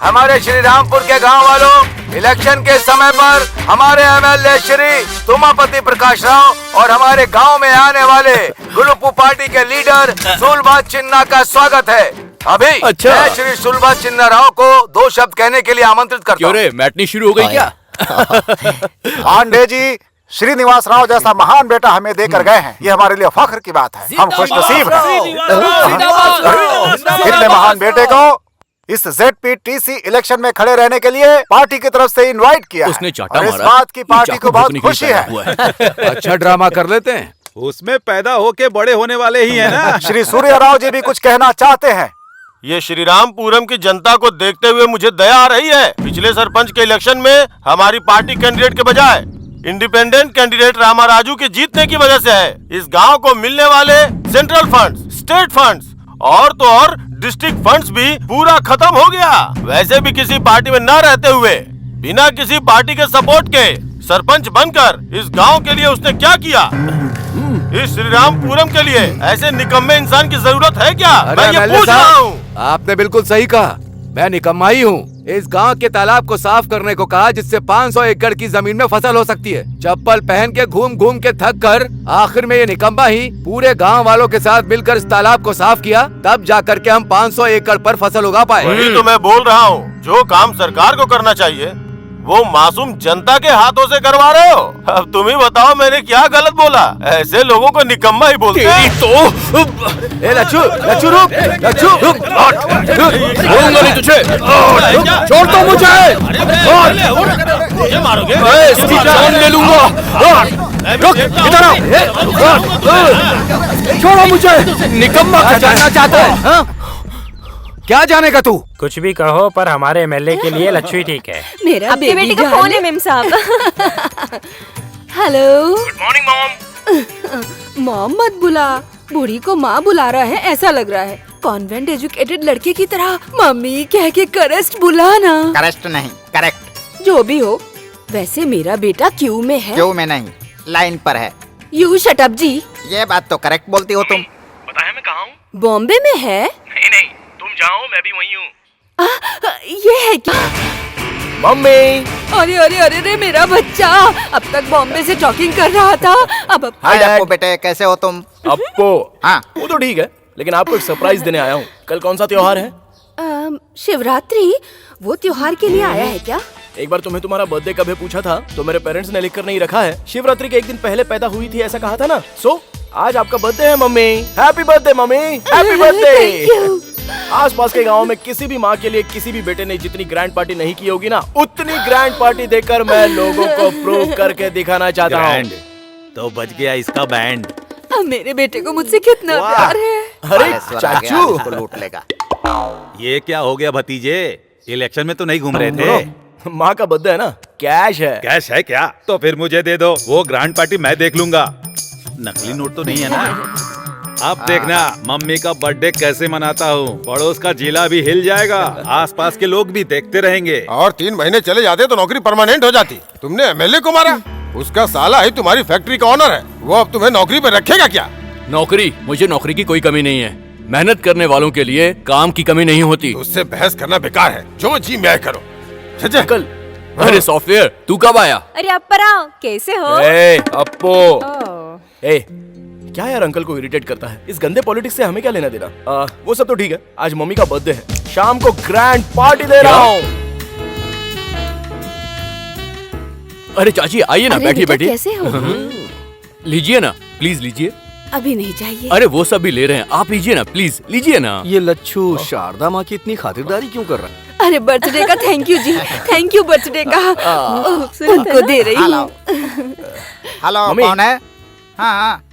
हमारे श्री रामपुर के गांव वालों, इलेक्शन के समय पर हमारे एमएलए श्री तुमापति प्रकाश राव और हमारे गांव में आने वाले गुलुपू पार्टी के लीडर सुलभा चिन्ना का स्वागत है। अभी मैं श्री सुलभा चिन्ना राव को 2 शब्द कहने के लिए आमंत्रित करता हूँ। मैटनी शुरू हो गई क्या? पांडे जी, श्रीनिवास राव जैसा महान बेटा हमें देकर गए हैं, ये हमारे लिए फख्र की बात है। हम खुशनसीब हैं। इतने महान बेटे को इस ZPTC इलेक्शन में खड़े रहने के लिए पार्टी की तरफ से इनवाइट किया है। उसने चाटा और इस मारा। बात की पार्टी को बहुत खुशी है। अच्छा ड्रामा कर लेते हैं, उसमें पैदा होके बड़े होने वाले ही हैं ना। श्री सूर्य राव जी भी कुछ कहना चाहते हैं। ये श्री रामपुरम की जनता को देखते हुए मुझे दया आ रही है। पिछले सरपंच के इलेक्शन में हमारी पार्टी कैंडिडेट के बजाय इंडिपेंडेंट कैंडिडेट रामा राजू के जीतने की वजह से है इस गांव को मिलने वाले सेंट्रल फंड्स, स्टेट फंड्स और तो और डिस्ट्रिक्ट फंड्स भी पूरा खत्म हो गया। वैसे भी किसी पार्टी में न रहते हुए बिना किसी पार्टी के सपोर्ट के सरपंच बनकर इस गांव के लिए उसने क्या किया? इस श्री रामपुरम के लिए ऐसे निकम्मे इंसान की जरूरत है क्या? मैं ये पूछ रहा हूँ। आपने बिल्कुल सही कहा, मैं निकम्मा ही हूँ। इस गांव के तालाब को साफ करने को कहा जिससे 500 एकड़ की जमीन में फसल हो सकती है। चप्पल पहन के घूम घूम के थक कर आखिर में ये निकम्मा ही पूरे गांव वालों के साथ मिलकर इस तालाब को साफ किया, तब जाकर के हम 500 एकड़ पर फसल उगा पाए। वही तो मैं बोल रहा हूँ, जो काम सरकार को करना चाहिए वो मासूम जनता के हाथों से करवा रहे हो। अब तुम ही बताओ मैंने क्या गलत बोला? ऐसे लोगों को निकम्मा ही बोलते हैं। लच्छू, लच्छू रुक, लच्छू रुक, छोड़ूंगा नहीं तुझे, छोड़ दो मुझे, मारोगे? इसकी जान ले लूंगा। रुक, इधर आओ, छोड़ो मुझे। निकम्मा क्या जानना चाहता है? हाँ? क्या जानेगा तू? कुछ भी कहो पर हमारे एमएलए के लिए लच्छू ही ठीक है। मेरा बेटी का फोन है मेम साहब। Hello. Good morning mom. Mom मत बुला, बूढ़ी को माँ बुला रहा है ऐसा लग रहा है। कॉन्वेंट एजुकेटेड लड़के की तरह मम्मी कह के करेक्ट बुला ना। करेक्ट नहीं, करेक्ट। जो भी हो, वैसे मेरा बेटा क्यू में है। क्यू में नहीं, लाइन पर है। यू शट अप जी। ये बात तो करेक्ट बोलती हो तुम। बताया मैं कहाँ हूँ? बॉम्बे में है? नहीं, तुम जाओ मैं भी वहीं हूँ। ये है क्या? मम्मी। अरे अरे अरे अरे मेरा बच्चा अब तक बॉम्बे से टॉकिंग कर रहा था। अब हाय अप्पू बेटे, कैसे हो तुम? अप्पू, हाँ वो तो ठीक है, लेकिन आपको एक सरप्राइज देने आया हूँ। कल कौन सा त्योहार है? शिवरात्रि। वो त्योहार के लिए आया है क्या? एक बार तुम्हें तुम्हारा बर्थडे कब है पूछा था तो मेरे पेरेंट्स ने लिख कर नहीं रखा है। शिवरात्रि के एक दिन पहले पैदा हुई थी ऐसा कहा था ना। सो आज आपका बर्थडे है mummy. Happy birthday mummy, happy birthday. आसपास के गांव में किसी भी माँ के लिए किसी भी बेटे ने जितनी ग्रैंड पार्टी नहीं की होगी ना, उतनी ग्रैंड पार्टी देकर मैं लोगों को प्रूव करके दिखाना चाहता हूँ। तो बच गया इसका बैंड। अब मेरे बेटे को मुझसे कितना प्यार है। अरे चाचू, इसको लूट लेगा। ये क्या हो गया भतीजे? इलेक्शन में तो नहीं घूम रहे थे? माँ का बर्थडे है ना, कैश है। कैश है क्या? तो फिर मुझे दे दो, वो ग्रैंड पार्टी मैं देख लूंगा। नकली नोट तो नहीं है ना? अब देखना मम्मी का बर्थडे कैसे मनाता हूँ। पड़ोस का जिला भी हिल जाएगा, आसपास के लोग भी देखते रहेंगे। और 3 महीने चले जाते तो नौकरी परमानेंट हो जाती। तुमने एमएलए को मारा, उसका साला ही तुम्हारी फैक्ट्री का ऑनर है। वो अब तुम्हें नौकरी पर रखेगा क्या? नौकरी? मुझे नौकरी की कोई कमी नहीं है। मेहनत करने वालों के लिए काम की कमी नहीं होती। उससे बहस करना बेकार है, जो जी मैं करो। कल अरे सॉफ्टवेयर, तू कब आया? अरे अपराव, कैसे हो? अप्पो, क्या यार अंकल को इरिटेट करता है? इस गंदे पॉलिटिक्स से हमें क्या लेना देना? वो सब तो ठीक है, आज मम्मी का बर्थडे है, शाम को ग्रैंड पार्टी दे रहा हूँ। अरे चाची आइए ना, बैठिए बैठिए। कैसे हो? लीजिए ना, प्लीज लीजिए। अभी नहीं चाहिए। अरे वो सब भी ले रहे हैं, आप लीजिए ना, प्लीज लीजिए ना। ये लच्छू शारदा माँ की इतनी खातिरदारी क्यों कर रहा है? अरे बर्थडे का थैंक यू जी, थैंक यू बर्थडे का। उनको दे रही हूँ। हेलो, कौन है? हाँ हाँ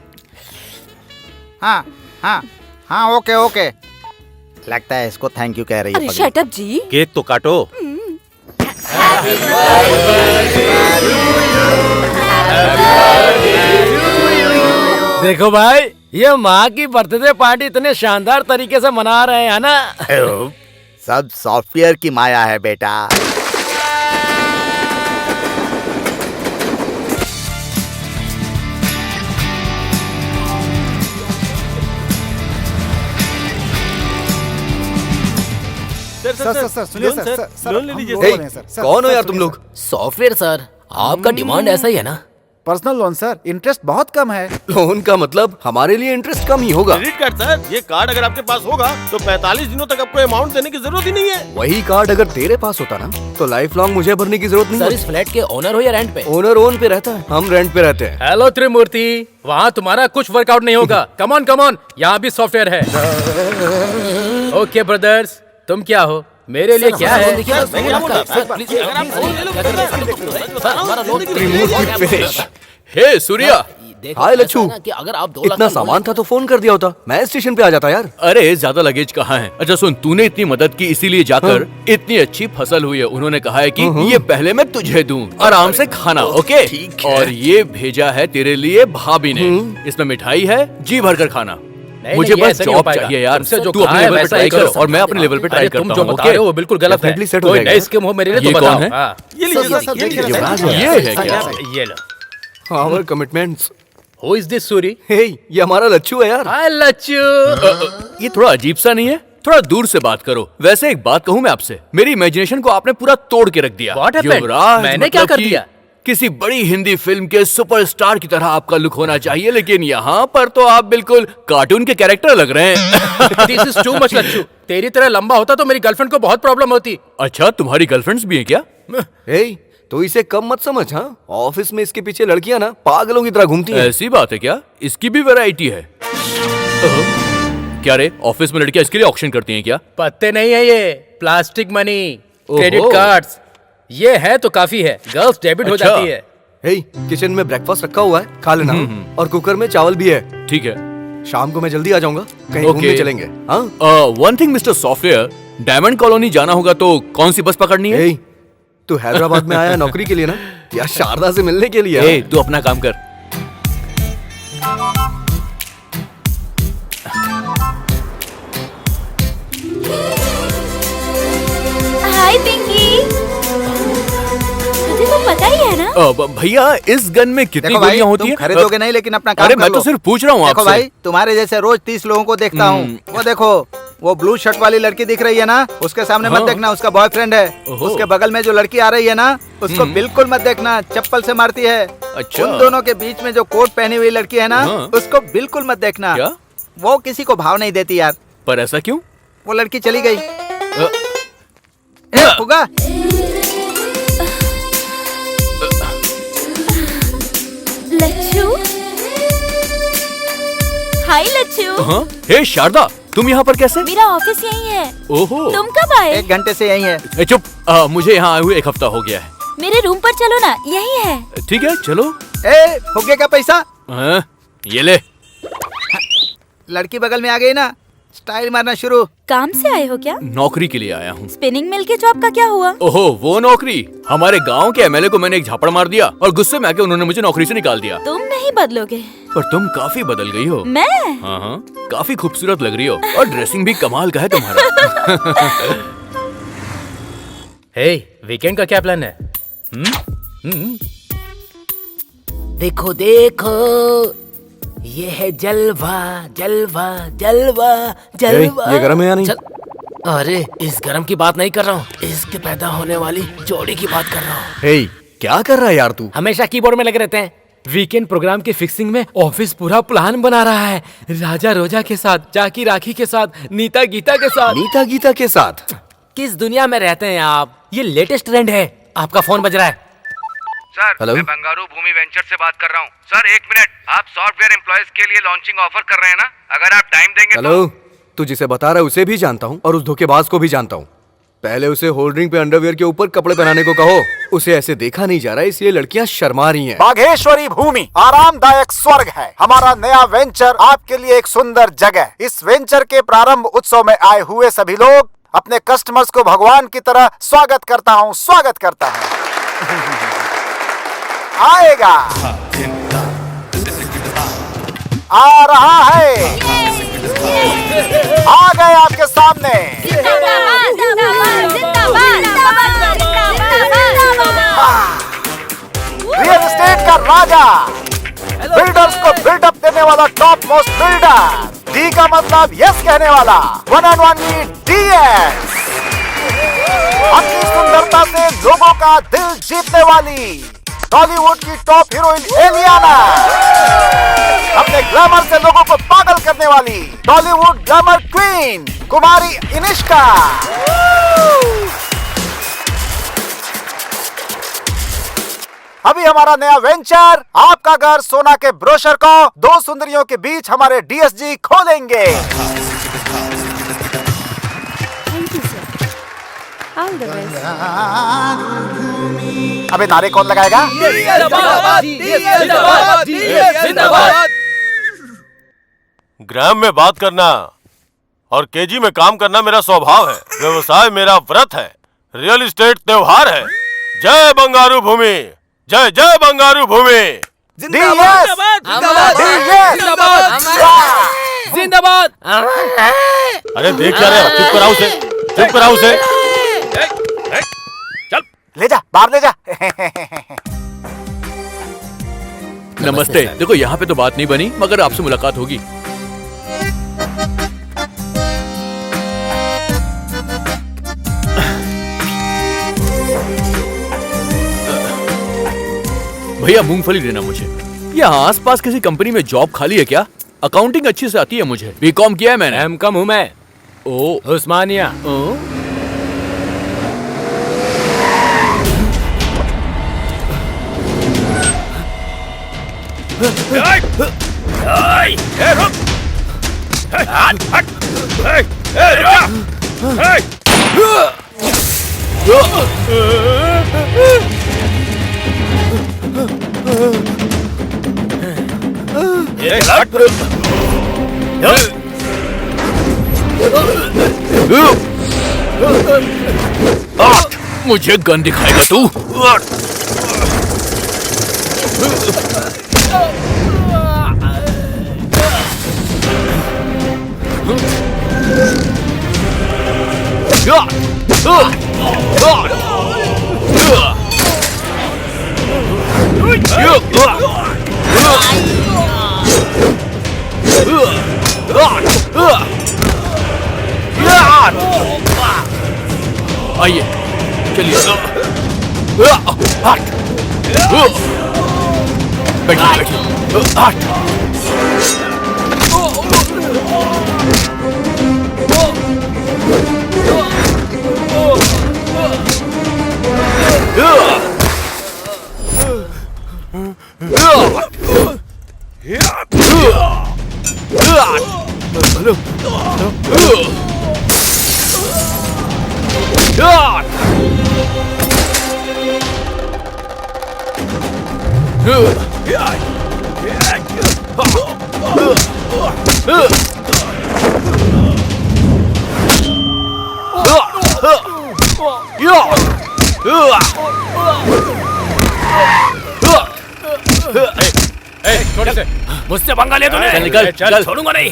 हाँ हाँ हाँ, ओके ओके। लगता है इसको थैंक यू कह रही है। अरे शट अप जी। केक तो काटो। देखो भाई, ये माँ की बर्थडे पार्टी इतने शानदार तरीके से मना रहे हैं ना। सब सॉफ्टवेयर की माया है बेटा। सर सुनिए सर लोन ले लीजिए हे, कौन हो यार तुम लोग? सॉफ्टवेयर सर, आपका डिमांड ऐसा ही है ना? पर्सनल लोन सर, इंटरेस्ट बहुत कम है। लोन का मतलब हमारे लिए इंटरेस्ट कम ही होगा। क्रेडिट कार्ड सर, ये कार्ड अगर आपके पास होगा तो 45 दिनों तक आपको अमाउंट देने की जरूरत ही नहीं है। वही कार्ड अगर तेरे पास होता ना तो लाइफ लॉन्ग मुझे भरने की जरूरत नहीं सर, होती। इस फ्लैट के ओनर हो या रेंट पे? ओनर ओन पे रहता है, हम रेंट पे रहते हैं। हेलो त्रिमूर्ति, वहाँ तुम्हारा कुछ वर्कआउट नहीं होगा। कम ऑन, यहाँ भी सॉफ्टवेयर है। ओके ब्रदर्स, तुम क्या हो? मेरे लिए क्या है? हे सूर्या, हाय लच्छू। कि अगर आप 2 लाख इतना का लोन सामान था तो फोन कर दिया होता, मैं स्टेशन पे आ जाता यार। अरे ज्यादा लगेज कहाँ है? अच्छा सुन, तूने इतनी मदद की इसीलिए जाकर इतनी अच्छी फसल हुई है। उन्होंने कहा है कि ये पहले मैं तुझे दूं, आराम से खाना, ओके? ठीक है। और ये भेजा है तेरे लिए भाभी ने। इसमें मिठाई है, जी भर कर खाना। मुझे नहीं, ये बस ऐसा नहीं हो जॉब पाएगा। चाहिए यार। तुमसे जो तू अपने कहा है लेवल पे वैसा ट्राई ही कर करो। और मैं अपने लेवल पे ट्राई अरे तुम करता जो हूँ, बता ओके? रहे हो वो बिल्कुल गलत है। Definitely set हो कोई जाएगा। नई स्कीम हो मेरे लिए ये तो कौन बताओ। है? हाँ। ये लीजिए ये है क्या? ये लो। Our commitments. Who is this Suri? Hey, ये हमारा लच्छू है यार। हाय लच्चू। ये थोड़ा अजीब सा नहीं है? थोड़ा दूर से बात करो। वैसे एक बात कहूँ मैं आपसे, मेरी इमेजिनेशन को आपने पूरा तोड़ के रख दिया। What happened? युवराज, मैंने क्या मतलब कर कि दिया? किसी बड़ी हिंदी फिल्म के सुपरस्टार की तरह आपका लुक होना चाहिए, लेकिन यहाँ पर तो आप बिल्कुल कार्टून के कैरेक्टर लग रहे हैं। This is too much लच्चू। तेरी तरह लंबा होता तो मेरी गर्लफ्रेंड को बहुत प्रॉब्लम होती। अच्छा, तुम्हारी गर्लफ्रेंड्स भी हैं क्या? हे, तो इसे कम मत समझ। हाँ, ऑफिस में इसके पीछे लड़कियां ना पागलों की तरह घूमती हैं। ऐसी बात है क्या? इसकी भी वैरायटी है? क्या रे, ऑफिस में लड़कियां इसके लिए ऑक्शन करती हैं क्या? पत्ते नहीं है ये, प्लास्टिक मनी, ओहो। Credit cards. ये है तो काफी है, गर्ल्स डेबिट हो अच्छा। जाती है। हे, किचन में ब्रेकफास्ट रखा हुआ है, खा लेना। और कुकर में चावल भी है। ठीक है। शाम को मैं जल्दी आ जाऊंगा, कहीं ओके। घूमने चलेंगे। हाँ, one thing mister software, diamond colony जाना होगा तो कौन सी बस पकड़नी है? हे, तू हैदराबाद में आया है नौकरी के लिए ना, या शारदा से मिलने के लिए? ए, तू अपना काम कर। हाय पिंकी, तुझे तो पता ही है ना? भैया, इस गन में कितनी देखो भाई, गोलियां होती तुम हैं? खरीदोगे नहीं लेकिन अपना काम अरे कर मैं लो। तो सिर्फ पूछ रहा हूँ देखो आपसे। भाई, तुम्हारे जैसे रोज 30 लोगों को देखता हूँ। वो देखो, वो ब्लू शर्ट वाली लड़की दिख रही है ना, उसके सामने मत हाँ। देखना, उसका बॉयफ्रेंड है। ओहो। उसके बगल में जो लड़की आ रही है ना, उसको बिल्कुल मत देखना, चप्पल से मारती है। अच्छा। उन दोनों के बीच में जो कोट पहनी हुई लड़की है ना, हाँ। उसको बिल्कुल मत देखना। क्या? वो किसी को भाव नहीं देती यार। पर ऐसा क्यों? वो लड़की चली गई। अ, ए, फुगा, लच्छू, हाय लच्छू। हाँ? हे शारदा, तुम यहाँ पर कैसे? मेरा ऑफिस यही है। ओहो। तुम कब आए? 1 घंटे से यही है। ए, चुप। मुझे यहाँ आए हुए 1 हफ्ता हो गया है। मेरे रूम पर चलो ना, यही है। ठीक है, चलो। ए, फुगे का पैसा। हाँ, ये ले। लड़की बगल में आ गई ना, स्टाइल मारना शुरू। काम से आए हो क्या? नौकरी के लिए आया हूँ। स्पिनिंग मिल के जॉब का क्या हुआ? ओहो, वो नौकरी। हमारे गांव के एमएलए को मैंने एक झापड़ मार दिया और गुस्से में आके उन्होंने मुझे नौकरी से निकाल दिया। तुम नहीं बदलोगे। पर तुम काफी बदल गई हो। मैं? हाँ हाँ, काफी खूबसूरत लग रही हो और ड्रेसिंग भी कमाल का है तुम्हारा। हे, वीकेंड का क्या प्लान है? देखो देखो, ये है जलवा जलवा जलवा जलवा। ये गरम है या नहीं? अरे, इस गरम की बात नहीं कर रहा हूँ, इसके पैदा होने वाली जोड़ी की बात कर रहा हूँ। हे, क्या कर रहा है यार तू? हमेशा कीबोर्ड में लगे रहते हैं। वीकेंड प्रोग्राम की फिक्सिंग में ऑफिस पूरा प्लान बना रहा है। राजा रोजा के साथ, जाकी राखी के साथ, नीता गीता के साथ। नीता गीता के साथ? किस दुनिया में रहते हैं आप? ये लेटेस्ट ट्रेंड है। आपका फोन बज रहा है। Sir, hello? मैं बंगारू भूमि वेंचर से बात कर रहा हूँ। सर 1 मिनट, आप सॉफ्टवेयर एम्प्लॉयज के लिए लॉन्चिंग ऑफर कर रहे हैं ना? अगर आप टाइम देंगे हेलो, तू जिसे बता रहा है उसे भी जानता हूँ और उस धोखेबाज को भी जानता हूँ। पहले उसे होल्डिंग पे अंडरवियर के ऊपर कपड़े पहनाने को कहो। उसे ऐसे देखा नहीं जा रहा, इसलिए लड़कियां शर्मा रही हैं। बाघेश्वरी भूमि आरामदायक स्वर्ग है। हमारा नया वेंचर आपके लिए एक सुंदर जगह। इस वेंचर के प्रारंभ उत्सव में आए हुए सभी लोग अपने कस्टमर्स को भगवान की तरह स्वागत करता हूँ, स्वागत करता हूँ। आएगा, आ रहा है, आ गए आपके सामने। रियल एस्टेट का राजा, बिल्डर्स को बिल्डअप देने वाला टॉप मोस्ट बिल्डर, डी का मतलब यस कहने वाला, वन एंड ओनली DS। अपनी सुंदरता से लोगों का दिल जीतने वाली टॉलीवुड की टॉप हीरोइन एलियाना, अपने ग्लैमर से लोगों को पागल करने वाली टॉलीवुड ग्लैमर क्वीन कुमारी इनिष्का, अभी हमारा नया वेंचर आपका घर सोना के ब्रोशर को 2 सुंदरियों के बीच हमारे DSG खोलेंगे। अबे नारे कौन लगाएगा? ग्राम में बात करना और केजी में काम करना मेरा स्वभाव है। व्यवसाय मेरा व्रत है। रियल एस्टेट त्योहार है। जय बंगारू भूमि, जय जय बंगारू भूमि। जिंदाबाद। अरे देख क्या रहे हो? चुप कराओ उसे, चुप कराओ उसे। ले जा, बाहर ले जा। नमस्ते। देखो यहाँ पे तो बात नहीं बनी, मगर आपसे मुलाकात होगी। भैया मूंगफली देना मुझे। यहाँ आसपास किसी कंपनी में जॉब खाली है क्या? अकाउंटिंग अच्छी से आती है मुझे, बीकॉम किया है मैंने। M.Com हूँ मैं। ओ उस्मानिया। मुझे गन दिखाएगा तू? आइए चलिए। बैठिए बैठिए। मुझसे पंगा ले तूने? चल निकल, चल। छोड़ूंगा नहीं।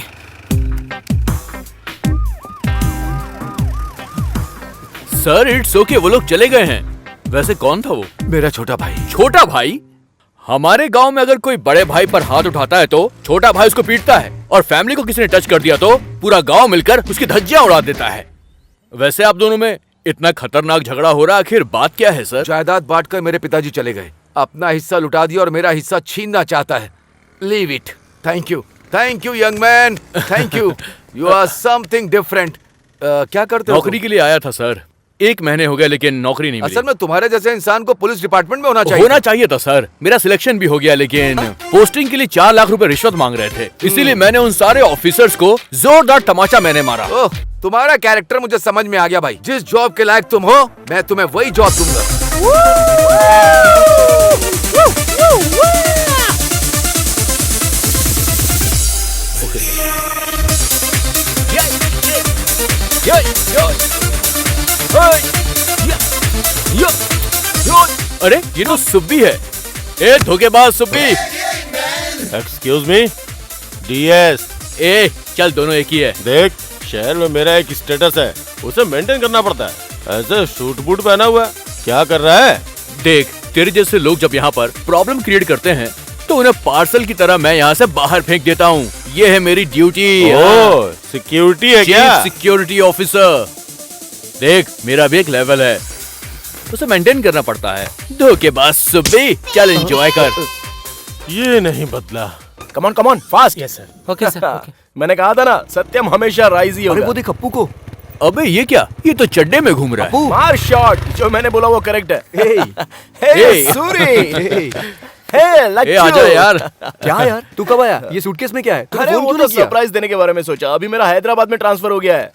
सर इट्स ओके, वो लोग चले गए हैं। वैसे कौन था वो? मेरा छोटा भाई। छोटा भाई? हमारे गांव में अगर कोई बड़े भाई पर हाथ उठाता है तो छोटा भाई उसको पीटता है, और फैमिली को किसी ने टच कर दिया तो पूरा गांव मिलकर उसकी धज्जियां उड़ा देता है। वैसे आप दोनों में इतना खतरनाक झगड़ा हो रहा, आखिर बात क्या है सर? जायदाद बांटकर मेरे पिताजी चले गए। अपना हिस्सा लुटा दिया और मेरा हिस्सा छीनना चाहता है। Leave it. Thank you young man, thank you. You are something different. क्या करते हो? नौकरी के लिए आया था सर। 1 महीने हो गए लेकिन नौकरी नहीं मिली। असल में तुम्हारे जैसे इंसान को पुलिस डिपार्टमेंट में होना चाहिए था सर। मेरा सिलेक्शन भी हो गया, लेकिन पोस्टिंग के लिए 4 लाख रुपए रिश्वत मांग रहे थे। इसीलिए मैंने उन सारे ऑफिसर्स को जोरदार तमाचा मैंने मारा। ओह, तुम्हारा कैरेक्टर मुझे समझ में आ गया भाई। जिस जॉब के लायक तुम हो, मैं तुम्हें वही जॉब दूंगा। अरे ये तो सुब्बी है। ए धोखेबाज सुब्बी। Excuse me, DS. ए चल, दोनों एक ही है। देख, शहर में मेरा एक स्टेटस है, उसे मेंटेन करना पड़ता है। ऐसे सूट बूट पहना हुआ है, क्या कर रहा है? देख, तेरे जैसे लोग जब यहाँ पर प्रॉब्लम क्रिएट करते हैं तो उन्हें पार्सल की तरह मैं यहाँ से बाहर फेंक देता हूँ। ये है मेरी ड्यूटी। ओह, सिक्योरिटी है क्या? Security officer. देख, मेरा भी एक लेवल है, उसे मेंटेन करना पड़ता है। धोखेबाज सुब्बी, चल एंजॉय कर। ये नहीं बदला। Come on fast. Yes sir. Okay sir. मैंने कहा था ना, सत्यम हमेशा राइज ही अरे होगा। वो देख अप्पू को। अबे ये क्या, ये तो चड्डे में घूम रहा है। मार शॉट, जो मैंने बोला वो करेक्ट है। हे हे। सूरी, ए, हे लच्चू। ए आजा यार। क्या यार, तू कब आया? ये सूटकेस में क्या है? तूने अरे फोन वो क्यों तो नहीं किया? सरप्राइज देने के बारे में सोचा। अभी मेरा हैदराबाद में ट्रांसफर हो गया है।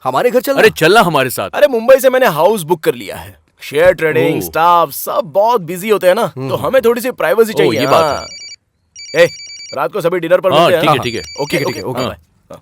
हमारे घर चल। अरे चलना हमारे साथ। अरे मुंबई से मैंने हाउस बुक कर लिया है। शेयर ट्रेडिंग, ओह। स्टाफ सब बहुत बिजी होते हैं ना, तो हमें थोड़ी सी प्राइवेसी चाहिए। ये बात हाँ। ए, रात को सभी डिनर पर हाँ, मिलते हैं। ठीक है, ठीक है। ओके ओके, ओके, हाँ।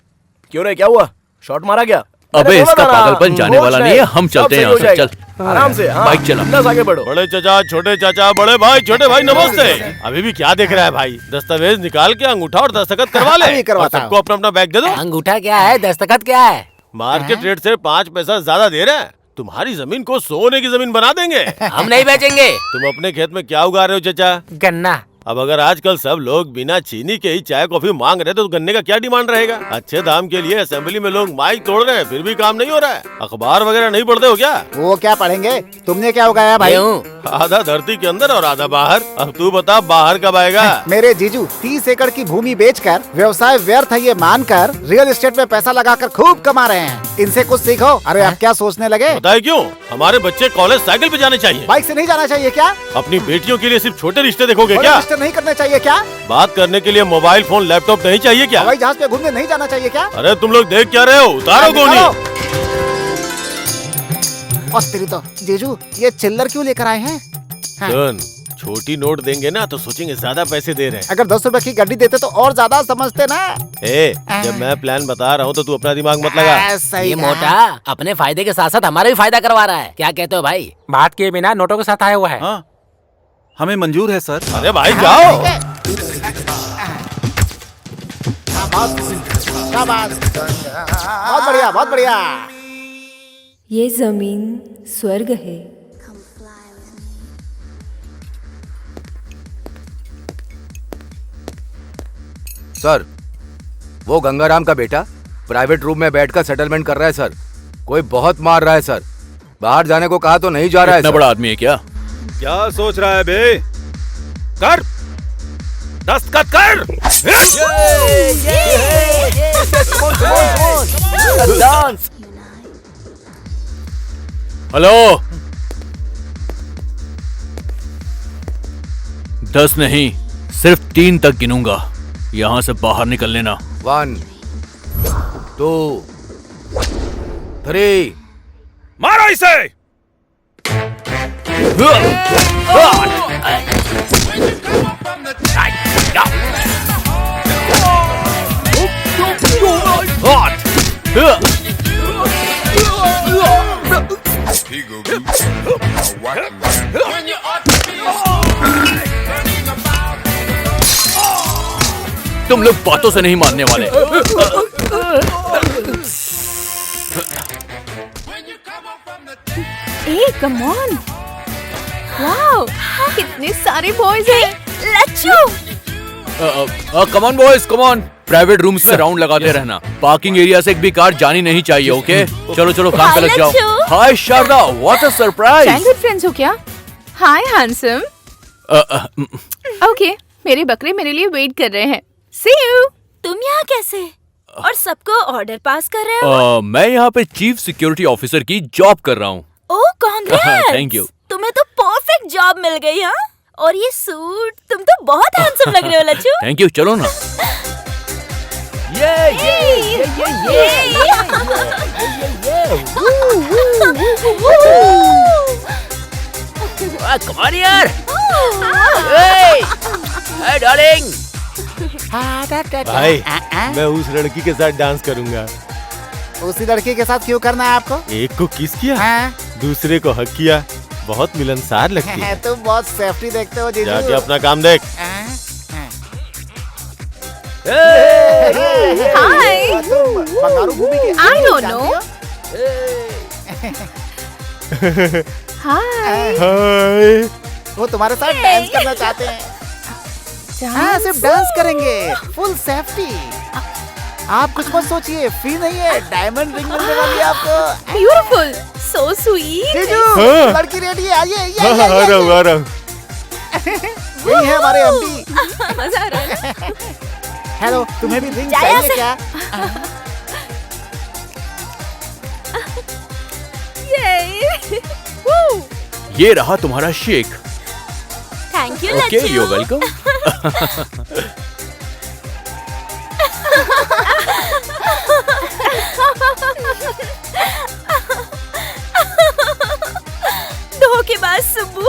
क्यों रे, क्या हुआ? शॉट मारा क्या? अबे मैंने बोला इसका था ना, पागलपन जाने वाला नहीं है, हम सब चलते हैं सही हो यहाँ से। जाएगा। आराम से, हाँ। बाइक चला। बिंदास आगे बढ़ो। बड़े चाचा, छोटे चाचा, बड़े भाई, छोटे भाई, नमस्ते। अभी भी क्या देख रहा है भाई? दस्तावेज निकाल के अंगूठा और दस्तखत करवा ले। अभी करवाता और सबको अपना अपना बैग दे दो। अंगूठा क्या है, दस्तखत क्या है? मार्केट रेट से 5 पैसा ज्यादा दे रहे हैं। तुम्हारी जमीन को सोने की जमीन बना देंगे। हम नहीं बेचेंगे। तुम अपने खेत में क्या उगा रहे हो चाचा? गन्ना। अब अगर आजकल सब लोग बिना चीनी के ही चाय कॉफी मांग रहे तो गन्ने का क्या डिमांड रहेगा? अच्छे दाम के लिए असेंबली में लोग माइक तोड़ रहे हैं, फिर भी काम नहीं हो रहा है। अखबार वगैरह नहीं पढ़ते हो क्या? वो क्या पढ़ेंगे? तुमने क्या उगाया भाई? गेहूं। आधा धरती के अंदर और आधा बाहर। अब तू बता, बाहर कब आएगा? मेरे जीजू 30 एकड़ की भूमि बेचकर व्यवसाय व्यर्थ है ये मानकर रियल एस्टेट में पैसा लगाकर खूब कमा रहे हैं। इनसे कुछ सीखो। अरे आप क्या सोचने लगे? बताए क्यों? हमारे बच्चे कॉलेज साइकिल पे जाने चाहिए। बाइक से नहीं जाना चाहिए क्या? अपनी बेटियों के लिए सिर्फ छोटे रिश्ते देखोगे बड़े क्या? रिश्ते नहीं करने चाहिए क्या? बात करने के लिए मोबाइल फोन लैपटॉप नहीं चाहिए क्या? हवाई जहाज पे घूमने नहीं जाना चाहिए क्या? अरे तुम लोग देख क्या रहे हो? उतारो गोली। और तेरी तो जीजू ये चिल्लर क्यों लेकर आए हैं? हाँ। सुन, छोटी नोट देंगे ना तो सोचेंगे ज्यादा पैसे दे रहे हैं। अगर 10 रुपए की गड्डी देते तो और ज्यादा समझते ना। जब मैं प्लान बता रहा हूँ तो तू अपना दिमाग मत लगा। सही ये है। मोटा अपने फायदे के साथ साथ हमारा भी फायदा करवा रहा है। क्या कहते हो भाई? बात किए बिना नोटों के साथ आया हुआ है। हाँ, हमें मंजूर है सर। अरे भाई जाओ। शाबाश। बहुत बढ़िया, बहुत बढ़िया। ये जमीन स्वर्ग है। सर, वो गंगाराम का बेटा प्राइवेट रूम में बैठकर सेटलमेंट कर रहा है सर। कोई बहुत मार रहा है सर। बाहर जाने को कहा तो नहीं जा रहा है इतना सर। बड़ा आदमी है क्या? क्या सोच रहा है बे? कर, दस्तखत कर। हेलो, 10 नहीं, सिर्फ 3 तक गिनूंगा। यहाँ से बाहर निकल लेना। 1 2 3। मारो इसे। तुम लोग बातों से नहीं मानने वाले। ए कम ऑन, वाओ कितने सारे बॉयज हैं। Lacchu come on boys, come on. Private room से राउंड लगाते रहना। पार्किंग एरिया से एक भी कार जानी नहीं चाहिए। ओके, चलो चलो काम पे लग जाओ। Lacchu. Hi Sharda, what a surprise. Childhood friends हो क्या? हाय हैंडसम। ओके, मेरे बकरे मेरे लिए वेट कर रहे हैं। सी यू। तुम यहाँ कैसे और सबको ऑर्डर पास कर रहे हो? मैं यहाँ पे चीफ सिक्योरिटी ऑफिसर की जॉब कर रहा हूँ। ओह कांग्रेट्स। Thank you. तुम्हें तो परफेक्ट जॉब मिल गई। हाँ, और ये सूट, तुम तो बहुत हैंडसम लग रहे हो लच्चू। थैंक यू, चलो ना। कम ऑन यार। हे डार्लिंग। भाई, मैं उस लड़की के साथ डांस करूंगा। उसी लड़की के साथ क्यों करना है आपको? एक को किस किया, हाँ? दूसरे को हक किया, बहुत मिलनसार लगती है। तुम बहुत सेफ्टी देखते हो जीजू। जाके अपना काम देख। हाय। तुम बंगारू भूमि के I don't know. हाय। हाय। वो तुम्हारे साथ डांस करना चाहते हैं। हाँ, सिर्फ डांस करेंगे, फुल सेफ्टी। आप कुछ मत सोचिए, फी नहीं है, डायमंड रिंग मिलने वाली है आपको। Beautiful, so sweet. जीजू, हाँ। लड़की रेडी है, आइए हाँ, आ रहा हूँ, आ रहा हूँ। यही है हमारे एमडी। मजा आ रहा है। हेलो, तुम्हें भी रिंग जाया चाहिए से। क्या? Yay! Woo! ये रहा तुम्हारा shake. Thank you, okay, Lacchu. You welcome. धोखेबाज सुब्बू,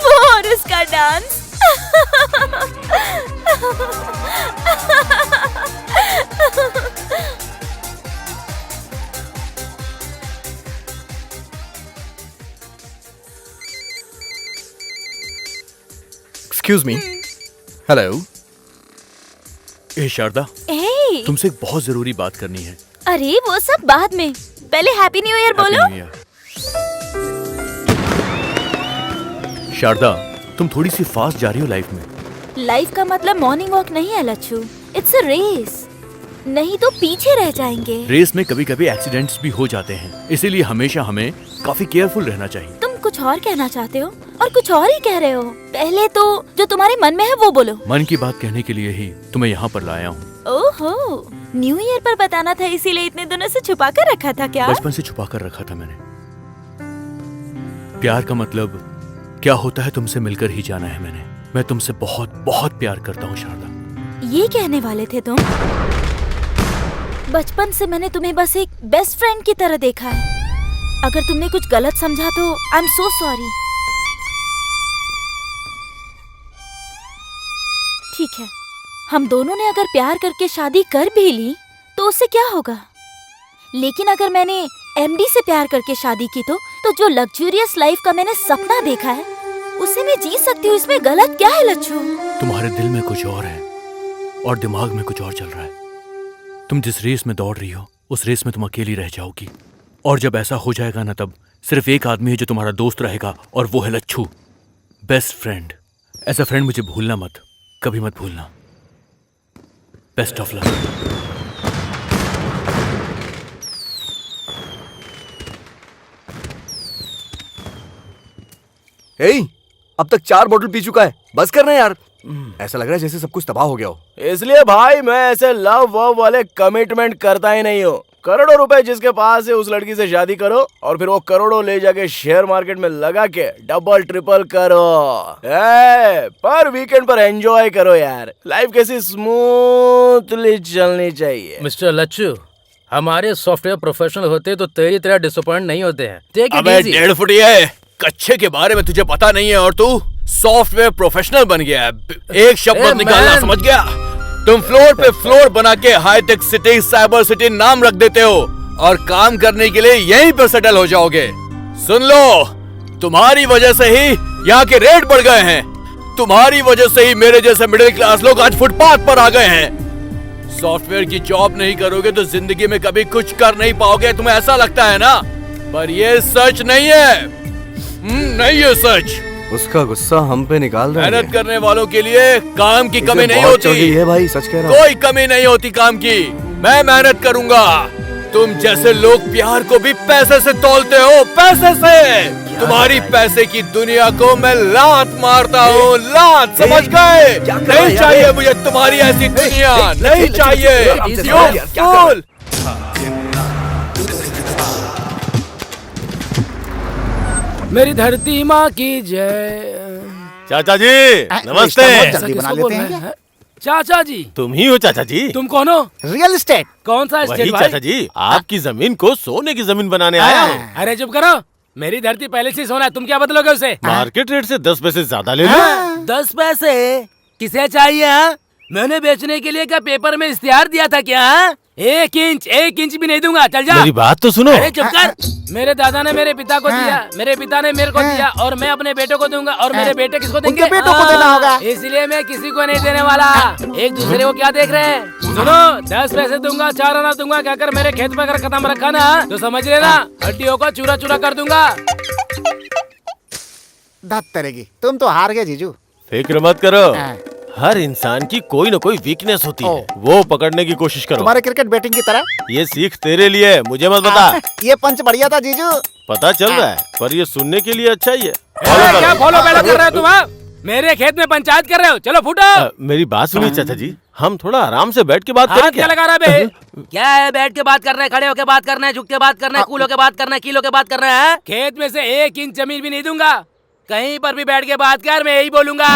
वो और उसका डांस। Excuse me. हेलो। ए शारदा, Hey! तुमसे एक बहुत जरूरी बात करनी है। अरे वो सब बाद में, पहले हैप्पी न्यू ईयर बोलो। Happy New Year। शारदा, तुम थोड़ी सी फास्ट जा रही हो लाइफ में। लाइफ का मतलब मॉर्निंग वॉक नहीं है लच्छू, इट्स अ रेस। नहीं तो पीछे रह जाएंगे। रेस में कभी कभी एक्सीडेंट्स भी हो जाते हैं, इसीलिए हमेशा हमें काफी केयरफुल रहना चाहिए। तुम कुछ और कहना चाहते हो और कुछ और ही कह रहे हो। पहले तो जो तुम्हारे मन में है वो बोलो। मन की बात कहने के लिए ही तुम्हें यहाँ पर लाया हूँ। ओहो, न्यू ईयर पर बताना था, इसीलिए इतने दिनों से छुपा कर रखा था क्या? बचपन से छुपा कर रखा था मैंने। प्यार का मतलब क्या होता है तुमसे मिलकर ही जाना है मैंने। मैं तुमसे बहुत बहुत प्यार करता हूँ शारदा। ये कहने वाले थे तुम? बचपन से मैंने तुम्हें बस एक बेस्ट फ्रेंड की तरह देखा है। अगर तुमने कुछ गलत समझा तो आई एम सो सॉरी। ठीक है, हम दोनों ने अगर प्यार करके शादी कर भी ली तो उससे क्या होगा? लेकिन अगर मैंने एमडी से प्यार करके शादी की तो जो लग्जूरियस लाइफ का मैंने सपना देखा है उसे मैं जी सकती हूँ। इसमें गलत क्या है लच्छू? तुम्हारे दिल में कुछ और है और दिमाग में कुछ और चल रहा है। तुम जिस रेस में दौड़ रही हो उस रेस में तुम अकेली रह जाओगी, और जब ऐसा हो जाएगा ना तब सिर्फ एक आदमी है जो तुम्हारा दोस्त रहेगा, और वो है लच्छू, बेस्ट फ्रेंड। ऐसा फ्रेंड मुझे भूलना मत, कभी मत भूलना। Best of luck. हे, अब तक 4 बोतल पी चुका है, बस करना यार। ऐसा लग रहा है जैसे सब कुछ तबाह हो गया हो। इसलिए भाई मैं ऐसे लव वव वाले कमिटमेंट करता ही नहीं हूँ। करोड़ों रुपए जिसके पास है उस लड़की से शादी करो और फिर वो करोड़ों ले जाके शेयर मार्केट में लगा के डबल ट्रिपल करो। पर वीकेंड पर एंजॉय करो यार। लाइफ कैसी स्मूथली चलनी चाहिए। मिस्टर लच्छू, हमारे सॉफ्टवेयर प्रोफेशनल होते तो तेरी तरह डिसअपॉइंट नहीं होते हैं। टेक इट अबे इजी। 1.5 फुट है, कच्चे के बारे में तुझे पता नहीं है और तू सॉफ्टवेयर प्रोफेशनल बन गया है। एक शब्द ए, निकालना, man। समझ गया? तुम फ्लोर पे फ्लोर बना के हाईटेक सिटी, साइबर सिटी नाम रख देते हो और काम करने के लिए यहीं पर सेटल हो जाओगे। सुन लो, तुम्हारी वजह से ही यहाँ के रेट बढ़ गए हैं। तुम्हारी वजह से ही मेरे जैसे मिडिल क्लास लोग आज फुटपाथ पर आ गए हैं। सॉफ्टवेयर की जॉब नहीं करोगे तो जिंदगी में कभी कुछ कर नहीं पाओगे, तुम्हें ऐसा लगता है ना? पर ये सच नहीं है। नहीं है सच। उसका गुस्सा हम पे निकाल रहा है। मेहनत करने वालों के लिए काम की कमी नहीं बहुत चढ़ होती गई है भाई, सच कह रहा हूँ। कोई कमी नहीं होती काम की। मैं मेहनत करूंगा। तुम जैसे लोग प्यार को भी पैसे से तोलते हो, पैसे से। तुम्हारी पैसे की दुनिया को मैं लात मारता हूँ, लात, समझ गए? नहीं चाहिए मुझे तुम्हारी ऐसी दुनिया, नहीं चाहिए। You fool! मेरी धरती माँ की जय। चाचा जी नमस्ते। जल्दी बना लेते हैं। चाचा जी, तुम ही हो चाचा जी? तुम कौन हो? Real estate. कौन सा वही स्टेट भाई? चाचा जी, आपकी जमीन को सोने की जमीन बनाने आया हूँ। अरे चुप करो, मेरी धरती पहले से सोना है, तुम क्या बदलोगे उसे? मार्केट रेट से 10 पैसे ज्यादा ले लो। 10 पैसे किसे चाहिए? मैंने बेचने के लिए क्या पेपर में इश्तिहार दिया था क्या? 1 इंच भी नहीं दूंगा, चल जा। मेरी बात तो सुनो। अरे चुप कर। मेरे दादा ने मेरे पिता को दिया, मेरे पिता ने मेरे को दिया, और मैं अपने बेटे को दूंगा, और मेरे बेटे किसको देंगे? उनके बेटों को देना होगा। इसलिए मैं किसी को नहीं देने वाला। एक दूसरे को क्या देख रहे हैं? सुनो, 10 पैसे दूंगा, 4 आना दूंगा, कहकर मेरे खेत में अगर कदम रखा ना तो समझ लेना हड्डियों को चूरा चूरा कर दूंगा। धत तरेगी, तुम तो हार गए जीजू। फिक्र मत करो, हर इंसान की कोई न कोई वीकनेस होती है, वो पकड़ने की कोशिश करो। तुम्हारे क्रिकेट बैटिंग की तरह। ये सीख तेरे लिए है, मुझे मत बता। ये पंच बढ़िया था जीजू। पता चल रहा है, पर ये सुनने के लिए अच्छा ही है। क्या फॉलो बैलो कर रहे हो तुम? हाँ? मेरे खेत में पंचायत कर रहे हो? चलो फूटो। मेरी बात सुनिए चाचा जी, हम थोड़ा आराम से बैठ के बात करें। क्या लगा रहा है बे? क्या है, बैठ के बात करना है, खड़े होके बात करना है, झुक के बात करना है, कूल होके बात करना है, कील होके बात करना है? खेत में से 1 इंच जमीन भी नहीं दूंगा। कहीं पर भी बैठ के बात कर, मैं यही बोलूंगा।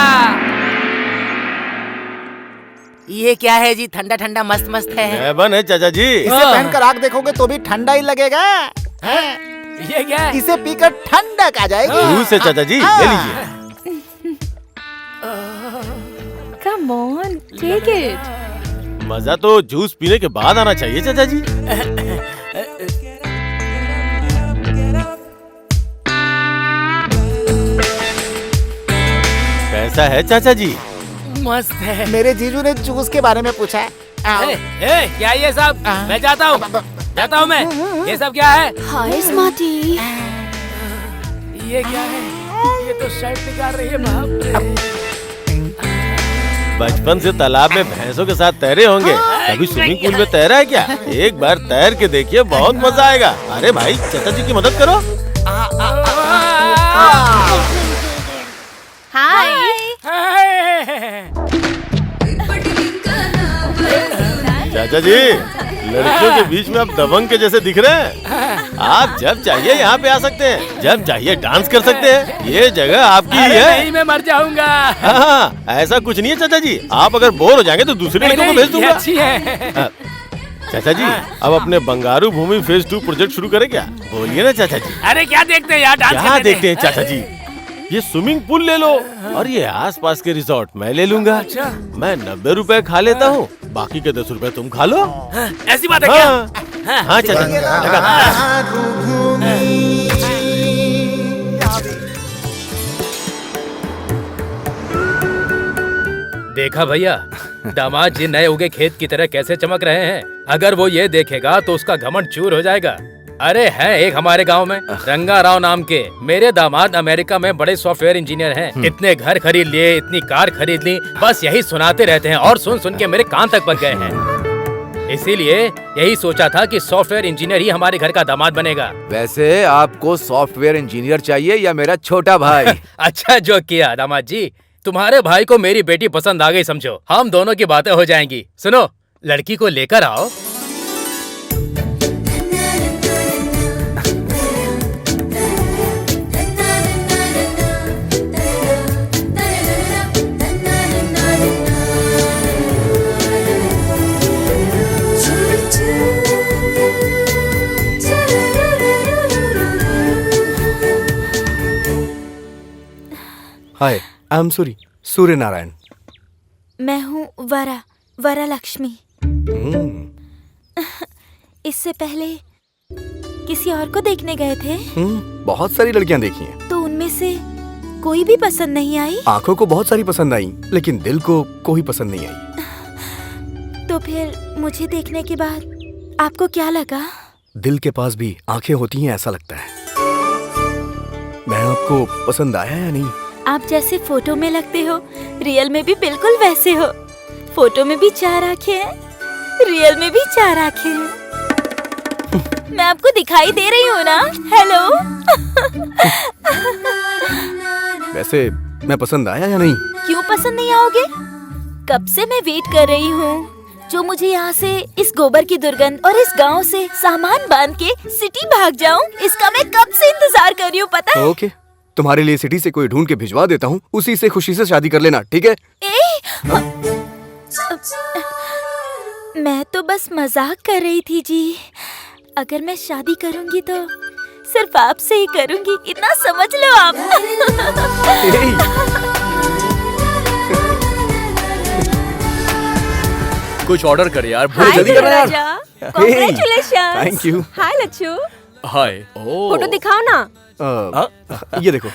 ये क्या है जी? ठंडा ठंडा मस्त मस्त है। है चाचा जी। इसे पहनकर आग देखोगे तो भी ठंडा ही लगेगा। ये क्या है? इसे पीकर ठंडक आ जाएगी। जूस है चाचा जी, ले लीजिए। Come on, take it. मजा तो जूस पीने के बाद आना चाहिए चाचा जी। कैसा है चाचा जी? मस्त है। मेरे जीजू ने जूस के बारे में पूछा है। क्या ये सब? मैं जाता हूँ मैं। ये सब क्या है? Hi, Smarty. ये क्या है? ये तो शर्ट निकाल रही है। बाप रे। बचपन से तालाब में भैंसों के साथ तैरे होंगे, कभी स्विमिंग पूल में तैरा है क्या? एक बार तैर के देखिए, बहुत मजा आएगा। अरे भाई, चाचा जी की मदद करो। Hi. चाचा जी, लड़कियों के बीच में आप दबंग के जैसे दिख रहे हैं। आप जब चाहिए यहाँ पे आ सकते हैं, जब चाहिए डांस कर सकते हैं। ये जगह आपकी ही है। नहीं, मैं मर जाऊंगा। हाँ, ऐसा कुछ नहीं है चाचा जी। आप अगर बोर हो जाएंगे तो दूसरे लड़कों को भेज दूंगा। अच्छी है। चाचा जी, अब अपने बंगारू भूमि फेज 2 प्रोजेक्ट शुरू करें क्या? बोलिए ना चाचा जी। अरे क्या देखते हैं यार, डांस क्या देखते हैं चाचा जी? ये स्विमिंग पूल ले लो, और ये आसपास के रिजॉर्ट मैं ले लूंगा। अच्छा। मैं 90 रुपए खा लेता हूँ, बाकी के 10 रुपए तुम खा लो। ऐसी बात है क्या? हाँ चाचा जी, देखा भैया, दामाद जी नए उगे खेत की तरह कैसे चमक रहे हैं। अगर वो ये देखेगा तो उसका घमंड चूर हो जाएगा। अरे है एक हमारे गांव में रंगा राव नाम के मेरे दामाद, अमेरिका में बड़े सॉफ्टवेयर इंजीनियर हैं। इतने घर खरीद लिए, इतनी कार खरीद ली, बस यही सुनाते रहते हैं और सुन सुन के मेरे कान तक पक गए हैं। इसीलिए यही सोचा था कि सॉफ्टवेयर इंजीनियर ही हमारे घर का दामाद बनेगा। वैसे आपको सॉफ्टवेयर इंजीनियर चाहिए या मेरा छोटा भाई? अच्छा जो किया दामाद जी, तुम्हारे भाई को मेरी बेटी पसंद आ गई समझो, हम दोनों की बातें हो जाएंगी। सुनो, लड़की को लेकर आओ। हाय, आई एम सूर्य नारायण। मैं हूँ वरा लक्ष्मी। इससे पहले किसी और को देखने गए थे? बहुत सारी लड़कियां देखी हैं। तो उनमें से कोई भी पसंद नहीं आई? आंखों को बहुत सारी पसंद आई, लेकिन दिल को कोई पसंद नहीं आई। तो फिर मुझे देखने के बाद आपको क्या लगा? दिल के पास भी आंखें होती हैं ऐसा लगता है। मैं आपको पसंद आया या नहीं? आप जैसे फोटो में लगते हो, रियल में भी बिल्कुल वैसे हो। फोटो में भी 4 आँखें हैं, रियल में भी 4 आँखें हैं। मैं आपको दिखाई दे रही हूँ ना? हेलो। वैसे मैं पसंद आया या नहीं? क्यों पसंद नहीं आओगे? कब से मैं वेट कर रही हूँ, जो मुझे यहाँ से इस गोबर की दुर्गंध और इस गांव से सामान बांध के सिटी भाग जाऊँ, इसका मैं कब से इंतजार कर रही हूँ, पता है? ओके, तुम्हारे लिए सिटी से कोई ढूंढ के भिजवा देता हूँ, उसी से खुशी से शादी कर लेना, ठीक है? मैं तो बस मजाक कर रही थी जी। अगर मैं शादी करूंगी तो सिर्फ आपसे ही करूंगी, इतना समझ लो आप। कुछ ऑर्डर कर यार, हाय जल्दी कर यार। Congratulations. Thank you. Hi Lachhu, hi. Photo दिखाओ ना। ये देखो।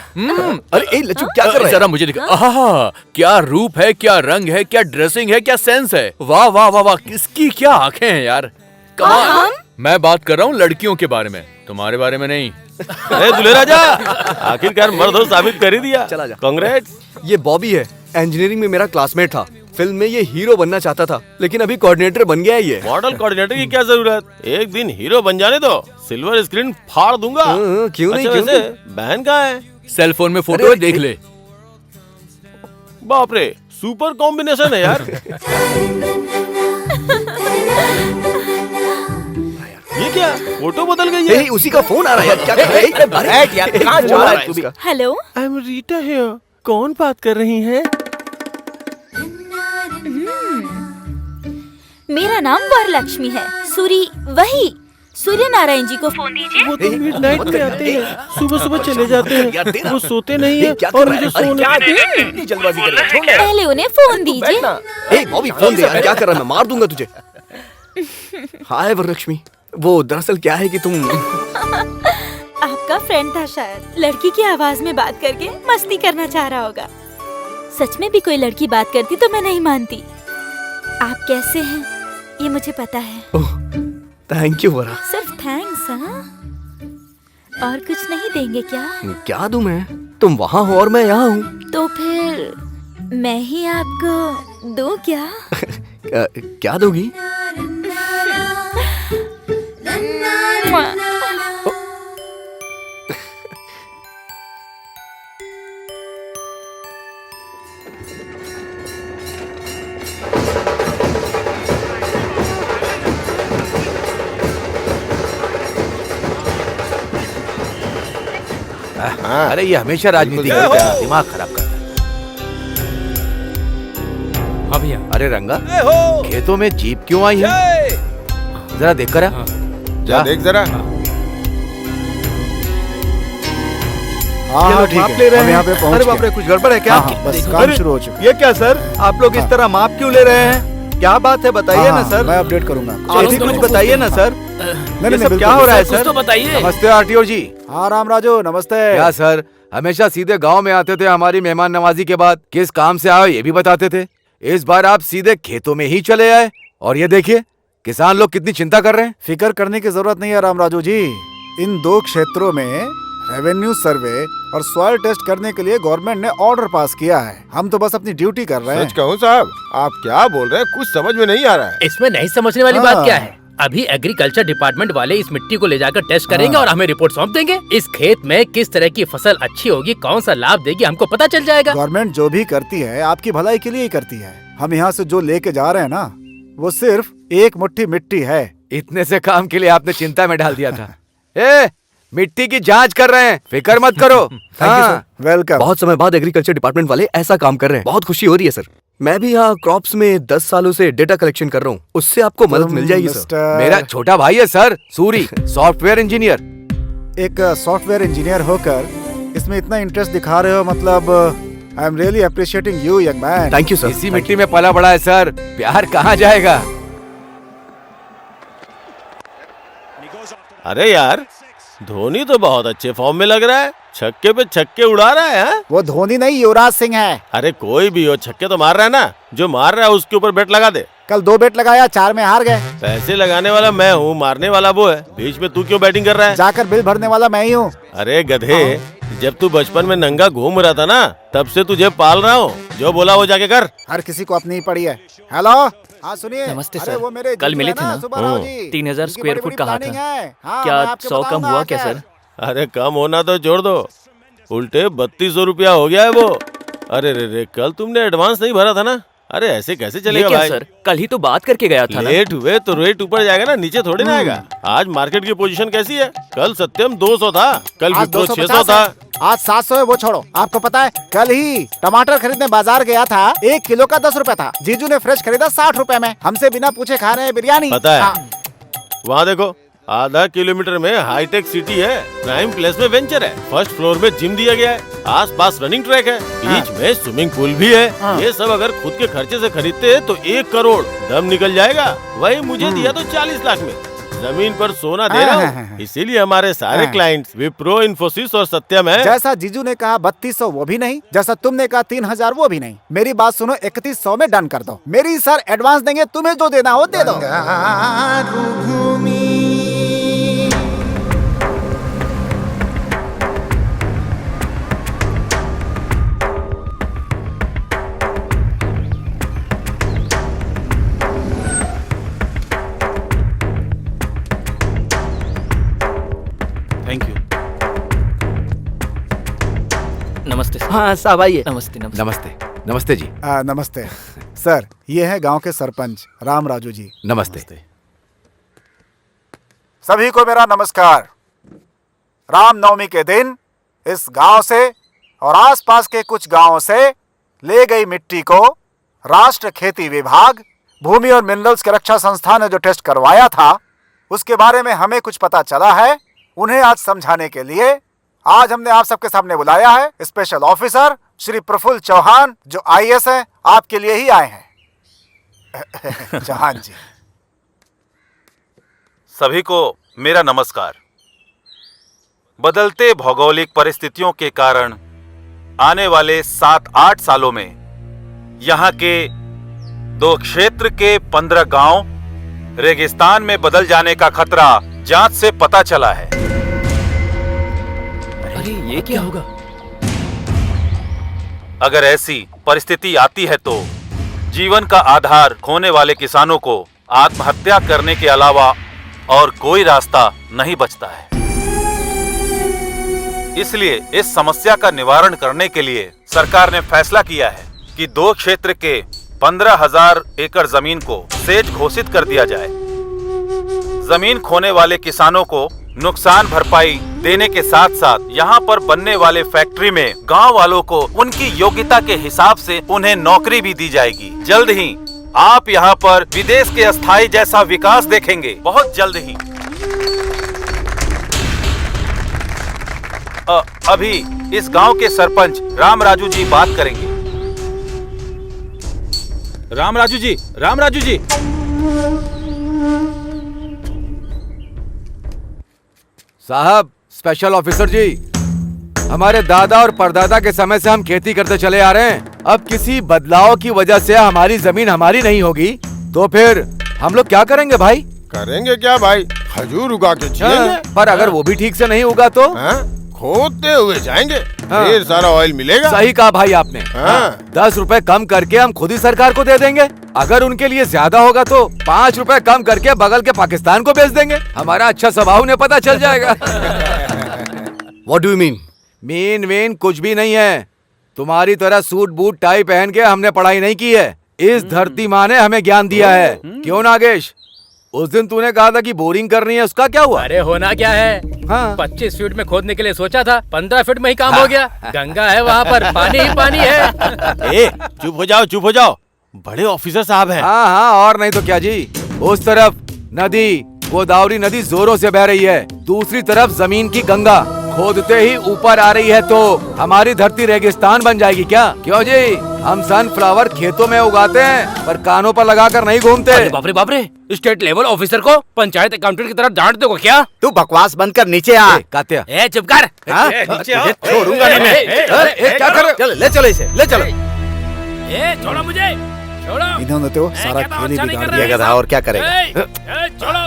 अरे ए लच्छू क्या कर रहा है? जरा मुझे दिखा। आहा, क्या रूप है, क्या रंग है, क्या ड्रेसिंग है, क्या सेंस है। वाह वाह वाह वाह, किसकी क्या आंखें हैं यार। कमाल। मैं बात कर रहा हूँ लड़कियों के बारे में, तुम्हारे बारे में नहीं। अरे दूल्हे राजा, आखिरकार मर्द हो साबित कर ही दिया। चला जा। कांग्रेट्स। ये बॉबी है, इंजीनियरिंग में मेरा क्लासमेट था। फिल्म में ये हीरो बनना चाहता था, लेकिन अभी कोऑर्डिनेटर बन गया है ये। मॉडल कोऑर्डिनेटर की क्या जरूरत, एक दिन हीरो बन जाने दो, सिल्वर स्क्रीन फाड़ दूंगा। क्यों नहीं, अच्छा, क्यों वैसे बहन कहाँ है? सेल फोन में फोटो है, देख ले। बाप रे, सुपर कॉम्बिनेशन है यार। ये क्या, फोटो बदल गई है? उसी का फोन आ रहा है यार, क्या कर रहा है? बैठ यार, कहाँ जा रहा है तू भी? Hello, I am Rita here. कौन बात कर रही हैं? मेरा नाम वरलक्ष्मी है। वही सूर्य नारायण जी को फोन दीजिए। वो तो मिडनाइट में आते हैं, सुबह सुबह चले जाते हैं, वो सोते नहीं है और मुझे सोने जल्दबाजी कर रहा है, छोड़ दे। पहले उन्हें फोन दीजिए। ए बॉबी फोन दे यार, क्या कर रहा है? मैं मार दूंगा तुझे। हाय वरलक्ष्मी, वो दरअसल क्या है कि तुम आपका फ्रेंड था शायद, लड़की की आवाज में बात करके मस्ती करना चाह रहा होगा। सच में भी कोई लड़की बात करती तो मैं नहीं मानती। आप कैसे हैं ये मुझे पता है। ओह थैंक यू वरा। सिर्फ थैंक्स, हाँ? और कुछ नहीं देंगे क्या? क्या दूं मैं? तुम वहाँ हो और मैं यहाँ हूँ। तो फिर मैं ही आपको दूं क्या? क्या दोगी? अरे ये हमेशा राजनीति करता है, दिमाग खराब करता है। हाँ भैया। अरे रंगा, खेतों में जीप क्यों आई है? जरा देख कर आ। जा देख जरा। हाँ ठीक है, हम यहाँ पे पहुँच अरे बाप रे, कुछ गड़बड़ है क्या? हाँ, बस काम शुरू हो चुका है। ये क्या सर, आप लोग इस तरह माप क्यों ले रहे हैं? क्या बात है, बताइए ना सर। मैं अपडेट करूंगा। आप भी कुछ बताइए ना सर। नहीं, ये सब क्या हो रहा है सर? तो बताइए। नमस्ते आरटीओ जी। हाँ राम राजू, नमस्ते। क्या सर, हमेशा सीधे गांव में आते थे, हमारी मेहमान नवाजी के बाद किस काम से आए ये भी बताते थे। इस बार आप सीधे खेतों में ही चले आए, और ये देखिए किसान लोग कितनी चिंता कर रहे हैं। फिक्र करने की जरूरत नहीं है राम राजू जी। इन 2 क्षेत्रों में रेवेन्यू सर्वे और सॉइल टेस्ट करने के लिए गवर्नमेंट ने ऑर्डर पास किया है। हम तो बस अपनी ड्यूटी कर रहे हैं। सच कहूँ साहब, आप क्या बोल रहे हैं, कुछ समझ में नहीं आ रहा है। इसमें नहीं समझने वाली बात क्या है? अभी एग्रीकल्चर डिपार्टमेंट वाले इस मिट्टी को ले जाकर टेस्ट करेंगे और हमें रिपोर्ट सौंप देंगे। इस खेत में किस तरह की फसल अच्छी होगी, कौन सा लाभ देगी, हमको पता चल जाएगा। गवर्नमेंट जो भी करती है आपकी भलाई के लिए ही करती है। हम यहाँ से जो लेके जा रहे हैं ना, वो सिर्फ 1 मुट्ठी मिट्टी है। इतने से काम के लिए आपने चिंता में डाल दिया था। ए, मिट्टी की जांच कर रहे हैं, फिक्र मत करो। हाँ। वेलकम। बहुत समय बाद एग्रीकल्चर डिपार्टमेंट वाले ऐसा काम कर रहे हैं, बहुत खुशी हो रही है सर। मैं भी यहाँ क्रॉप्स में 10 सालों से डेटा कलेक्शन कर रहा हूँ, उससे आपको मदद मिल जाएगी सर। मेरा छोटा भाई है सर, सूरी, सॉफ्टवेयर इंजीनियर। एक सॉफ्टवेयर इंजीनियर होकर इसमें इतना इंटरेस्ट दिखा रहे हो, मतलब I am really appreciating you young man. Thank you sir. इसी मिट्टी में पला बड़ा है सर, प्यार कहाँ जाएगा? अरे यार, धोनी तो बहुत अच्छे फॉर्म में लग रहा है, छक्के पे छक्के उड़ा रहा है। हाँ? वो धोनी नहीं, युवराज सिंह है। अरे कोई भी हो, छक्के तो मार रहा है ना। जो मार रहा है उसके ऊपर बेट लगा दे। कल 2 बेट लगाया, 4 में हार गए। पैसे लगाने वाला मैं हूँ, मारने वाला वो है। बीच में तू क्यों बैटिंग कर रहा है? जाकर बिल भरने वाला मैं ही हूँ। अरे गधे, जब तू बचपन में नंगा घूम रहा था ना, तब से तुझे पाल रहा हूँ। जो बोला वो जाके कर। हर किसी को अपनी ही पड़ी है। हेलो, हाँ सुनिए। नमस्ते अरे सर, वो मेरे कल मिले थे ना? 3000 स्क्वायर फुट कहा था, क्या 100 कम हुआ क्या सर? अरे कम होना तो छोड़ दो, उल्टे 3200 रुपया हो गया है वो। अरे रे, कल तुमने एडवांस नहीं भरा था ना? अरे ऐसे कैसे चलेगा भाई? सर कल ही तो बात करके गया था ना। लेट हुए तो रेट ऊपर जाएगा ना, नीचे थोड़ी ना आएगा। आज मार्केट की पोजीशन कैसी है? कल सत्यम 200 था, कल विप्रो 600 था, आज 700 है। वो छोड़ो, आपको पता है कल ही टमाटर खरीदने बाजार गया था, 1 किलो का 10 रुपए था। जीजू ने फ्रेश खरीदा 60 रुपए में। हमसे बिना पूछे खा रहे हैं बिरयानी। पता है? वहाँ देखो, आधा किलोमीटर में हाईटेक सिटी है, प्राइम प्लेस में वेंचर है, फर्स्ट फ्लोर में जिम दिया गया है, आसपास रनिंग ट्रैक है, बीच में स्विमिंग पूल भी है। ये सब अगर खुद के खर्चे से खरीदते हैं तो 1 करोड़ दम निकल जाएगा। वही मुझे दिया तो 40 लाख में। जमीन पर सोना दे रहा हूँ, इसीलिए हमारे सारे क्लाइंट्स विप्रो, इन्फोसिस और सत्यम है। जैसा जीजू ने कहा 3200 वो भी नहीं, जैसा तुमने कहा 3000 वो भी नहीं। मेरी बात सुनो, 3100 में डन कर दो। मेरी सर एडवांस देंगे, तुम्हें जो देना हो दे दो। Thank you. नमस्ते हाँ साहब आइए। नमस्ते नमस्ते नमस्ते नमस्ते जी। नमस्ते सर, ये है गांव के सरपंच राम राजू जी। नमस्ते। सभी को मेरा नमस्कार। रामनवमी के दिन इस गांव से और आसपास के कुछ गांवों से ले गई मिट्टी को राष्ट्र खेती विभाग, भूमि और मिनरल्स की रक्षा संस्थान ने जो टेस्ट करवाया था उसके बारे में हमें कुछ पता चला है। उन्हें आज समझाने के लिए आज हमने आप सबके सामने बुलाया है। स्पेशल ऑफिसर श्री प्रफुल्ल चौहान जो IAS है, आपके लिए ही आए हैं। चौहान जी। सभी को मेरा नमस्कार। बदलते भौगोलिक परिस्थितियों के कारण आने वाले 7-8 सालों में यहाँ के 2 क्षेत्र के 15 गांव रेगिस्तान में बदल जाने का खतरा जांच से पता चला है। अरे ये क्या होगा? अगर ऐसी परिस्थिति आती है तो जीवन का आधार खोने वाले किसानों को आत्महत्या करने के अलावा और कोई रास्ता नहीं बचता है। इसलिए इस समस्या का निवारण करने के लिए सरकार ने फैसला किया है कि 2 क्षेत्र के 15,000 एकड़ जमीन को सेज घोषित कर दिया जाए। जमीन खोने वाले किसानों को नुकसान भरपाई देने के साथ साथ यहाँ पर बनने वाले फैक्ट्री में गांव वालों को उनकी योग्यता के हिसाब से उन्हें नौकरी भी दी जाएगी। जल्द ही आप यहाँ पर विदेश के अस्थायी जैसा विकास देखेंगे, बहुत जल्द ही। अभी इस गांव के सरपंच राम राजू जी बात करेंगे। राम राजू जी, राम राजू जी। साहब, स्पेशल ऑफिसर जी, हमारे दादा और परदादा के समय से हम खेती करते चले आ रहे हैं। अब किसी बदलाव की वजह से हमारी जमीन हमारी नहीं होगी तो फिर हम लोग क्या करेंगे भाई? करेंगे क्या भाई? खजूर उगा के जिएंगे। पर अगर वो भी ठीक से नहीं उगा तो खोदते हुए जाएंगे, ढेर सारा ऑयल मिलेगा। सही कहा भाई आपने। 10 रुपए कम करके हम खुद ही सरकार को दे देंगे। अगर उनके लिए ज्यादा होगा तो 5 रुपए कम करके बगल के पाकिस्तान को बेच देंगे। हमारा अच्छा स्वभाव उन्हें पता चल जाएगा। What do you mean? Main कुछ भी नहीं है। तुम्हारी तरह सूट बूट टाई पहन के हमने पढ़ाई नहीं की है। इस धरती माँ ने हमें ज्ञान दिया है। क्यों नागेश? उस दिन तूने कहा था कि बोरिंग करनी है, उसका क्या हुआ? अरे होना क्या है, 25 फीट में खोदने के लिए सोचा था, 15 फीट में ही काम हो गया। गंगा है वहाँ पर, पानी ही पानी है। चुप हो जाओ, चुप हो जाओ, बड़े ऑफिसर साहब हैं। हाँ, और नहीं तो क्या जी। उस तरफ नदी, गोदावरी नदी जोरों से बह रही है, दूसरी तरफ जमीन की गंगा खोदते ही ऊपर आ रही है तो हमारी धरती रेगिस्तान बन जाएगी क्या? क्यों जी? हम सनफ्लावर खेतों में उगाते हैं पर कानों पर लगाकर नहीं घूमते। बाप रे बाप रे, स्टेट लेवल ऑफिसर को पंचायत अकाउंटेंट की तरह डांट दो क्या? तू बकवास बंद कर, नीचे आ। कात्या, चुप कर। छोड़ूंगा नहीं मैं। क्या कर रहे हो? ले चलो इसे, ले चलो। छोड़ो मुझे, छोड़ो। इन्होंने तो सारा खेल ही बिगाड़ दिया गधा, और क्या करेगा? छोड़ो।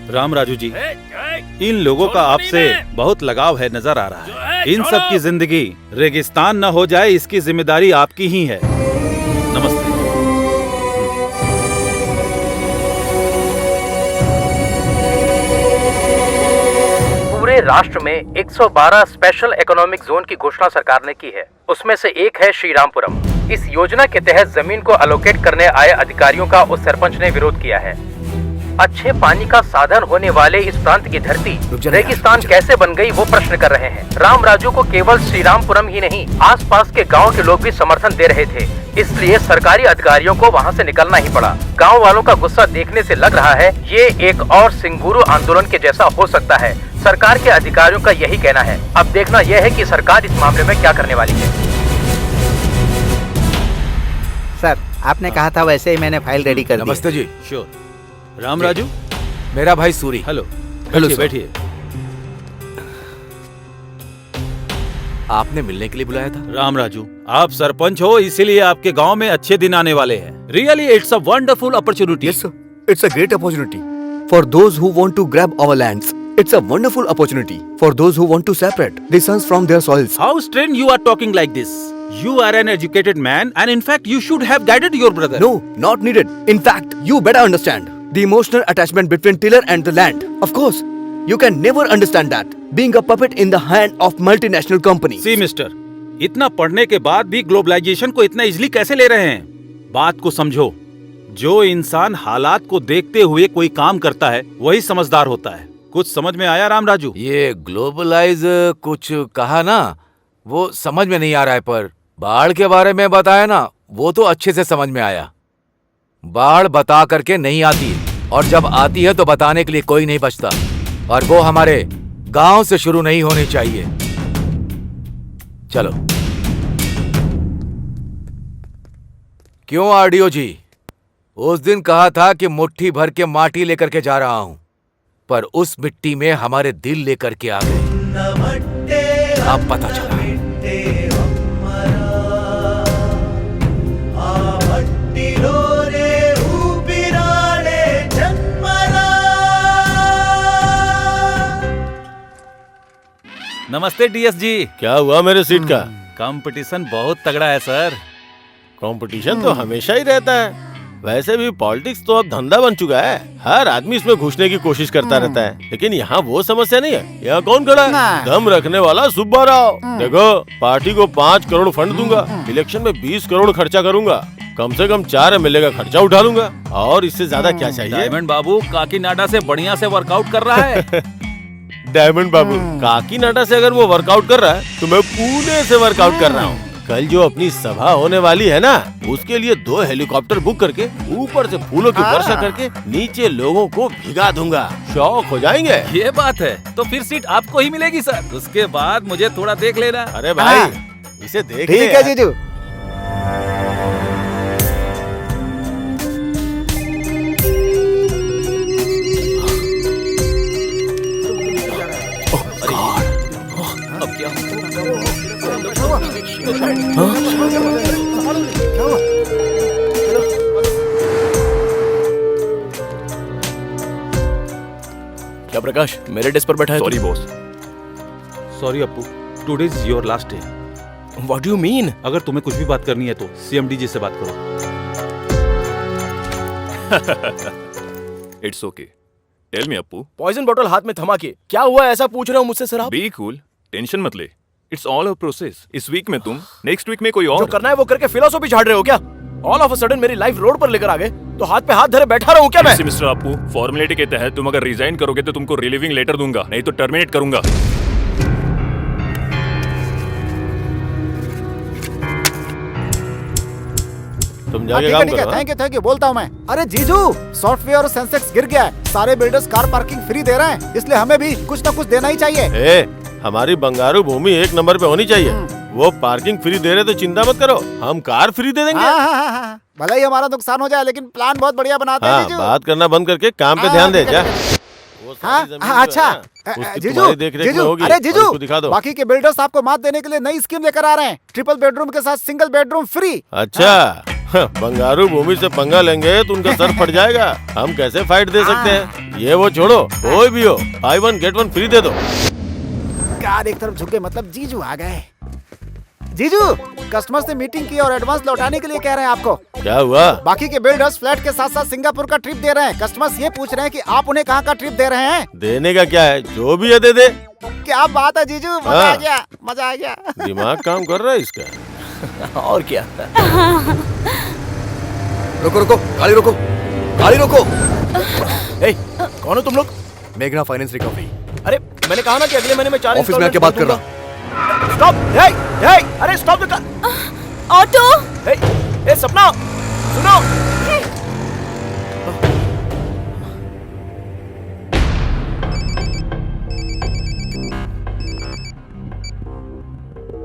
राम राजू जी, इन लोगों का आपसे बहुत लगाव है, नजर आ रहा है। इन सब की जिंदगी रेगिस्तान न हो जाए इसकी जिम्मेदारी आपकी ही है। नमस्ते। पूरे राष्ट्र में 112 स्पेशल इकोनॉमिक जोन की घोषणा सरकार ने की है। उसमें से एक है श्रीरामपुरम। इस योजना के तहत जमीन को अलोकेट करने आए अधिकारियों का उस सरपंच ने विरोध किया है। अच्छे पानी का साधन होने वाले इस प्रांत की धरती रेगिस्तान कैसे बन गई वो प्रश्न कर रहे हैं। राम राजू को केवल श्रीरामपुरम ही नहीं, आसपास के गांव के लोग भी समर्थन दे रहे थे, इसलिए सरकारी अधिकारियों को वहां से निकलना ही पड़ा। गांव वालों का गुस्सा देखने से लग रहा है ये एक और सिंगुरु आंदोलन के जैसा हो सकता है। सरकार के अधिकारियों का यही कहना है। अब देखना यह है कि सरकार इस मामले में क्या करने वाली है। सर, आपने कहा था वैसे ही मैंने फाइल रेडी कर दी। नमस्ते जी। श्योर। राम राजू, मेरा भाई सूरी। हेलो। Hello sir. बैठिए। आपने मिलने के लिए बुलाया था? राम राजू, आप सरपंच हो, इसीलिए आपके गांव में अच्छे दिन आने वाले हैं। Really it's a wonderful opportunity. Yes, sir. It's a great opportunity for those who want to grab our lands. It's a wonderful opportunity for those who want to separate the sons from their soils. How strange you are talking like this. You are an educated man and in fact you should have guided your brother. No, not needed. In fact, you better understand the emotional attachment between tiller and the land. Of course, you can never understand that being a puppet in the hand of multinational companies. See, mister, इतना पढ़ने के बाद भी globalisation को इतना easily कैसे ले रहे हैं? बात को समझो। जो इंसान हालात को देखते हुए कोई काम करता है वही समझदार होता है। कुछ समझ में आया राम राजू? ये ग्लोबलाइज कुछ कहा ना, वो समझ में नहीं आ रहा है, पर बाढ़ के बारे में बताया ना, वो तो अच्छे से समझ में आया। बाढ़ बता करके नहीं आती, और जब आती है तो बताने के लिए कोई नहीं बचता, और वो हमारे गांव से शुरू नहीं होनी चाहिए। चलो। क्यों आरडीओ जी, उस दिन कहा था कि मुट्ठी भर के माटी लेकर के जा रहा हूं, पर उस मिट्टी में हमारे दिल लेकर के आ गए। अब पता चला। नमस्ते डीएस जी। क्या हुआ मेरे सीट का? कंपटीशन बहुत तगड़ा है सर। कंपटीशन तो हमेशा ही रहता है। वैसे भी पॉलिटिक्स तो अब धंधा बन चुका है। हर आदमी इसमें घुसने की कोशिश करता रहता है, लेकिन यहाँ वो समस्या नहीं है। यहाँ कौन खड़ा है? दम रखने वाला सुब्बा राव। देखो, पार्टी को 5 करोड़ फंड दूंगा, इलेक्शन में 20 करोड़ खर्चा करूंगा, कम से कम 4 एमएलए का खर्चा उठा लूंगा, और इससे ज्यादा क्या चाहिए? डायमंड बाबू काकीनाडा से बढ़िया से वर्कआउट कर रहा है। डायमंड बाबू काकीनाडा से अगर वो वर्कआउट कर रहा है तो मैं पुणे से वर्कआउट कर रहा हूँ। कल जो अपनी सभा होने वाली है ना, उसके लिए 2 हेलीकॉप्टर बुक करके ऊपर से फूलों की वर्षा करके नीचे लोगों को भिगा दूंगा। शौक हो जाएंगे। ये बात है, तो फिर सीट आपको ही मिलेगी सर। उसके बाद मुझे थोड़ा देख लेना। अरे भाई, इसे देख। ठीक है जीजू। अब क्या? क्या प्रकाश मेरे डेस्क पर बैठा है? Sorry boss. Sorry Appu, today is your last day. What do you mean? अगर तुम्हें कुछ भी बात करनी है तो सीएमडी जी से बात करो। It's okay, tell me Appu. Poison bottle हाथ में थमा के क्या हुआ ऐसा पूछ रहे हो मुझसे सर आप? बी कूल, टेंशन मत ले। It's all a process. इस वीक में तुम, नेक्स्ट वीक में कोई और। जो करना है वो करके फिलोसॉफी झाड़ रहे हो क्या? ऑल ऑफ अ सडन मेरी लाइफ रोड पर लेकर आ गए तो हाथ पे हाथ धरे बैठा रहूं क्या मैं? मिस्टर अप्पू, फॉर्मेलिटी के तहत तुम अगर रिजाइन करोगे तो तुमको रिलीविंग लेटर दूंगा, नहीं तो टर्मिनेट करूंगा। तुम जाके काम करो। थैंक यू बोलता हूँ मैं। अरे जीजू, सॉफ्टवेयर और सेंसेक्स गिर गया है। सारे बिल्डर्स कार पार्किंग फ्री दे रहे हैं, इसलिए हमें भी कुछ न कुछ देना ही चाहिए। हमारी बंगारू भूमि 1 नंबर पे होनी चाहिए। वो पार्किंग फ्री दे रहे तो चिंता मत करो, हम कार फ्री दे देंगे। भले ही हमारा नुकसान हो जाए, लेकिन प्लान बहुत बढ़िया बनाते हैं जीजू। बात करना बंद करके काम पे ध्यान दे जा। अच्छा जीजू, अरे जीजू, दिखा दो। बाकी के बिल्डर्स आपको मात देने के लिए नई स्कीम लेकर आ रहे हैं। ट्रिपल बेडरूम के साथ सिंगल बेडरूम फ्री। अच्छा, बंगारू भूमि से पंगा लेंगे तो उनका सर फट जाएगा। हम कैसे फाइट दे सकते हैं? ये वो छोड़ो, कोई भी हो, buy 1 get 1 फ्री दे दो। कार एक तरफ झुके मतलब जीजू आ गए। जीजू, कस्टमर से मीटिंग की और एडवांस लौटाने के लिए कह रहे हैं आपको। क्या हुआ? बाकी के बिल्डर्स फ्लैट के साथ साथ सिंगापुर का ट्रिप दे रहे हैं। कस्टमर्स ये पूछ रहे हैं कि आप उन्हें कहाँ का ट्रिप दे रहे हैं? देने का क्या है, जो भी है दे दे। क्या बात है जीजू, मजा आ गया, मजा आ गया। दिमाग काम कर रहा है इसका। और क्या? रुको रुको, गाड़ी रोको, गाड़ी रोको। ए, कौन हो तुम लोग? मेघना फाइनेंस रिकवरी। अरे मैंने कहा ना कि अगले महीने में 4 ऑफिस में आके बात करना। स्टॉप! अरे स्टॉप द कार! ऑटो! ए सपना, सुनो!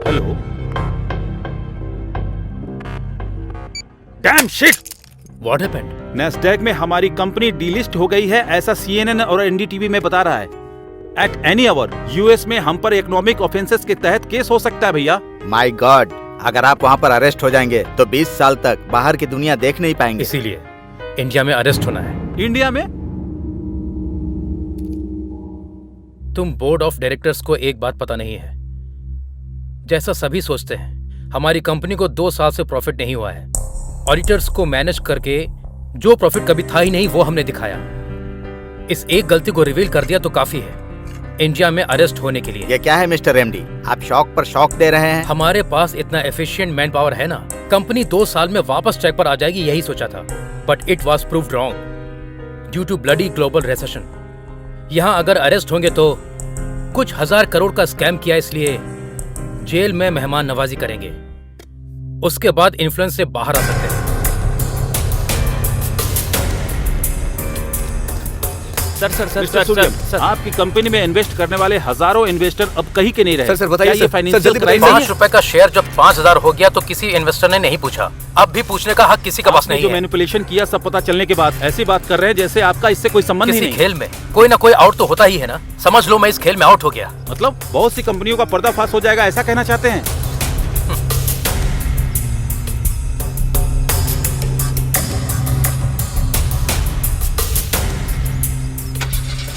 Hello. Dam shit! What happened? Nasdaq में हमारी कंपनी डीलिस्ट हो गई है, ऐसा CNN और NDTV में बता रहा है। एट एनी आवर US में हम पर इकोनॉमिक ऑफेंसेस के तहत केस हो सकता है भैया। माय गॉड, अगर आप वहाँ पर अरेस्ट हो जाएंगे तो 20 साल तक बाहर की दुनिया देख नहीं पाएंगे। इसीलिए इंडिया में अरेस्ट होना है। इंडिया में? तुम बोर्ड ऑफ डायरेक्टर्स को एक बात पता नहीं है। जैसा सभी सोचते हैं, हमारी कंपनी को 2 साल से प्रॉफिट नहीं हुआ है। ऑडिटर्स को मैनेज करके जो प्रॉफिट कभी था ही नहीं वो हमने दिखाया। इस एक गलती को रिवील कर दिया तो काफी है इंडिया में अरेस्ट होने के लिए। ये क्या है मिस्टर MD, आप शौक पर शौक दे रहे हैं? हमारे पास इतना एफिशिएंट मैन पावर है ना, कंपनी 2 साल में वापस ट्रैक पर आ जाएगी, यही सोचा था। But it was proved wrong due to bloody global recession. यहाँ अगर अरेस्ट होंगे तो कुछ 1000 करोड़ का स्कैम किया, इसलिए जेल में मेहमान नवाजी करेंगे। उसके बाद इन्फ्लुएंस से बाहर आ सकते हैं। सर, आपकी कंपनी में इन्वेस्ट करने वाले हजारों इन्वेस्टर अब कहीं के नहीं रहे। सर बताइए, ये फाइनेंशियल क्राइम है? 5 रुपए का शेयर जब 5000 हो गया तो किसी इन्वेस्टर ने नहीं पूछा। अब भी पूछने का हक किसी का पास नहीं जो है। मैनिपुलेशन किया सब पता चलने के बाद ऐसी बात कर रहे हैं जैसे आपका इससे कोई संबंध ही किसी नहीं। खेल में कोई ना कोई आउट तो होता ही है ना। समझ लो मैं इस खेल में आउट हो गया। मतलब बहुत सी कंपनियों का पर्दाफाश हो जाएगा, ऐसा कहना चाहते हैं?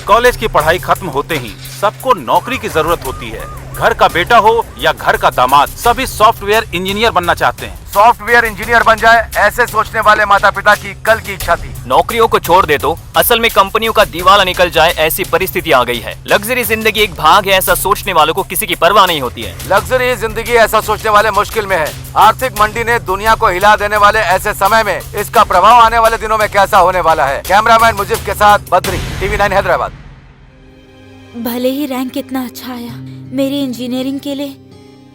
कॉलेज की पढ़ाई खत्म होते ही सबको नौकरी की जरूरत होती है। घर का बेटा हो या घर का दामाद, सभी सॉफ्टवेयर इंजीनियर बनना चाहते हैं। सॉफ्टवेयर इंजीनियर बन जाए, ऐसे सोचने वाले माता पिता की कल की इच्छा थी। नौकरियों को छोड़ दे तो असल में कंपनियों का दिवाला निकल जाए, ऐसी परिस्थिति आ गई है। लग्जरी जिंदगी एक भाग है, ऐसा सोचने वालों को किसी की परवाह नहीं होती है। लग्जरी जिंदगी ऐसा सोचने वाले मुश्किल में है। आर्थिक मंडी ने दुनिया को हिला देने वाले ऐसे समय में इसका प्रभाव आने वाले दिनों में कैसा होने वाला है। कैमरामैन मुजीब के साथ बद्री, TV9 हैदराबाद। भले ही रैंक इतना अच्छा आया, मेरी इंजीनियरिंग के लिए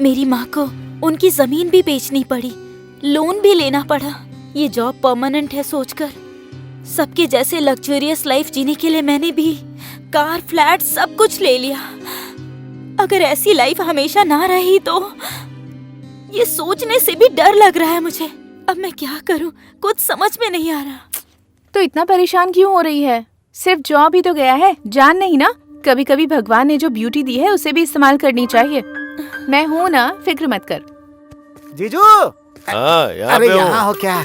मेरी माँ को उनकी जमीन भी बेचनी पड़ी, लोन भी लेना पड़ा। ये जॉब परमानेंट है सोचकर सबके जैसे लग्जरियस लाइफ जीने के लिए मैंने भी कार, फ्लैट सब कुछ ले लिया। अगर ऐसी लाइफ हमेशा ना रही तो ये सोचने से भी डर लग रहा है मुझे। अब मैं क्या करूं, कुछ समझ में नहीं आ रहा। तो इतना परेशान क्यों हो रही है? सिर्फ जॉब ही तो गया है, जान नहीं ना। कभी कभी भगवान ने जो ब्यूटी दी है उसे भी इस्तेमाल करनी चाहिए। मैं हूँ ना, फिक्र मत कर। जीजू, यहाँ अरे पे हूँ। यहाँ हो क्या?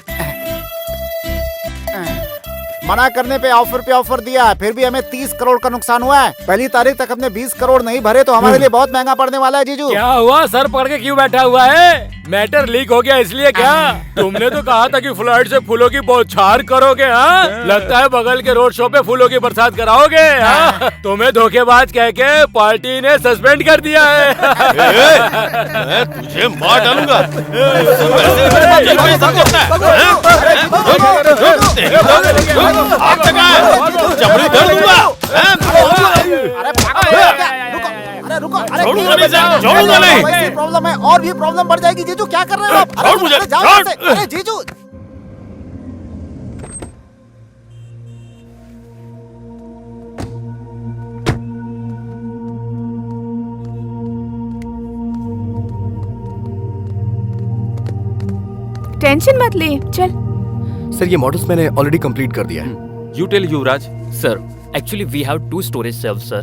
मना करने पे ऑफर दिया, फिर भी हमें 30 करोड़ का नुकसान हुआ है। पहली तारीख तक हमने 20 करोड़ नहीं भरे तो हमारे लिए बहुत महंगा पड़ने वाला है जीजू। क्या हुआ? सर पकड़ के क्यों बैठा हुआ है? मैटर लीक हो गया इसलिए क्या? तुमने तो कहा था कि फ्लाइट से फूलों की बौछार करोगे। हाँ, लगता है बगल के रोड शो पे फूलों की बरसात कराओगे। हाँ? तुम्हें धोखेबाज कह के पार्टी ने सस्पेंड कर दिया है। मैं तुझे मार डालूंगा। चमड़ी धर लूंगा। अरे रुको, छोड़ूंगा नहीं। वैसी प्रॉब्लम है और भी प्रॉब्लम बढ़ जाएगी जीजू। क्या कर रहे हो आप? छोड़ मुझे, जाओ छोड़। यहाँ से। अरे जीजू, टेंशन मत ले, चल। सर ये मॉडल्स मैंने ऑलरेडी कंप्लीट कर दिया है। You tell Yuvraj. Sir, actually we have 2 storage shelves, sir.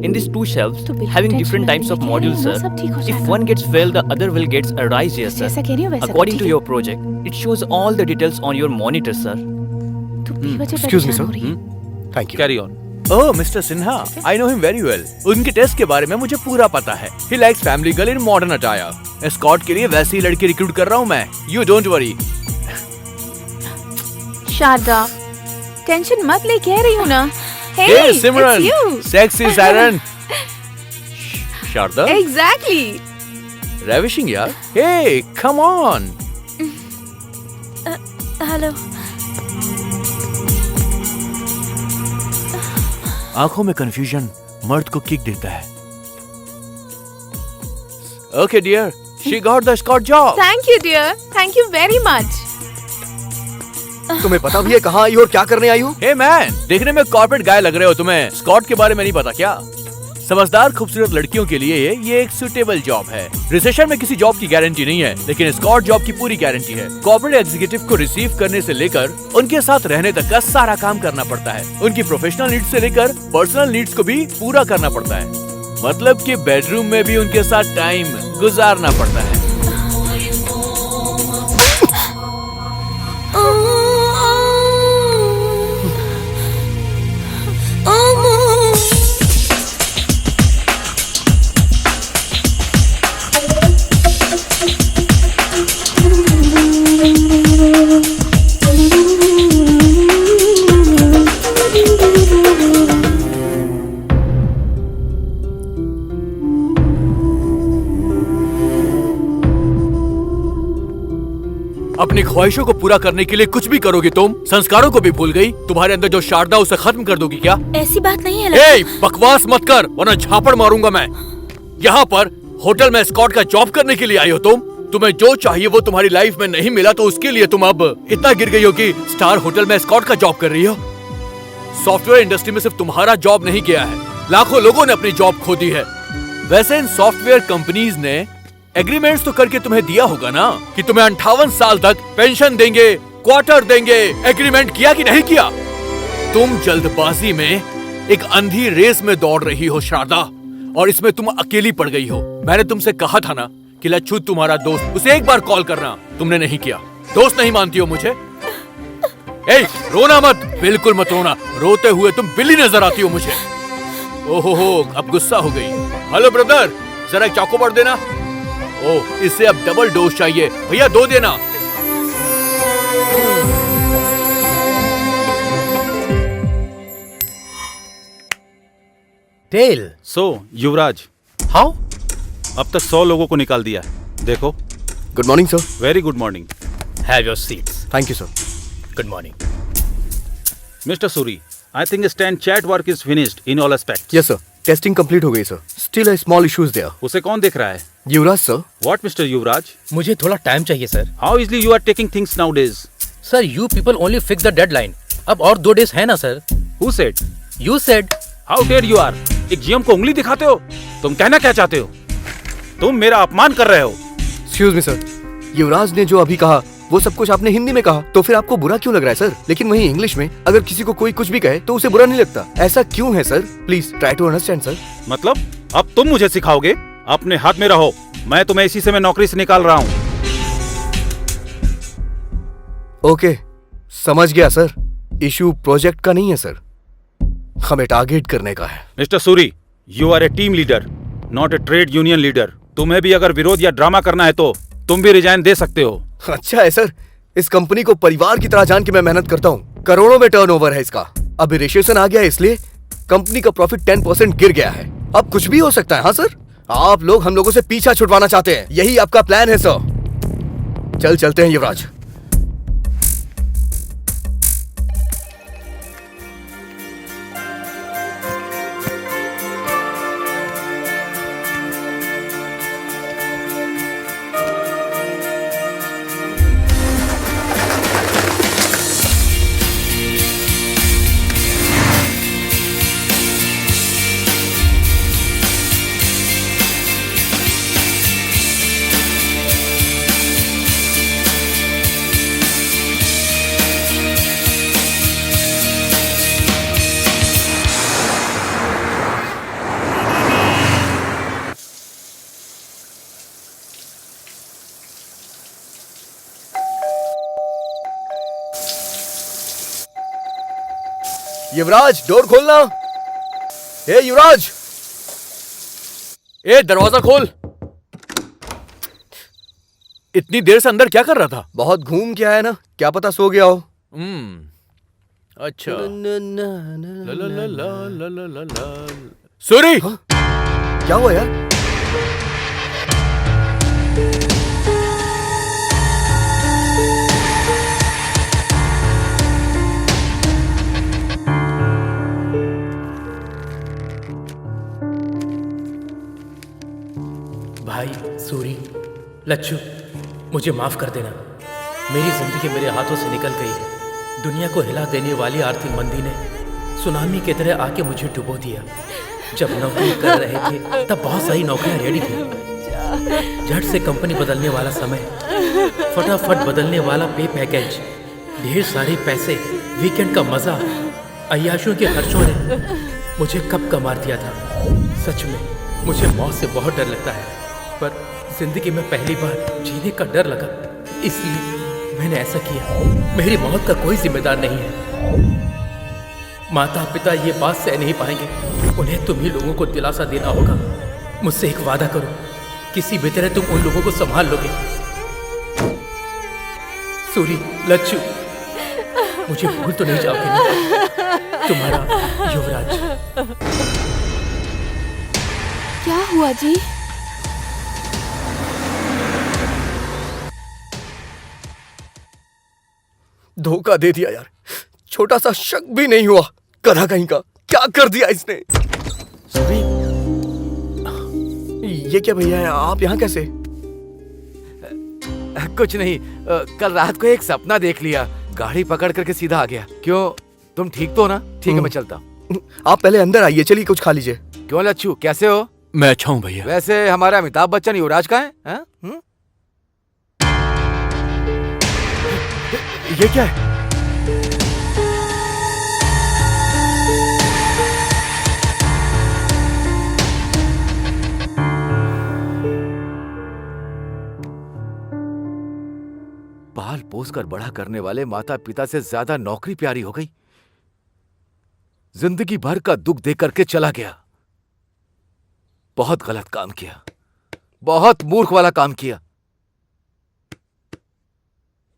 In these 2 shelves, तो बिल्कुल having tension different ना types of लेके modules, वो sir. सब ठीक हो If जाएगा। one gets failed, the other will gets arise here, sir. जैसा कह रही हो वैसा कर, According ठीक to है? your project, it shows all the details on your monitor, sir. तू बेवजह Excuse me, परेशान sir. हो रही है। Thank you. Carry on. Oh mister Sinha, I know him very well. उनके टेस्ट के बारे में मुझे पूरा पता है। He likes family girl in modern attire. Escort के लिए वैसी लड़की रिक्रूट कर रहा हूँ मैं। You don't worry. Sharada, tension मत ले, कह रही हूँ ना। Hey, Hey Simran, it's you. sexy Siren. Sharada, Exactly. Ravishing यार। Hey, come on. हेलो। आंखों में कंफ्यूजन मर्द को किक देता है। Okay dear, she got the escort job. Thank you dear, thank you very much. तुम्हें पता भी है कहाँ आई हो और क्या करने आई हो? हे मैन, देखने में कॉर्पोरेट गाय लग रहे हो, तुम्हें स्कॉट के बारे में नहीं पता क्या? समझदार खूबसूरत लड़कियों के लिए ये एक सुटेबल जॉब है। रिसेशन में किसी जॉब की गारंटी नहीं है, लेकिन स्कॉट जॉब की पूरी गारंटी है। कॉर्पोरेट एग्जीक्यूटिव को रिसीव करने से लेकर उनके साथ रहने तक का सारा काम करना पड़ता है। उनकी प्रोफेशनल नीड्स से लेकर पर्सनल नीड्स को भी पूरा करना पड़ता है। मतलब कि बेडरूम में भी उनके साथ टाइम गुजारना पड़ता है। अपनी ख्वाहिशों को पूरा करने के लिए कुछ भी करोगी तुम? संस्कारों को भी भूल गई? तुम्हारे अंदर जो शारदा उसे खत्म कर दोगी क्या? ऐसी बात नहीं है। ए, बकवास मत कर वरना झापड़ मारूंगा मैं। यहाँ पर होटल में स्कॉट का जॉब करने के लिए आई हो तुम? तुम्हें जो चाहिए वो तुम्हारी लाइफ में नहीं मिला तो उसके लिए तुम अब इतना गिर गई हो कि स्टार होटल में स्कॉट का जॉब कर रही हो। सॉफ्टवेयर इंडस्ट्री में सिर्फ तुम्हारा जॉब नहीं गया है, लाखों लोगों ने अपनी जॉब खो दी है। वैसे इन सॉफ्टवेयर कंपनीज ने एग्रीमेंट्स तो करके तुम्हें दिया होगा ना कि तुम्हें 58 साल तक पेंशन देंगे, क्वार्टर देंगे। एग्रीमेंट किया कि नहीं किया? तुम जल्दबाजी में एक अंधी रेस में दौड़ रही हो शारदा, और इसमें तुम अकेली पड़ गई हो। मैंने तुमसे कहा था ना कि लच्छू तुम्हारा दोस्त, उसे एक बार कॉल करना, तुमने नहीं किया। दोस्त नहीं मानती हो मुझे? ए, रोना मत, बिल्कुल मत रोना। रोते हुए तुम बिल्ली नजर आती हो मुझे। ओहो, अब गुस्सा हो गई। हेलो ब्रदर, जरा एक चॉकोबार देना। ओह, इससे अब डबल डोज चाहिए भैया, 2 देना। टेल। So Yuvraj, how? अब तक 100 लोगों को निकाल दिया है, देखो। Good morning sir. Very good morning. Have your seats. Thank you sir. Good morning. Mister Suri, I think stand chat work is finished in all aspects. Yes sir, testing complete हो गई सर। Still a small issues there. उसे कौन देख रहा है? Yuvraj sir. What mister Yuvraj? मुझे थोड़ा टाइम चाहिए sir. How easily you are taking things nowadays? Sir, you people only fix the deadline. अब और 2 डेज है ना sir. Who said? You said. How dare you are? एक जीएम को उंगली दिखाते हो? तुम कहना क्या चाहते हो? तुम मेरा अपमान कर रहे हो। एक्सक्यूज मी सर, युवराज ने जो अभी कहा वो सब कुछ आपने हिंदी में कहा, तो फिर आपको बुरा क्यों लग रहा है सर? लेकिन वहीं इंग्लिश में अगर किसी को कोई कुछ भी कहे तो उसे बुरा नहीं लगता। ऐसा क्यों है sir? Please try to understand sir. मतलब अब तुम मुझे सिखाओगे? अपने हाथ में रहो, मैं तुम्हें इसी से मैं नौकरी से निकाल रहा हूँ। ओके, समझ गया सर। इशू प्रोजेक्ट का नहीं है सर, हमें टारगेट करने का है। Mister Suri, you are a team leader, not a trade union leader. तुम्हें भी अगर विरोध या ड्रामा करना है तो तुम भी रिजाइन दे सकते हो। अच्छा है सर, इस कंपनी को परिवार की तरह जान के मैं मेहनत करता हूँ। करोड़ों में टर्नओवर है इसका। अभी रिसेशन आ गया है, इसलिए कंपनी का प्रॉफिट 10% गिर गया है। अब कुछ भी हो सकता है। हाँ सर, आप लोग हम लोगों से पीछा छुड़वाना चाहते हैं, यही आपका प्लान है सर। चलते हैं युवराज। युवराज, डोर खोलना। ए युवराज, ए दरवाजा खोल। इतनी देर से अंदर क्या कर रहा था? बहुत घूम के आया ना, क्या पता सो गया हो। अच्छा। सूरी, क्या हुआ यार? लच्छू, मुझे माफ कर देना। मेरी जिंदगी मेरे हाथों से निकल गई है। दुनिया को हिला देने वाली आर्थिक मंदी ने सुनामी की तरह आके मुझे डुबो दिया। जब नौकरी कर रहे थे तब बहुत सारी नौकरियां रेडी थी। झट से कंपनी बदलने वाला समय, फटाफट बदलने वाला पे पैकेज, ढेर सारे पैसे, वीकेंड का मजा, अय्याशों के खर्चों ने मुझे कब का मार दिया था। सच में मुझे मौत से बहुत डर लगता है, पर जिंदगी में पहली बार जीने का डर लगा, इसलिए मैंने ऐसा किया। मेरी मौत का कोई जिम्मेदार नहीं है। माता पिता ये बात सह नहीं पाएंगे। उन्हें तुम ही लोगों को दिलासा देना होगा। मुझसे एक वादा करो, किसी भी तरह तुम उन लोगों को संभाल लोगे। सूरी, लच्छू, मुझे भूल तो नहीं जाओगे ना? तुम्हारा युवराज। क्या हुआ जी? धोखा दे दिया यार, छोटा सा शक भी नहीं हुआ। करा कहीं का, क्या कर दिया इसने? सॉरी। ये क्या भैया है, आप यहाँ कैसे? कुछ नहीं, कल रात को एक सपना देख लिया, गाड़ी पकड़ करके सीधा आ गया। क्यों, तुम ठीक तो हो ना? ठीक है, मैं चलता हूँ। आप पहले अंदर आइए, चलिए कुछ खा लीजिए। क्यों लच्छू, कैसे हो? मैं अच्छा हूँ भैया। वैसे हमारा अमिताभ बच्चन युवराज का है? ये क्या है? पाल पोस कर बड़ा करने वाले माता पिता से ज्यादा नौकरी प्यारी हो गई। जिंदगी भर का दुख दे करके चला गया। बहुत गलत काम किया, बहुत मूर्ख वाला काम किया।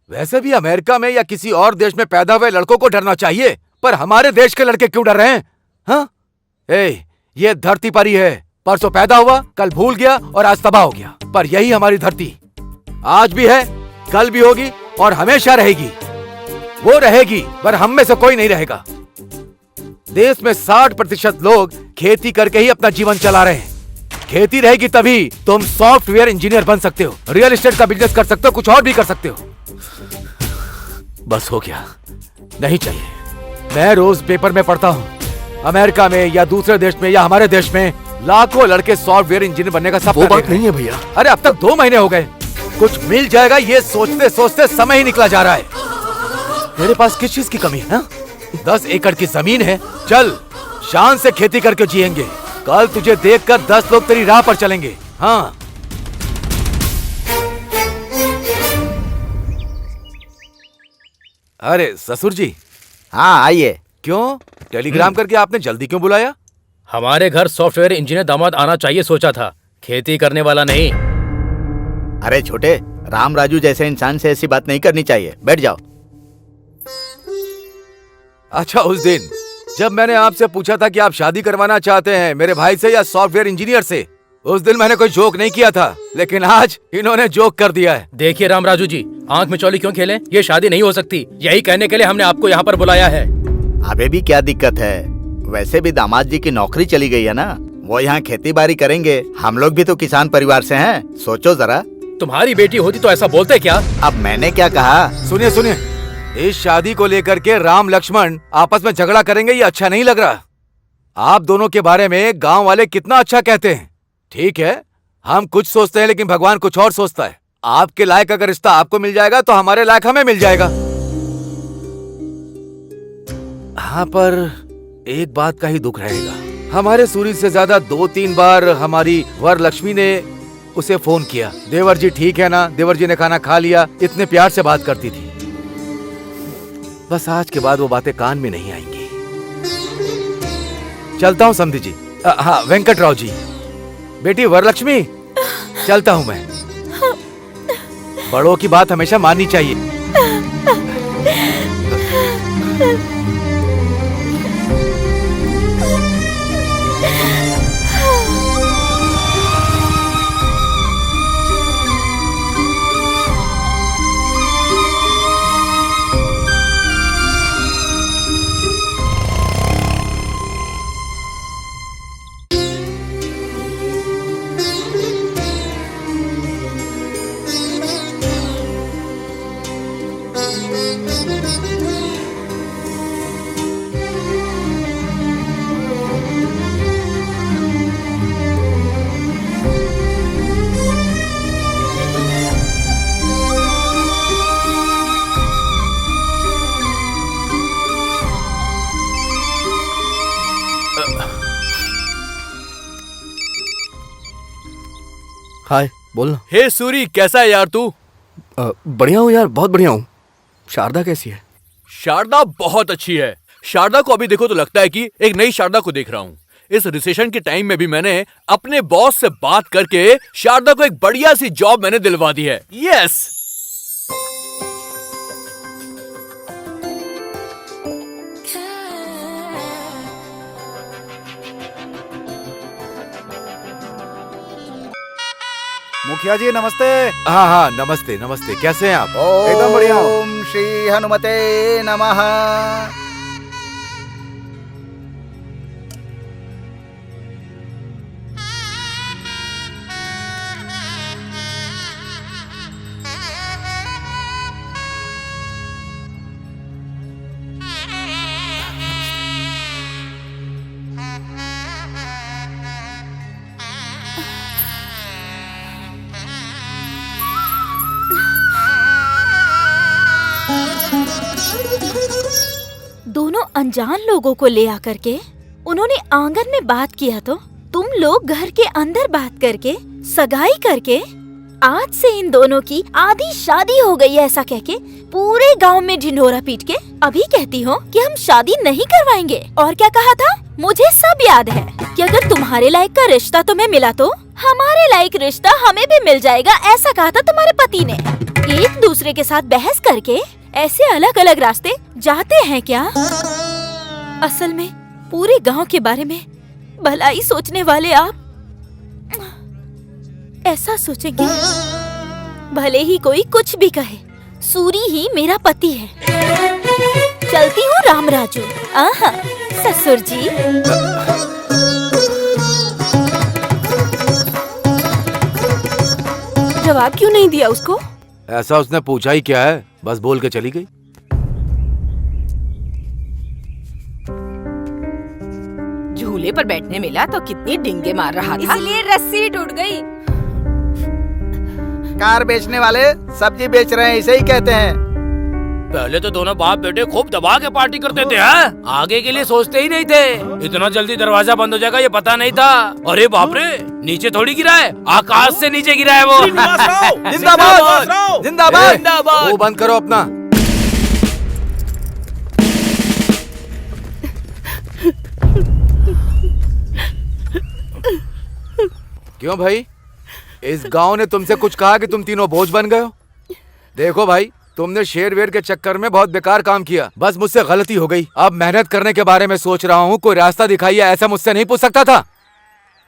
वैसे भी अमेरिका में या किसी और देश में पैदा हुए लड़कों को डरना चाहिए, पर हमारे देश के लड़के क्यों डर रहे हैं? हाँ? ये धरती पर ही है। परसों पैदा हुआ, कल भूल गया और आज तबाह हो गया। पर यही हमारी धरती आज भी है, कल भी होगी और हमेशा रहेगी। वो रहेगी, पर हम में से कोई नहीं रहेगा। देश में 60% लोग खेती करके ही अपना जीवन चला रहे हैं। खेती रहेगी तभी तुम सॉफ्टवेयर इंजीनियर बन सकते हो, रियल एस्टेट का बिजनेस कर सकते हो, कुछ और भी कर सकते हो। बस हो गया, नहीं चाहिए। मैं रोज पेपर में पढ़ता हूँ, अमेरिका में या दूसरे देश में या हमारे देश में लाखों लड़के सॉफ्टवेयर इंजीनियर बनने का सपना। वो बात नहीं है भैया। अरे अब तक 2 महीने हो गए, कुछ मिल जाएगा ये सोचते सोचते समय ही निकला जा रहा है। मेरे पास किस चीज की कमी है? 10 एकड़ की जमीन है, चल शान से खेती करके जिएंगे। कल तुझे देखकर 10 लोग तेरी राह पर चलेंगे। हाँ, अरे ससुर जी। हाँ आइए। क्यों, टेलीग्राम करके आपने जल्दी क्यों बुलाया? हमारे घर सॉफ्टवेयर इंजीनियर दामाद आना चाहिए सोचा था, खेती करने वाला नहीं। अरे छोटे, राम राजू जैसे इंसान से ऐसी बात नहीं करनी चाहिए। बैठ जाओ। अच्छा, उस दिन जब मैंने आपसे पूछा था कि आप शादी करवाना चाहते हैं मेरे भाई से या सॉफ्टवेयर इंजीनियर से, उस दिन मैंने कोई जोक नहीं किया था, लेकिन आज इन्होंने जोक कर दिया है। देखिए राम राजू जी, आंख में चौली क्यों खेलें? ये शादी नहीं हो सकती। यही कहने के लिए हमने आपको यहाँ पर बुलाया है। अबे भी क्या दिक्कत है? वैसे भी दामाद जी की नौकरी चली गई है ना, वो यहाँ खेती बाड़ी करेंगे। हम लोग भी तो किसान परिवार से हैं, सोचो जरा। तुम्हारी बेटी होती तो ऐसा बोलते क्या? अब मैंने क्या कहा? सुनिए सुनिए, इस शादी को लेकर के राम लक्ष्मण आपस में झगड़ा करेंगे, ये अच्छा नहीं लग रहा। आप दोनों के बारे में गांव वाले कितना अच्छा कहते हैं। ठीक है, हम कुछ सोचते हैं लेकिन भगवान कुछ और सोचता है। आपके लायक अगर रिश्ता आपको मिल जाएगा तो हमारे लायक हमें मिल जाएगा। हाँ, पर एक बात का ही दुख रहेगा। हमारे सूरी से ज्यादा 2-3 बार हमारी वर लक्ष्मी ने उसे फोन किया, देवर जी ठीक है ना, देवर जी ने खाना खा लिया, इतने प्यार से बात करती थी। बस आज के बाद वो बातें कान में नहीं आएंगी। चलता हूँ समधी जी। हाँ वेंकटराव जी, बेटी वरलक्ष्मी, चलता हूँ मैं। बड़ों की बात हमेशा माननी चाहिए। हाय, बोलना। हे सूरी, कैसा है यार तू? बढ़िया हूँ यार, बहुत बढ़िया हूँ। शारदा कैसी है? शारदा बहुत अच्छी है। शारदा को अभी देखो तो लगता है कि एक नई शारदा को देख रहा हूँ। इस रिसेशन के टाइम में भी मैंने अपने बॉस से बात करके शारदा को एक बढ़िया सी जॉब मैंने दिलवा दी है। यस। मुखिया जी नमस्ते। हाँ हाँ, नमस्ते नमस्ते। कैसे हैं आप? एकदम बढ़िया हूँ। ओम श्री हनुमते नमः। दोनों अनजान लोगों को ले आकर के उन्होंने आंगन में बात किया तो तुम लोग घर के अंदर बात करके सगाई करके आज से इन दोनों की आधी शादी हो गई है ऐसा कह के पूरे गांव में ढिंढोरा पीट के अभी कहती हो कि हम शादी नहीं करवाएंगे। और क्या कहा था? मुझे सब याद है कि अगर तुम्हारे लायक का रिश्ता तुम्हें मिला तो हमारे लायक रिश्ता हमें भी मिल जाएगा, ऐसा कहा था तुम्हारे पति ने। एक दूसरे के साथ बहस करके ऐसे अलग अलग रास्ते जाते हैं क्या? असल में पूरे गांव के बारे में भलाई सोचने वाले आप ऐसा सोचेंगे भले ही कोई कुछ भी कहे, सूरी ही मेरा पति है। चलती हूँ राम राजू। आहा ससुर जी। जवाब क्यों नहीं दिया उसको? ऐसा उसने पूछा ही क्या है, बस बोल के चली गई। झूले पर बैठने मिला तो कितनी डिंगे मार रहा था, इसलिए रस्सी टूट गई। कार बेचने वाले सब्जी बेच रहे हैं, इसे ही कहते हैं। पहले तो दोनों बाप बेटे खूब दबा के पार्टी करते थे, हैं? आगे के लिए सोचते ही नहीं थे। इतना जल्दी दरवाजा बंद हो जाएगा ये पता नहीं था। अरे बाप रे, नीचे थोड़ी गिरा है, आकाश से नीचे गिरा है वो। जिंदाबाद जिंदाबाद। वो बंद करो अपना। क्यों भाई, इस गांव ने तुमसे कुछ कहा कि तुम तीनों बोझ बन गए हो? देखो भाई, तुमने शेर वेर के चक्कर में बहुत बेकार काम किया। बस मुझसे गलती हो गई। अब मेहनत करने के बारे में सोच रहा हूँ, कोई रास्ता दिखाइए, ऐसा मुझसे नहीं पूछ सकता था।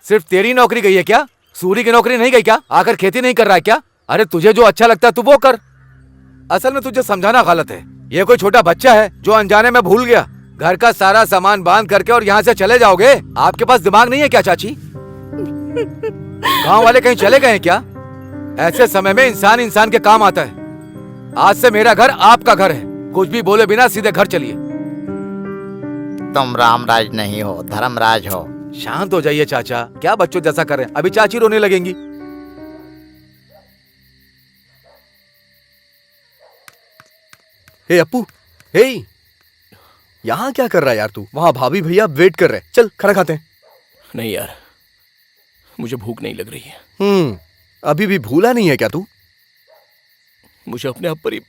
सिर्फ तेरी नौकरी गई है क्या? सूरी की नौकरी नहीं गई क्या? आकर खेती नहीं कर रहा है क्या? अरे तुझे जो अच्छा लगता है तू वो कर। असल में तुझे समझाना गलत है। ये कोई छोटा बच्चा है जो अनजाने में भूल गया। घर का सारा सामान बांध करके और यहाँ से चले जाओगे? आपके पास दिमाग नहीं है क्या चाची? गांव वाले कहीं चले गए हैं क्या? ऐसे समय में इंसान इंसान के काम आता है। आज से मेरा घर आपका घर है। कुछ भी बोले बिना सीधे घर चलिए। तुम रामराज नहीं हो, धर्मराज हो। शांत हो जाइए चाचा, क्या बच्चों जैसा कर रहे हैं? अभी चाची रोने लगेंगी। हे अप्पू, हे यहाँ क्या कर रहा है यार तू? वहाँ भाभी भैया वेट कर रहे हैं, चल खाना खाते हैं। नहीं यार, मुझे भूख नहीं लग रही है। अभी भी भूला नहीं है क्या तू? मुझे अपने आप पर ही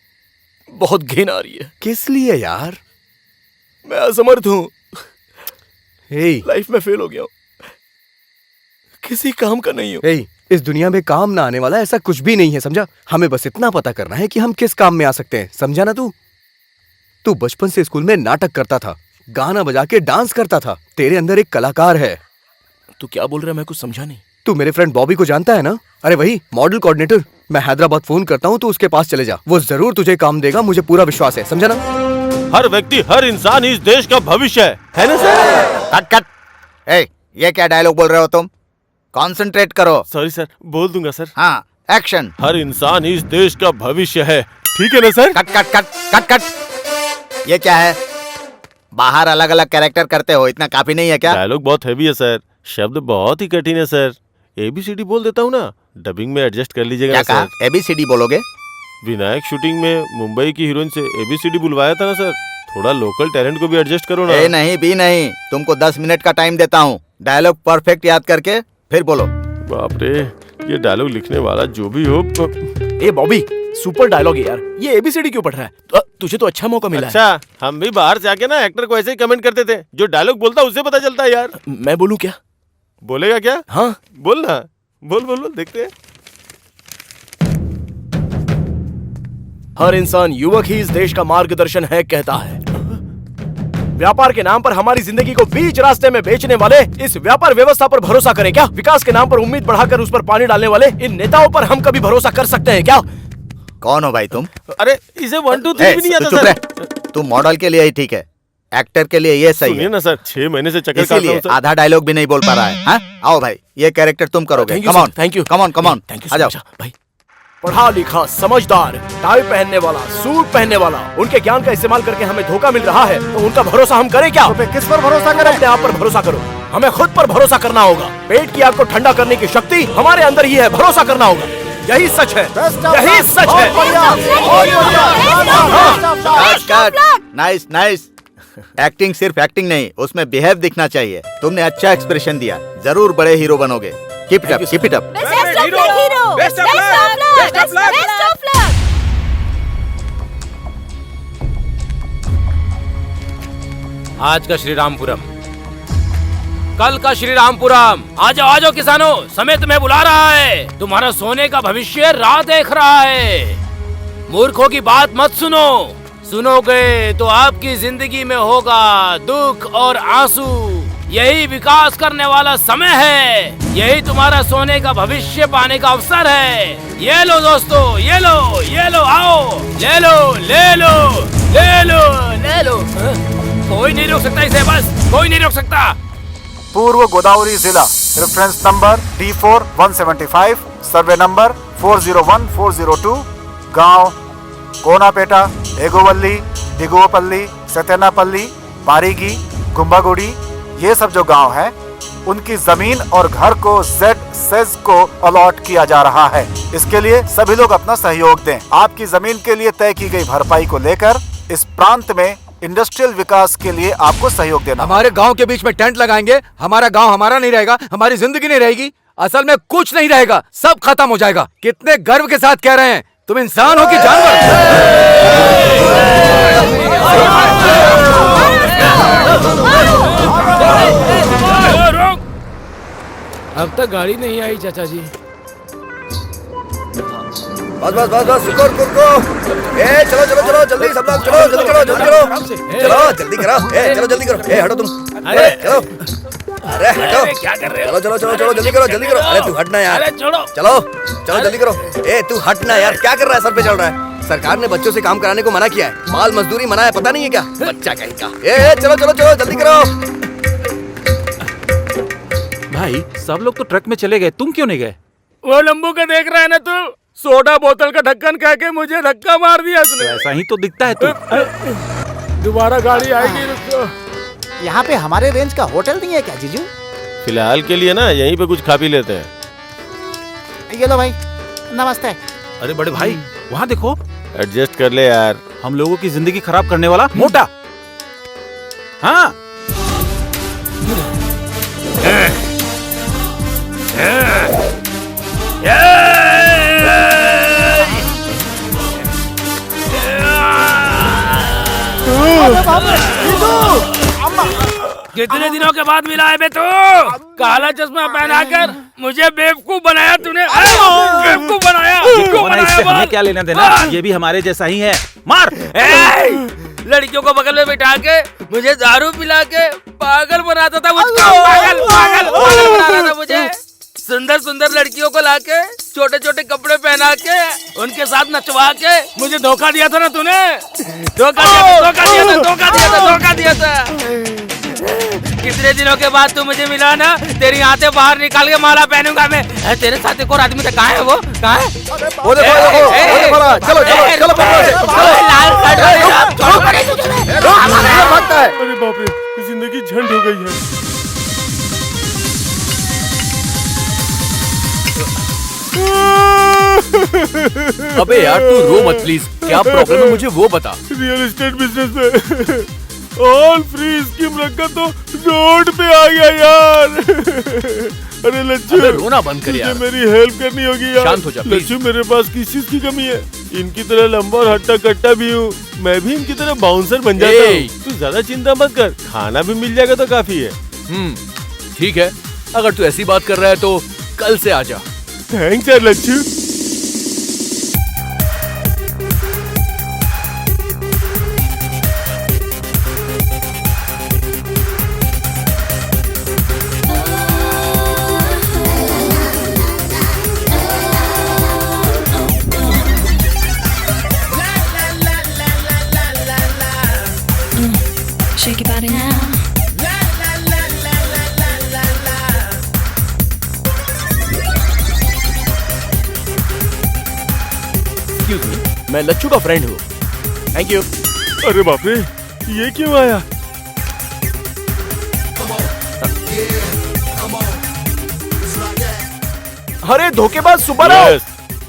बहुत घिन आ रही है। किस लिए यार? मैं असमर्थ हूँ। हे, लाइफ में फेल हो गया हूँ, किसी काम का नहीं हूँ। हे, इस दुनिया में काम ना आने वाला ऐसा कुछ भी नहीं है, समझा? हमें बस इतना पता करना है कि हम किस काम में आ सकते हैं, समझा ना? तू बचपन से स्कूल में नाटक करता था, गाना बजा के डांस करता था। तेरे अंदर एक कलाकार है। तू क्या बोल रहा है? मैं कुछ समझा नहीं। तू मेरे फ्रेंड बॉबी को जानता है ना? अरे वही मॉडल कोऑर्डिनेटर। मैं हैदराबाद फोन करता हूँ, तू उसके पास चले जा, वो जरूर तुझे काम देगा, मुझे पूरा विश्वास है, समझा ना? हर व्यक्ति, हर इंसान इस देश का भविष्य है ना सर? Cut cut. ए, ये क्या डायलॉग बोल रहे हो तुम? कंसंट्रेट करो। सॉरी सर, बोल दूंगा सर। हाँ, एक्शन। हर इंसान इस देश का भविष्य है, ठीक है ना sir? Cut cut cut cut cut. ये क्या है? बाहर अलग अलग कैरेक्टर करते हो, इतना काफी नहीं है क्या? डायलॉग बहुत हैवी है सर, शब्द बहुत ही कठिन है सर। ABCD बोल देता हूँ ना, डबिंग में एडजस्ट कर लीजिएगा ना सर। ABCD बोलोगे? विनायक शूटिंग में मुंबई की हीरोइन से ABCD बुलवाया था ना सर, थोड़ा लोकल टैलेंट को भी एडजस्ट करो ना। नहीं भी नहीं, तुमको 10 मिनट का टाइम देता हूँ। डायलॉग परफेक्ट याद करके फिर बोलो। बाप रे, ये डायलॉग लिखने वाला जो भी हो। ए बॉबी, सुपर डायलॉग है यार। ये एबीसीडी क्यों पढ़ रहा है? तुझे तो अच्छा मौका मिला है। अच्छा, हम भी बाहर से आके ना एक्टर को ऐसे ही कमेंट करते थे। जो डायलॉग बोलता उससे पता चलता है यार। मैं बोलूं क्या? बोलेगा क्या? हाँ बोल ना, बोल बोल बोल, देखते हैं। हर इंसान युवक ही इस देश का मार्गदर्शन है कहता है। व्यापार के नाम पर हमारी जिंदगी को बीच रास्ते में बेचने वाले इस व्यापार व्यवस्था पर भरोसा करें क्या? विकास के नाम पर उम्मीद बढ़ाकर उस पर पानी डालने वाले इन नेताओं पर हम कभी भरोसा कर सकते हैं क्या? कौन हो भाई तुम? अरे इसे 1 2 3 भी नहीं आता सर। तुम मॉडल के लिए ही ठीक है, एक्टर के लिए ये सही सुनिए है ना सर, 6 महीने से चक्कर काट रहा इसीलिए हूं सर। आधा डायलॉग भी नहीं बोल पा रहा है। हाँ? आओ भाई, ये कैरेक्टर तुम करोगे। Thank you, come on, sir. Thank you. Come on, come on, Thank you आ जाओ। भाई। पढ़ा लिखा, समझदार, टाई पहनने वाला, सूट पहनने वाला, उनके ज्ञान का इस्तेमाल करके हमें धोखा मिल रहा है तो उनका भरोसा हम करें क्या? तो किस पर भरोसा करें? अपने आप पर भरोसा करो। हमें खुद पर भरोसा करना होगा। पेट की आग को ठंडा करने की शक्ति हमारे अंदर ही है, भरोसा करना होगा। यही सच है, यही सच है। Nice nice. एक्टिंग सिर्फ एक्टिंग नहीं, उसमें बिहेव दिखना चाहिए। तुमने अच्छा एक्सप्रेशन दिया, जरूर बड़े हीरो बनोगे। Keep it up, keep it up. आज का श्री रामपुरम, कल का श्री रामपुरम। आ जाओ किसानों, समय तुम्हें बुला रहा है। तुम्हारा सोने का भविष्य राह देख रहा है। मूर्खों की बात मत सुनो, सुनोगे तो आपकी जिंदगी में होगा दुख और आंसू। यही विकास करने वाला समय है, यही तुम्हारा सोने का भविष्य पाने का अवसर है। ये लो दोस्तों, ये लो, ये लो, आओ, ले लो, ले लो, ले लो, ले लो। कोई नहीं रोक सकता इसे, बस कोई नहीं रोक सकता। पूर्व गोदावरी जिला, reference number D4 175, survey number 401-402, गांव कोनापेटा, एगोवल्ली, दिगोपल्ली, सतेनापल्ली, पारीगी, गुम्बागुड़ी, ये सब जो गांव हैं, उनकी जमीन और घर को Z-Sez को अलॉट किया जा रहा है। इसके लिए सभी लोग अपना सहयोग दें। आपकी जमीन के लिए तय की गई भरपाई को लेकर इस प्रांत में इंडस्ट्रियल विकास के लिए आपको सहयोग देना। हमारे गांव के बीच में टेंट लगाएंगे, हमारा गांव हमारा नहीं रहेगा, हमारी जिंदगी नहीं रहेगी। असल में कुछ नहीं रहेगा, सब खत्म हो जाएगा। कितने गर्व के साथ कह रहे हैं, तुम इंसान हो कि जानवर? अब तक गाड़ी नहीं आई चाचा जी। बस बस बस बस, रुको रुको रुको। ए चलो चलो चलो, जल्दी सब लोग चलो, जल्दी करो, जल्दी करो, चलो जल्दी करो। ए चलो जल्दी करो। ए हटो तुम, अरे चलो, अरे हटो, क्या कर रहे हो? चलो चलो चलो चलो, जल्दी करो, जल्दी करो। अरे तू हटना यार, अरे छोड़ो। चलो चलो जल्दी करो। ए तू हटना यार, क्या कर रहा है? सर पे चढ़ रहा है। सरकार ने बच्चों से काम कराने को मना किया है, बाल मजदूरी मना है, पता नहीं है क्या? बच्चा कहीं का। ए चलो चलो चलो, जल्दी करो। भाई सब लोग तो ट्रक में चले गए, तुम क्यों नहीं गए? वो लंबू का देख रहा है ना तू? सोडा बोतल का ढक्कन कह के मुझे धक्का मार दिया उसने। ऐसा ही तो दिखता है तू। दोबारा गाड़ी आएगी, रुको। यहाँ पे हमारे रेंज का होटल नहीं है क्या जीजू? फिलहाल के लिए ना यहीं पे कुछ खा पी लेते हैं। ये लो भाई, नमस्ते। अरे बड़े भाई, वहाँ देखो, एडजस्ट कर ले यार। हम लोगों की जिंदगी खराब करने वाला मोटा। हाँ कितने दिनों के बाद मिला है बे तू? काला चश्मा पहनाकर मुझे बेवकूफ बनाया तूने। बेवकूफ बनाया, क्यों बनाया? हमें क्या लेना देना, ये भी हमारे जैसा ही है। मार। लड़कियों को बगल में बिठा के मुझे दारू पिला के पागल बनाता था मुझको। पागल पागल पागल बना रहा था मुझे। सुंदर सुंदर लड़कियों को लाके छोटे छोटे कपड़े पहना के उनके साथ नचवा के मुझे धोखा दिया था ना तूने। धोखा दिया था। कितने दिनों के बाद तू मुझे मिला ना, तेरी आंखें बाहर निकाल के माला पहनूंगा मैं। तेरे साथ एक और आदमी था, कहाँ है वो? कहाँ है? वो देखो, चलो चलो चलो, भागता है। अरे बाप रे, जिंदगी झंड हो गई है। अबे यार तू रो मत प्लीज, क्या प्रॉब्लम है मुझे वो बता। रियल एस्टेट बिजनेस में ऑल फ्री स्कीम रखा तो रोड पे आ गया यार। अरे लच्छू, रोना बंद कर यार। तुझे मेरी हेल्प करनी होगी यार। शांत हो जा, प्लीज। लच्छू, मेरे पास किस चीज की कमी है? इनकी तरह लंबा और हट्टा कट्टा भी हूँ, मैं भी इनकी तरह बाउंसर बन जाता हूँ। तू ज्यादा चिंता मत कर, खाना भी मिल जाएगा तो काफी है। ठीक है, अगर तू ऐसी बात कर रहा है तो कल से आ जा। थैंक्स यार Lachhu. Shake your body now. Excuse me, मैं लच्छू का फ्रेंड हूँ। Thank you. अरे बाप रे, ये क्यों आया? अरे धोखेबाज सुपर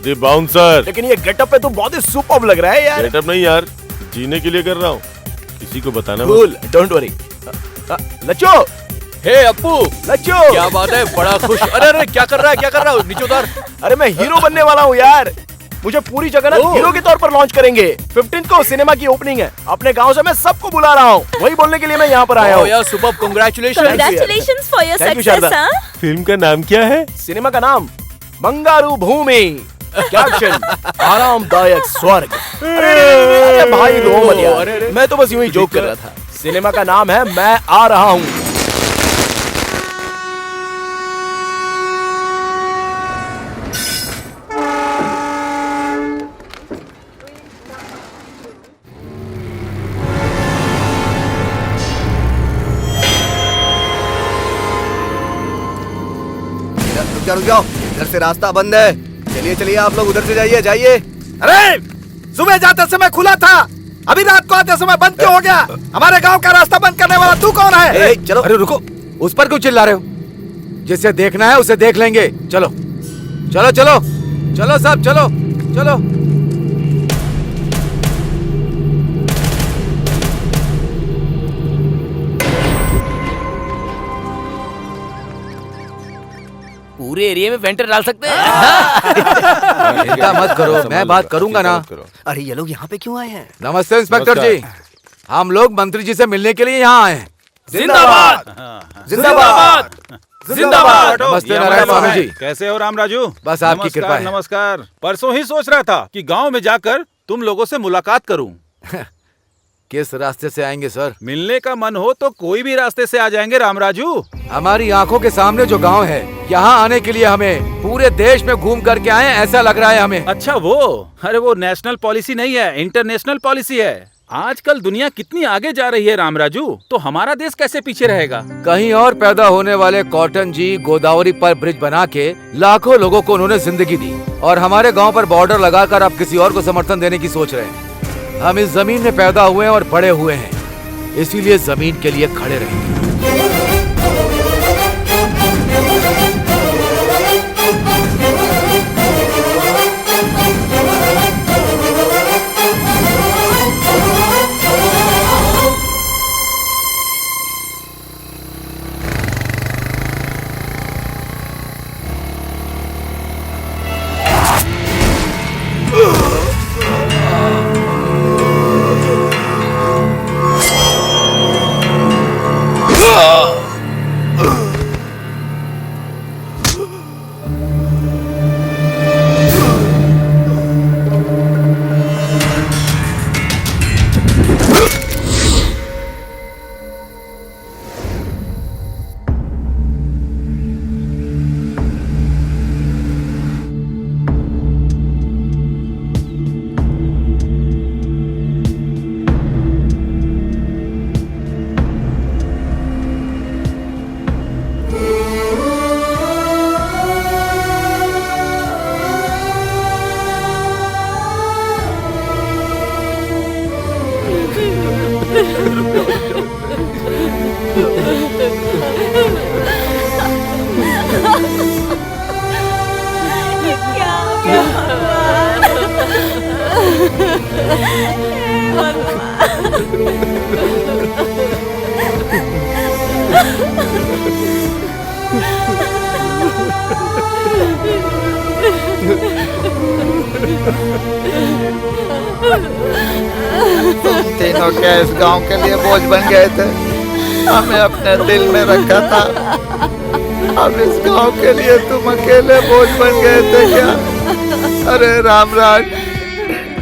द बाउंसर। लेकिन ये गेटअप पे तो बहुत ही सुपर्ब लग रहा है यार। गेटअप नहीं यार, जीने के लिए कर रहा हूँ, किसी को बताना मत। Cool, don't worry. Lacchu, hey Appu, Lacchu, क्या बात है? बड़ा खुश। अरे अरे, क्या कर रहा है? क्या कर रहा है? नीचे उतार। अरे मैं हीरो बनने वाला हूँ यार। मुझे पूरी जगह ना हीरो के तौर पर लॉन्च करेंगे। 15 को सिनेमा की ओपनिंग है। अपने गांव से मैं सबको बुला रहा हूँ, वही बोलने के लिए मैं यहाँ पर आया हूँ। यार super, congratulation. Congratulations for your success, हाँ? फिल्म का नाम क्या है? सिनेमा का नाम बंगारू भूमि। कैप्शन आरामदायक स्वर्ग। अरे भाई रो मत यार, मैं तो बस यूं ही जोक कर रहा था। सिनेमा का नाम है मैं आ रहा हूँ। रुक जाओ, इधर से रास्ता बंद है। चलिए चलिए, आप लोग उधर से जाइए जाइए। अरे सुबह जाते समय खुला था, अभी रात को आते समय बंद क्यों हो गया? हमारे गांव का रास्ता बंद करने वाला तू कौन है? चलो, अरे रुको, उस पर क्यों चिल्ला रहे हो? जिसे देखना है उसे देख लेंगे। चलो चलो चलो चलो सब, चलो चलो। पूरे एरिया में वेंटर डाल सकते हैं। चिंता मत करो, मैं बात करूंगा ना। अरे ये लोग यहाँ पे क्यों आए हैं? नमस्ते इंस्पेक्टर जी, हम लोग मंत्री जी से मिलने के लिए यहाँ आए हैं। जिंदाबाद जिंदाबाद जिंदाबाद। नमस्ते नारायण स्वामी जी। कैसे हो राम राजू? बस आपकी कृपा है। नमस्कार। परसों ही सोच रहा था कि गांव में जाकर तुम लोगों से मुलाकात करूं। किस रास्ते से आएंगे सर? मिलने का मन हो तो कोई भी रास्ते से आ जाएंगे राम राजू। हमारी आंखों के सामने जो गांव है, यहाँ आने के लिए हमें पूरे देश में घूम करके आए ऐसा लग रहा है हमें। अच्छा वो, अरे वो नेशनल पॉलिसी नहीं है, इंटरनेशनल पॉलिसी है। आजकल दुनिया कितनी आगे जा रही है राम राजू, तो हमारा देश कैसे पीछे रहेगा? कहीं और पैदा होने वाले कॉटन जी गोदावरी पर ब्रिज बना के लाखों लोगों को उन्होंने जिंदगी दी, और हमारे गांव पर बॉर्डर लगाकर अब किसी और को समर्थन देने की सोच रहे हैं। हम इस जमीन में पैदा हुए हैं और बड़े हुए हैं, इसीलिए जमीन के लिए खड़े रहेंगे। तुम तीनों क्या इस गांव के लिए बोझ बन गए थे? हमें अपने दिल में रखा था, अब इस गांव के लिए तुम अकेले बोझ बन गए थे क्या? अरे रामराज,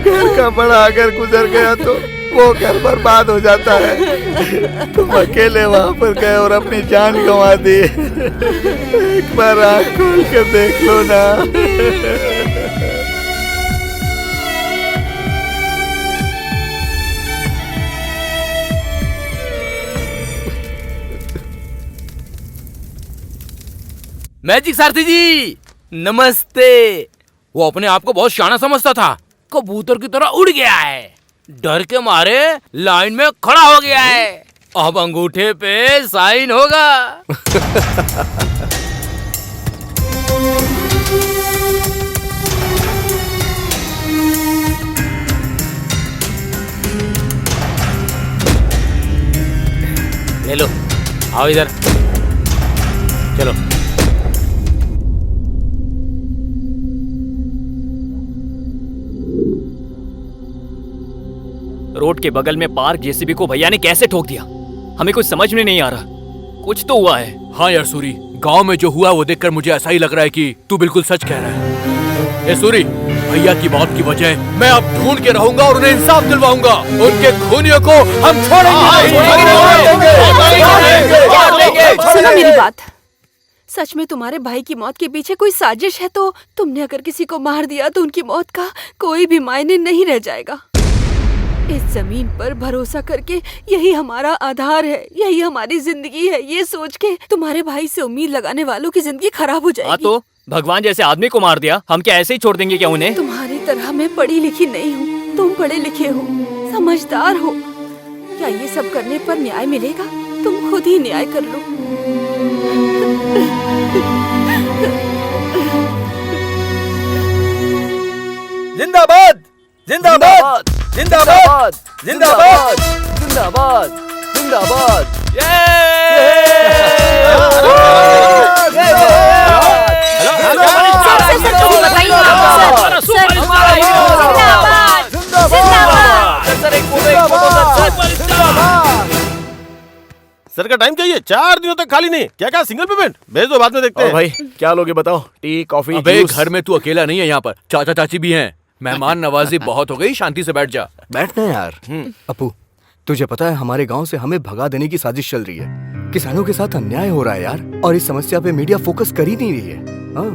घर का बड़ा अगर गुजर गया तो वो घर बर्बाद हो जाता है। तुम अकेले वहां पर गए और अपनी जान गंवा दी। एक बार आँख खोल कर देख लो ना। मैजिक सारथी जी नमस्ते। वो अपने आप को बहुत शाना समझता था, कबूतर की तरह उड़ गया है, डर के मारे लाइन में खड़ा हो गया है। अब अंगूठे पे साइन होगा। ले लो, आओ इधर, चलो। रोड के बगल में पार्क जेसीबी को भैया ने कैसे ठोक दिया, हमें कुछ समझ में नहीं आ रहा। कुछ तो हुआ है। हाँ यार सूरी, गांव में जो हुआ वो देखकर मुझे ऐसा ही लग रहा है कि तू बिल्कुल सच कह रहा है। ए सूरी, भैया की मौत की वजह मैं अब ढूंढ के रहूंगा और उन्हें इंसाफ दिलवाऊंगा। उनके खूनियों को हम छोड़ेंगे नहीं। सुनो मेरी बात, सच में तुम्हारे भाई की मौत के पीछे कोई साजिश है तो तुमने अगर किसी को मार दिया तो उनकी मौत का कोई भी मायने नहीं रह जाएगा। इस जमीन पर भरोसा करके यही हमारा आधार है, यही हमारी जिंदगी है। ये सोच के तुम्हारे भाई से उम्मीद लगाने वालों की जिंदगी खराब हो जाएगी। हाँ तो भगवान जैसे आदमी को मार दिया, हम क्या ऐसे ही छोड़ देंगे क्या उन्हें? तुम्हारी तरह मैं पढ़ी लिखी नहीं हूँ, तुम पढ़े लिखे हो, समझदार हो। क्या ये सब करने पर न्याय मिलेगा? तुम खुद ही न्याय कर लो। जिंदाबाद जिंदाबाद जिंदाबाद जिंदाबाद जिंदाबाद जिंदाबाद। सर का टाइम चाहिए, 4 दिनों तक खाली नहीं। क्या क्या सिंगल पेमेंट भेज दो, बाद में देखते हैं। भाई क्या लोगे बताओ? टी कॉफी अबे जूस? घर में तू अकेला नहीं है, यहाँ पर चाचा चाची भी हैं। मेहमान नवाजी बहुत हो गई, शांति से बैठ जा। बैठना यार। अपू, तुझे पता है हमारे गांव से हमें भगा देने की साजिश चल रही है। किसानों के साथ अन्याय हो रहा है यार, और इस समस्या पे मीडिया फोकस कर ही नहीं रही है। हाँ,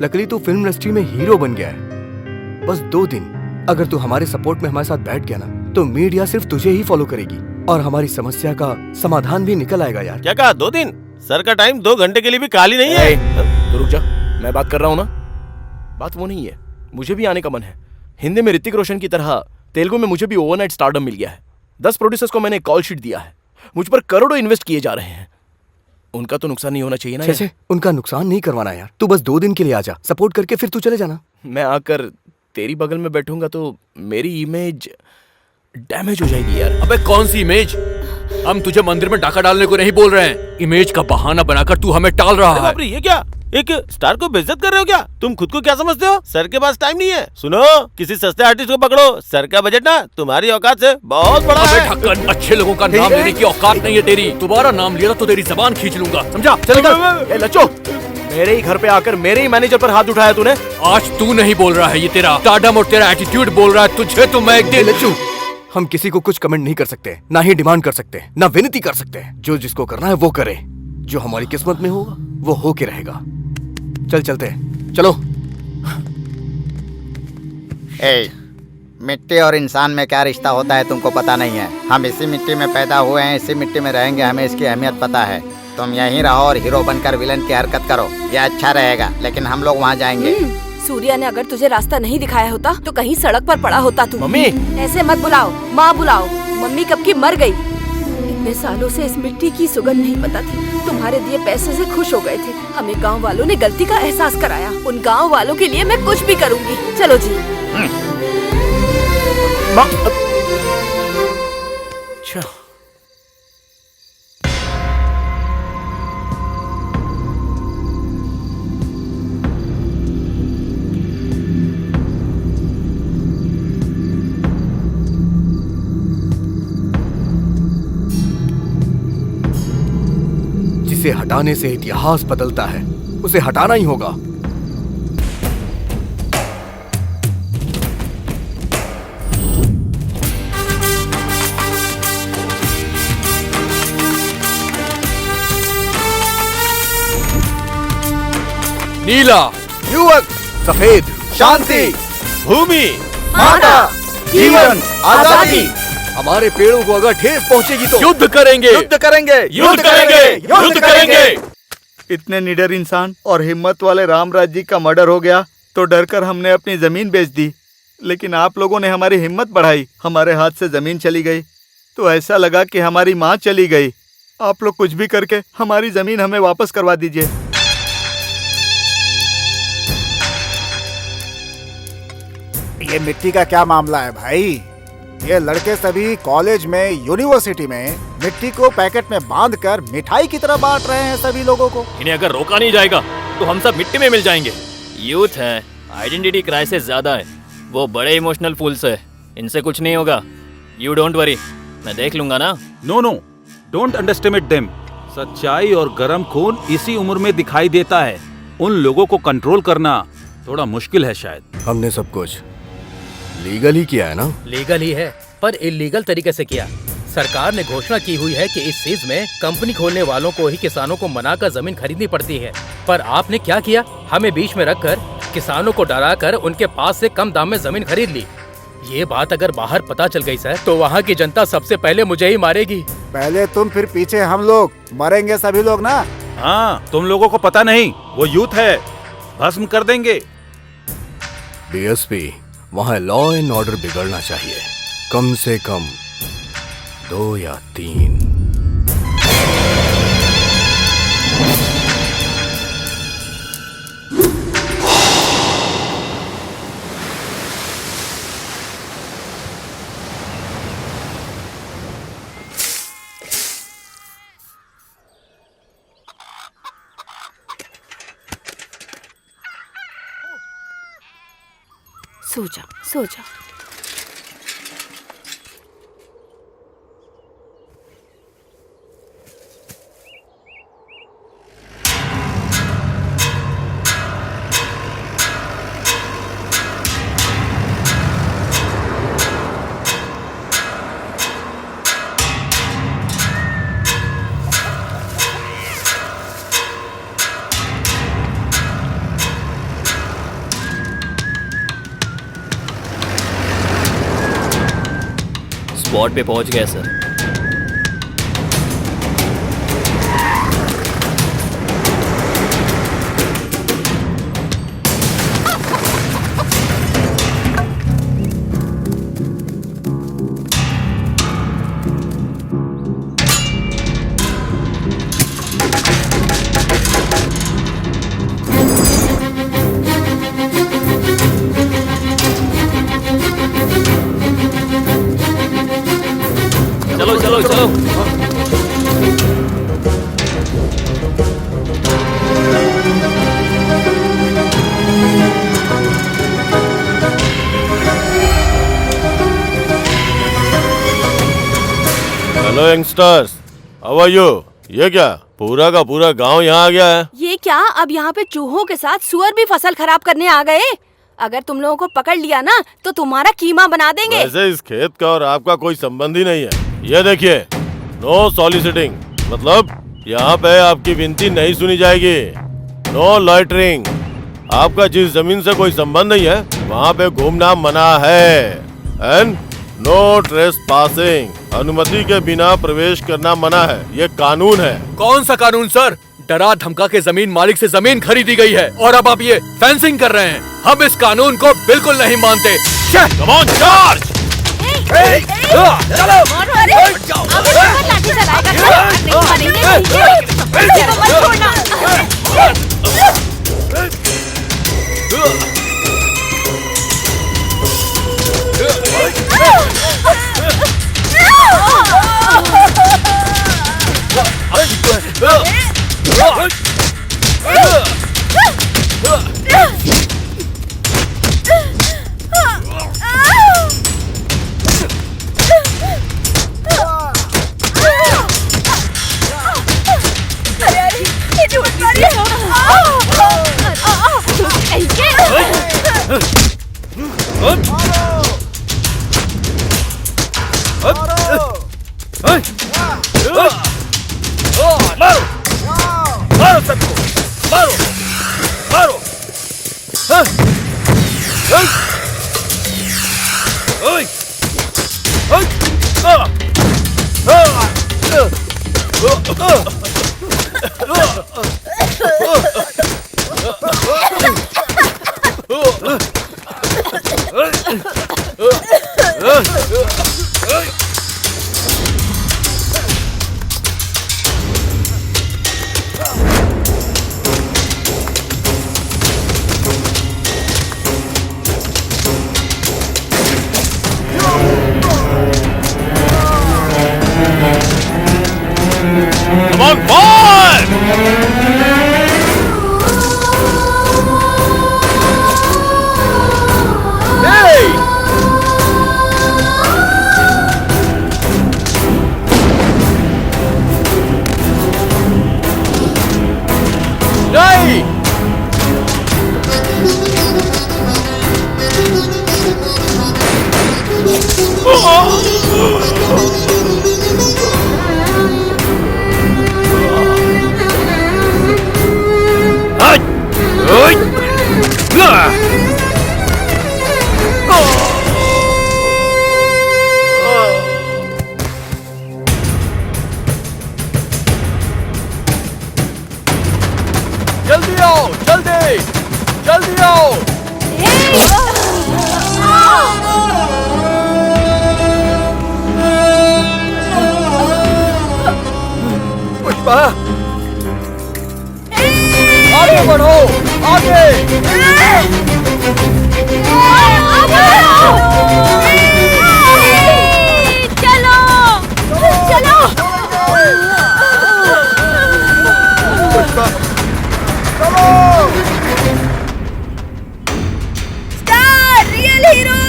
लकीली तू फिल्म इंडस्ट्री में हीरो बन गया है। बस 2 दिन अगर तू हमारे सपोर्ट में हमारे साथ बैठ गया ना, तो मीडिया सिर्फ तुझे ही फॉलो करेगी और हमारी समस्या का समाधान भी निकल आएगा यार। क्या कहा 2 दिन? सर का टाइम 2 घंटे के लिए भी खाली नहीं है। तो रुक जा, मैं बात कर रहा हूँ ना। बात वो नहीं है, मुझे भी आने का मन है। हिंदी में ऋतिक रोशन की तरह तेलुगु में मुझे भी ओवरनाइट स्टारडम मिल गया है। 10 प्रोड्यूसर्स को मैंने कॉल शीट दिया है, मुझ पर करोड़ों इन्वेस्ट किए जा रहे हैं। उनका तो नुकसान नहीं होना चाहिए ना? जैसे उनका नुकसान नहीं करवाना यार। तू बस 2 दिन के लिए आजा, सपोर्ट करके फिर तू चले जाना। मैं आकर तेरी बगल में बैठूंगा तो मेरी इमेज डैमेज हो जाएगी यार। अबे कौन सी इमेज? हम तुझे मंदिर में डाका डालने को नहीं बोल रहे हैं। इमेज का बहाना बनाकर तू हमें टाल रहा है। बाप रे, ये क्या? एक स्टार को बेइज्जत कर रहे हो क्या? तुम खुद को क्या समझते हो? सर के पास टाइम नहीं है। सुनो, किसी सस्ते आर्टिस्ट को पकड़ो। सर का बजट ना तुम्हारी औकात से बहुत बड़ा है। ढक्कन, अच्छे लोगों का नाम लेने की औकात नहीं है तेरी। दोबारा नाम लिया तो तेरी जबान खींच लूंगा, समझा? चल निकल। ए लच्चो, मेरे ही घर पे आकर मेरे ही मैनेजर पर हाथ उठाया तूने। आज तू नहीं बोल रहा है, ये तेरा स्टारडम और तेरा एटीट्यूड बोल रहा है। तुझे तो मैं एक दिन। लच्चू, हम किसी को कुछ कमेंट नहीं कर सकते, ना ही डिमांड कर सकते, ना विनती कर सकते। जो जिसको करना है वो करे, जो हमारी किस्मत में होगा वो होके रहेगा। चल चलते हैं, चलो। मिट्टी और इंसान में क्या रिश्ता होता है तुमको पता नहीं है। हम इसी मिट्टी में पैदा हुए हैं, इसी मिट्टी में रहेंगे, हमें इसकी अहमियत पता है। तुम यहीं रहो और हीरो बनकर विलन की हरकत करो, यह अच्छा रहेगा। लेकिन हम लोग वहाँ जाएंगे। सूर्या ने अगर तुझे रास्ता नहीं दिखाया होता तो कहीं सड़क पर पड़ा होता तू। मम्मी, ऐसे मत बुलाओ, माँ बुलाओ। मम्मी कब की मर गई। इतने सालों से इस मिट्टी की सुगंध नहीं पता थी। तुम्हारे दिए पैसे से खुश हो गए थे। हमें गांव वालों ने गलती का एहसास कराया। उन गांव वालों के लिए मैं कुछ भी करूंगी। चलो जी। अच्छा, जिसे हटाने से इतिहास बदलता है, उसे हटाना ही होगा। नीला, युवक, सफेद, शांति, भूमि, माता, जीवन, आजादी। हमारे पेड़ों को अगर ठेस पहुंचेगी तो युद्ध करेंगे, युद्ध करेंगे, युद्ध करेंगे, युद्ध करेंगे। इतने निडर इंसान और हिम्मत वाले रामराज जी का मर्डर हो गया तो डरकर हमने अपनी जमीन बेच दी, लेकिन आप लोगों ने हमारी हिम्मत बढ़ाई। हमारे हाथ से जमीन चली गई तो ऐसा लगा कि हमारी माँ चली गई। आप लोग कुछ भी करके हमारी जमीन हमें वापस करवा दीजिए। ये मिट्टी का क्या मामला है भाई? ये लड़के सभी कॉलेज में, यूनिवर्सिटी में मिट्टी को पैकेट में बांधकर मिठाई की तरह बांट रहे हैं सभी लोगों को। इन्हें अगर रोका नहीं जाएगा तो हम सब मिट्टी में मिल जाएंगे। यूथ है, आइडेंटिटी क्राइसिस ज्यादा है, वो बड़े इमोशनल फूल्स है, इनसे कुछ नहीं होगा। यू डोंट वरी, मैं देख लूंगा ना। No no, don't underestimate them. सच्चाई और गर्म खून इसी उम्र में दिखाई देता है। उन लोगों को कंट्रोल करना थोड़ा मुश्किल है शायद। हमने सब कुछ लीगल ही किया है ना? लीगल ही है, पर इलीगल तरीके से किया। सरकार ने घोषणा की हुई है कि इस चीज में कंपनी खोलने वालों को ही किसानों को मनाकर जमीन खरीदनी पड़ती है, पर आपने क्या किया? हमें बीच में रखकर किसानों को डराकर उनके पास से कम दाम में जमीन खरीद ली। ये बात अगर बाहर पता चल गई सर, तो वहाँ की जनता सबसे पहले मुझे ही मारेगी। पहले तुम फिर पीछे हम लोग, मरेंगे सभी लोग ना। हाँ, तुम लोगों को पता नहीं, वो यूथ है, भस्म कर देंगे। डीएसपी, वहाँ लॉ एंड ऑर्डर बिगड़ना चाहिए, कम से कम 2 या 3। सो जा, सो जा। स्पॉट पे पहुंच गया सर। चलो चलो चलो। Hello youngsters, how are you? ये क्या पूरा का पूरा गांव यहाँ आ गया है? ये क्या, अब यहाँ पे चूहों के साथ सुअर भी फसल खराब करने आ गए? अगर तुम लोगों को पकड़ लिया ना तो तुम्हारा कीमा बना देंगे। वैसे इस खेत का और आपका कोई संबंध ही नहीं है। ये देखिए, नो सॉलिसिटिंग, मतलब यहाँ पे आपकी विनती नहीं सुनी जाएगी। नो लॉइटरिंग, आपका जिस जमीन से कोई संबंध नहीं है वहाँ पे घूमना मना है। एंड नो ट्रेसपासिंग, अनुमति के बिना प्रवेश करना मना है, ये कानून है। कौन सा कानून सर? डरा धमका के जमीन मालिक से जमीन खरीदी गई है और अब आप ये फेंसिंग कर रहे हैं। हम इस कानून को बिल्कुल नहीं मानते। Come on charge! चलो लाठी Come on, boy! Hey! नहीं! जल्दी आओ, जल्दी, जल्दी आओ। पुष्पा, आगे बढ़ो, आगे। चलो, चलो। Pushpa, star real hero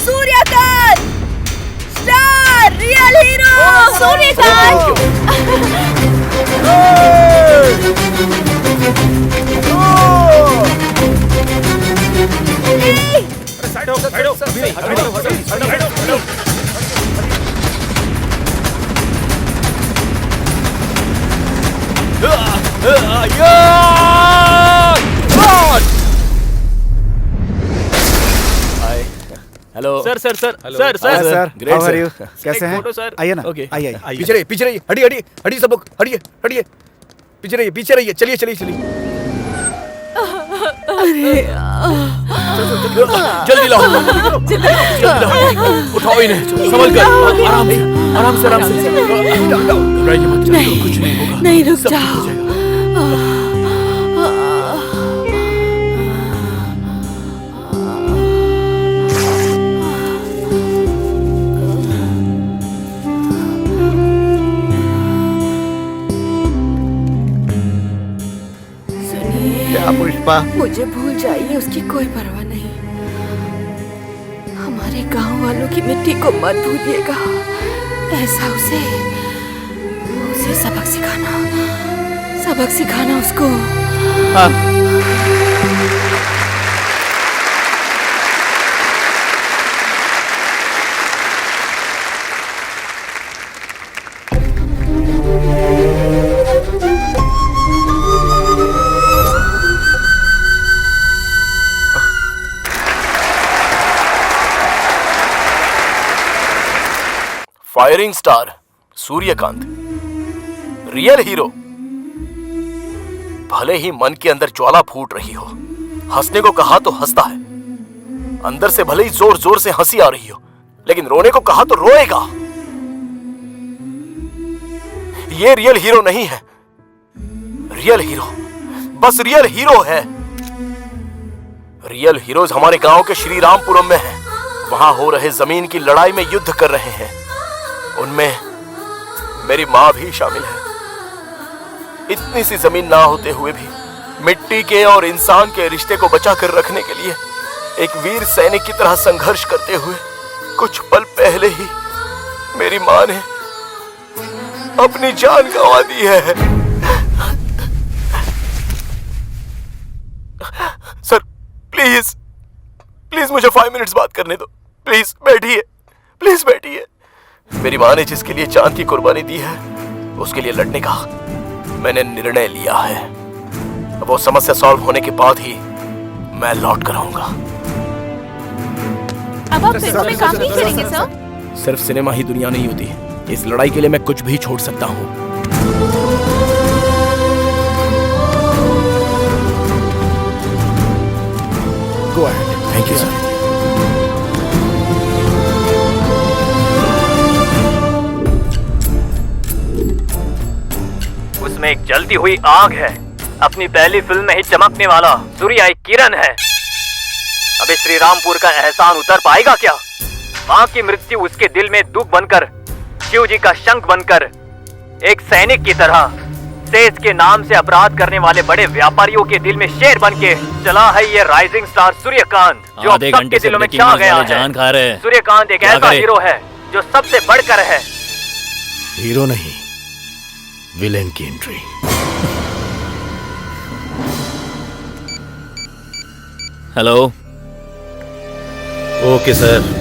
Suryakant. Star real hero Suryakant. Side हो, साइड हो, साइड हो। Hello sir sir sir sir sir sir Great, how are sir. You? कैसे हैं? Photo sir. आइए ना, Okay. आइए आइए। पीछे रहिए, पीछे रहिए, हटिए, हटिए, हटिए सब लोग, हटिए, हटिए, पीछे रहिए, पीछे रहिए, चलिए, चलिए, चलिए। जल्दी लाओ, जल्दी लाओ, उठाओ इन्हें, संभल कर, आराम से, आराम से, आराम से। घबराइए मत, चलो, कुछ नहीं होगा। नहीं, रुक सब ठीक जाओ। हो जाएगा। क्या पुष्पा? मुझे भूल जाइए, उसकी कोई परवाह नहीं। हमारे गांव वालों की मिट्टी को मत भूलिएगा। ऐसा उसे सबक सिखाना उसको। Firing star Suryakant, real hero. भले ही मन के अंदर ज्वाला फूट रही हो, हंसने को कहा तो हंसता है। अंदर से भले ही जोर जोर से हंसी आ रही हो, लेकिन रोने को कहा तो रोएगा। ये रियल हीरो नहीं है। रियल हीरो बस रियल हीरो है। रियल हीरोज हमारे गांव के श्री रामपुरम में हैं। वहां हो रहे जमीन की लड़ाई में युद्ध कर रहे हैं। उनमें मेरी माँ भी शामिल है। इतनी सी जमीन ना होते हुए भी मिट्टी के और इंसान के रिश्ते को बचा कर रखने के लिए एक वीर सैनिक की तरह संघर्ष करते हुए कुछ पल पहले ही मेरी माँ ने अपनी जान गंवा दी है। सर प्लीज प्लीज मुझे 5 मिनट्स बात करने दो। प्लीज बैठिए, प्लीज बैठिए। मेरी माँ ने जिसके लिए जान की कुर्बानी दी है, उसके लिए लड़ने का मैंने निर्णय लिया है। वो समस्या सॉल्व होने के बाद ही मैं लौट कर आऊंगा। अब आप फिल्म में काम नहीं करेंगे सर? सिर्फ सिनेमा ही दुनिया नहीं होती। इस लड़ाई के लिए मैं कुछ भी छोड़ सकता हूँ। Go ahead. Thank you sir. उसमें एक जलती हुई आग है। अपनी पहली फिल्म में ही चमकने वाला सूर्य एक किरण है। अबे श्री रामपुर का एहसान उतर पाएगा क्या? माँ की मृत्यु उसके दिल में दुख बनकर, शिव जी का शंख बनकर, एक सैनिक की तरह देश के नाम से अपराध करने वाले बड़े व्यापारियों के दिल में शेर बन के चला है ये राइजिंग स्टार सूर्यकांत, जो अब सबके दिलों में छा गया है। सूर्यकांत एक ऐसा हीरो है जो सबसे बढ़कर है। हीरो नहीं, विलेन की एंट्री। हेलो। Okay sir.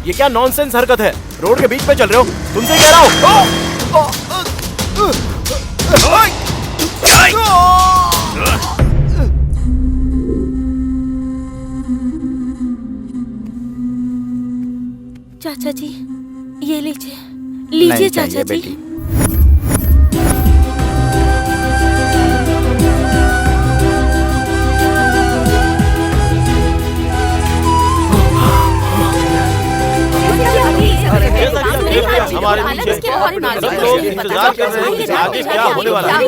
ये क्या नॉनसेंस हरकत है? रोड के बीच में चल रहे हो, तुमसे कह रहा हूँ। चाचा जी, ये लीजिए चाचा जी। हमारे इंतजार कर रहे हैं कि आगे क्या होने वाला है।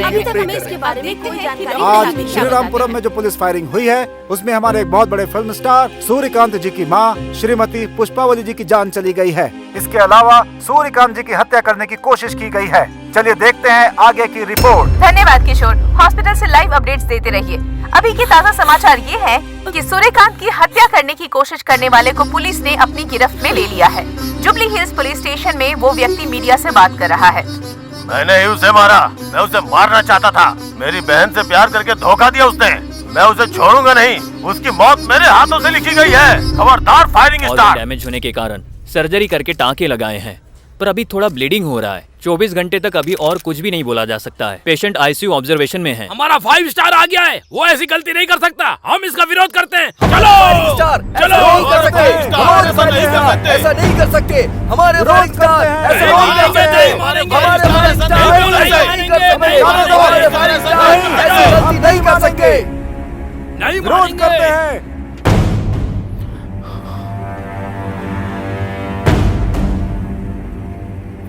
अभी तक हमें इसके बारे में कोई जानकारी आज नहीं। श्रीरामपुरम में जो पुलिस फायरिंग हुई है उसमें हमारे एक बहुत बड़े फिल्म स्टार सूर्यकांत जी की मां श्रीमती पुष्पावली जी की जान चली गई है। इसके अलावा सूर्यकांत जी की हत्या करने की कोशिश की गई है। चलिए देखते हैं आगे की रिपोर्ट। धन्यवाद किशोर, हॉस्पिटल से लाइव अपडेट्स देते रहिए। अभी के ताज़ा समाचार ये है कि सूर्यकांत की हत्या करने की कोशिश करने वाले को पुलिस ने अपनी गिरफ्त में ले लिया है। जुबली हिल्स पुलिस स्टेशन में वो व्यक्ति मीडिया से बात कर रहा है। मैंने ही उसे मारा, मैं उसे मारना चाहता था। मेरी बहन से प्यार करके धोखा दिया उसने। मैं उसे छोड़ूंगा नहीं। उसकी मौत मेरे हाथों से लिखी गई है। खबरदार फायरिंग स्टार्ट। डैमेज होने के कारण सर्जरी करके टाँके लगाए हैं, पर अभी थोड़ा ब्लीडिंग हो रहा है। 24 घंटे तक अभी और कुछ भी नहीं बोला जा सकता है। पेशेंट आईसीयू ऑब्जर्वेशन में है। हमारा 5 स्टार आ गया है, वो ऐसी गलती नहीं कर सकता। हम इसका विरोध करते हैं। चलो ऐसा नहीं कर सकते। हमारे फाइव स्टार ऐसा नहीं कर सकते। हमारे फाइव स्टार ऐसी गलती नहीं कर सकते। नहीं विरोध करते हैं।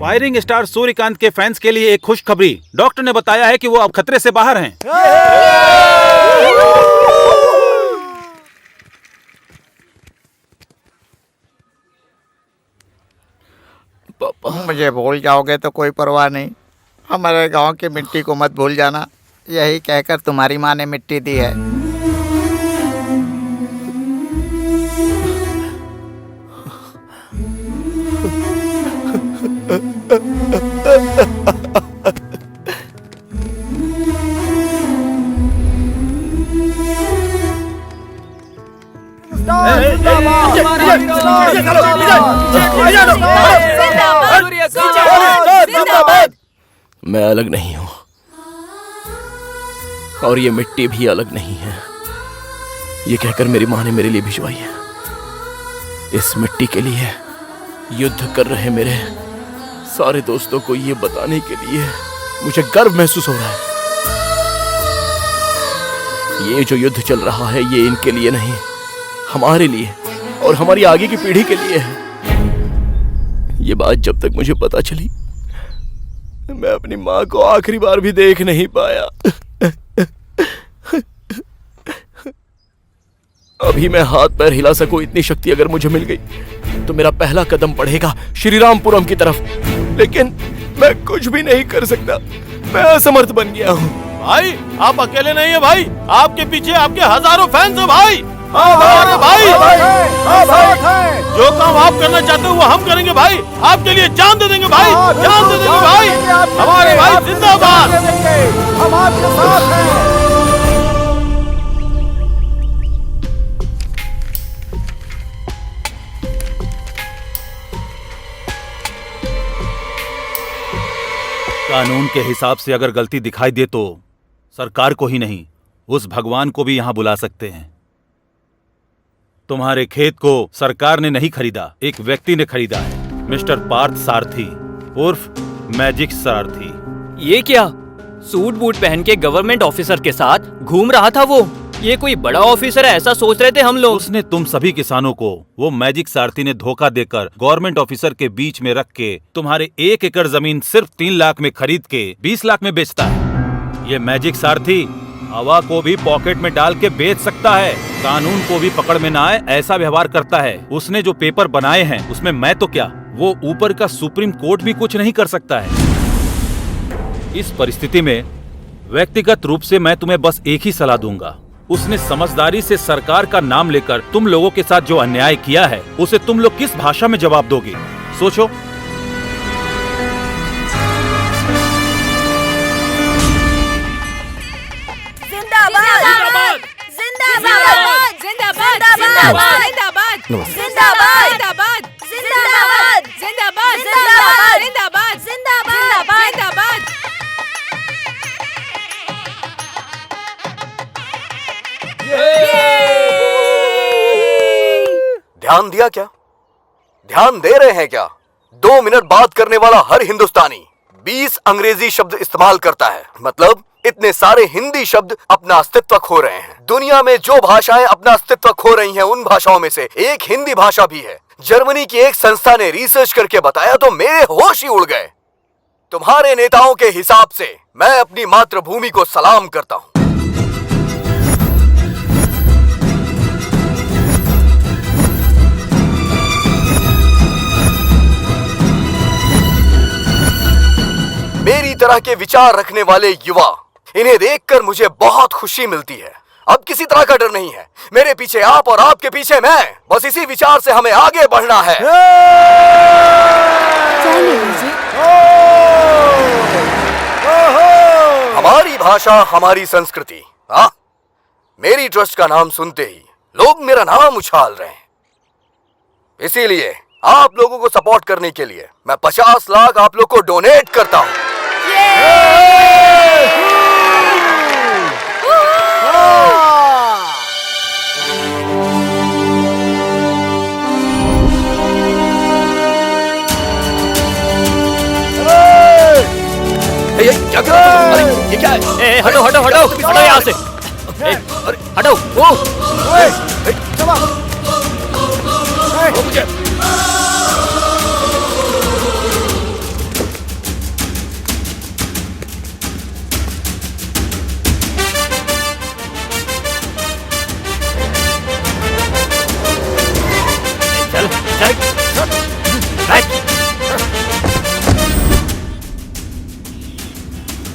फायरिंग स्टार सूर्यकांत के फैंस के लिए एक खुशखबरी। डॉक्टर ने बताया है कि वो अब खतरे से बाहर हैं। मुझे भूल जाओगे तो कोई परवाह नहीं, हमारे गांव की मिट्टी को मत भूल जाना। यही कहकर तुम्हारी माँ ने मिट्टी दी है। मैं अलग नहीं हूँ और ये मिट्टी भी अलग नहीं है। ये कहकर मेरी माँ ने मेरे लिए भिजवाई है। इस मिट्टी के लिए युद्ध कर रहे मेरे सारे दोस्तों को ये बताने के लिए मुझे गर्व महसूस हो रहा है। ये जो युद्ध चल रहा है ये इनके लिए नहीं, हमारे लिए और हमारी आगे की पीढ़ी के लिए है। ये बात जब तक मुझे पता चली मैं अपनी माँ को आखिरी बार भी देख नहीं पाया। अभी मैं हाथ पैर हिला सकूं इतनी शक्ति अगर मुझे मिल गई तो मेरा पहला कदम बढ़ेगा श्रीरामपुरम की तरफ। लेकिन मैं कुछ भी नहीं कर सकता, मैं असमर्थ बन गया हूँ। भाई आप अकेले नहीं है भाई, आपके पीछे आपके हजारों फैंस हैं भाई। हमारे भाई जो काम आप करना चाहते हो वो हम करेंगे भाई। आपके लिए जान दे देंगे भाई, जान दे देंगे भाई। हमारे भाई जिंदाबाद। हम आपके साथ हैं। कानून के हिसाब से अगर गलती दिखाई दे तो सरकार को ही नहीं, उस भगवान को भी यहाँ बुला सकते हैं। तुम्हारे खेत को सरकार ने नहीं खरीदा, एक व्यक्ति ने खरीदा है, मिस्टर पार्थ सारथी उर्फ मैजिक सारथी। ये क्या? सूट बूट पहन के गवर्नमेंट ऑफिसर के साथ घूम रहा था वो। ये कोई बड़ा ऑफिसर है ऐसा सोच रहे थे हम लोग। उसने तुम सभी किसानों को वो मैजिक सारथी ने धोखा देकर गवर्नमेंट ऑफिसर के बीच में रख के तुम्हारे 1 एकड़ जमीन सिर्फ 3 लाख में खरीद के 20 लाख में बेचता है। ये मैजिक सारथी हवा को भी पॉकेट में डाल के बेच सकता है, कानून को भी पकड़ में ना आए ऐसा व्यवहार करता है। उसने जो पेपर बनाए हैं उसमें मैं तो क्या, वो ऊपर का सुप्रीम कोर्ट भी कुछ नहीं कर सकता है। इस परिस्थिति में व्यक्तिगत रूप से मैं तुम्हें बस एक ही सलाह दूंगा, उसने समझदारी से सरकार का नाम लेकर तुम लोगों के साथ जो अन्याय किया है उसे तुम लोग किस भाषा में जवाब दोगे, सोचो। जिंदाबाद जिंदाबाद जिंदाबाद जिंदाबाद जिंदाबाद जिंदाबाद जिंदाबाद जिंदाबाद जिंदाबाद जिंदाबाद जिंदाबाद जिंदाबाद। ध्यान दिया क्या? ध्यान दे रहे हैं क्या? 2 मिनट बात करने वाला हर हिंदुस्तानी 20 अंग्रेजी शब्द इस्तेमाल करता है। मतलब इतने सारे हिंदी शब्द अपना अस्तित्व खो रहे हैं। दुनिया में जो भाषाएं अपना अस्तित्व खो रही हैं, उन भाषाओं में से एक हिंदी भाषा भी है। जर्मनी की एक संस्था ने रिसर्च करके बताया तो मेरे होश ही उड़ गए। तुम्हारे नेताओं के हिसाब से मैं अपनी मातृभूमि को सलाम करता हूं। मेरी तरह के विचार रखने वाले युवा, इन्हें देखकर मुझे बहुत खुशी मिलती है। अब किसी तरह का डर नहीं है। मेरे पीछे आप और आपके पीछे मैं। बस इसी विचार से हमें आगे बढ़ना है। हमारी भाषा, हमारी संस्कृति। हाँ, मेरी ट्रस्ट का नाम सुनते ही लोग मेरा नाम उछाल रहे हैं। इसीलिए आप लोगों को सपोर्ट करने के लिए मैं 50 लाख आप लोग को डोनेट करता हूं। क्या कर रहे हो? अरे ये क्या है? हटो हटो हटो हटो यहाँ से। हटो वो मुझे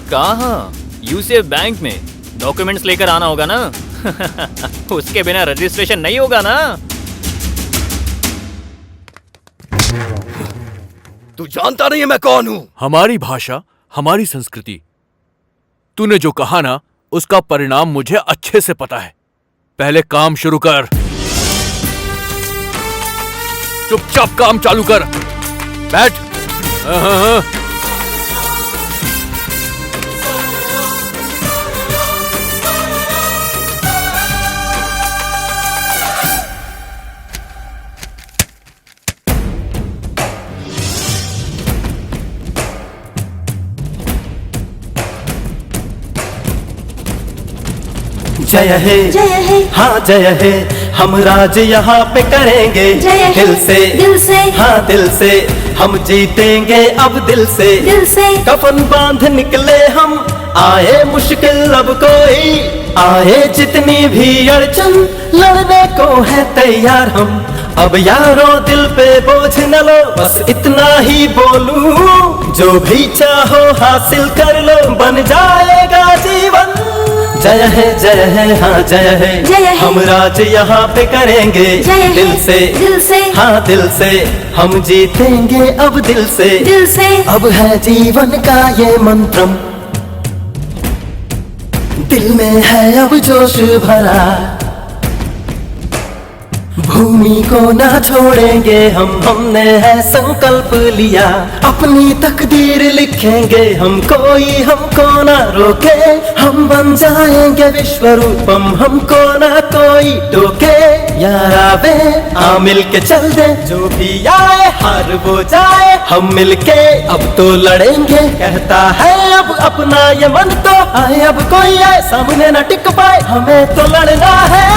कहाँ? यूसीएफ बैंक में डॉक्यूमेंट्स लेकर आना होगा ना। उसके बिना रजिस्ट्रेशन नहीं होगा ना। तू जानता नहीं है मैं कौन हूं। हमारी भाषा, हमारी संस्कृति। तूने जो कहा ना, उसका परिणाम मुझे अच्छे से पता है। पहले काम शुरू कर। चुपचाप काम चालू कर। बैठ। जय है हाँ जय है, हम राज यहाँ पे करेंगे दिल से हाँ दिल से, हम जीतेंगे अब दिल से कफन बांध निकले हम, आए मुश्किल अब कोई आए, जितनी भी अड़चन लड़ने को है तैयार हम। अब यारो दिल पे बोझ न लो, बस इतना ही बोलूं, जो भी चाहो हासिल कर लो, बन जाएगा जीवन। जय है हाँ जय है, हम राज यहाँ पे करेंगे दिल से हाँ दिल से, हम जीतेंगे अब दिल से अब है जीवन का ये मंत्रम, दिल में है अब जोश भरा, भूमि को ना छोड़ेंगे हमने है संकल्प लिया, अपनी तकदीर लिखेंगे हम, कोई हमको ना रोके, हम बन जाएंगे विश्व रूपम, हमको ना कोई टोके। यारा वे आ मिल के चल दे, जो भी आए हार वो जाए, हम मिलके अब तो लड़ेंगे, कहता है अब अपना ये मन तो आए, अब कोई आए सामने न टिक पाए, हमें तो लड़ना है,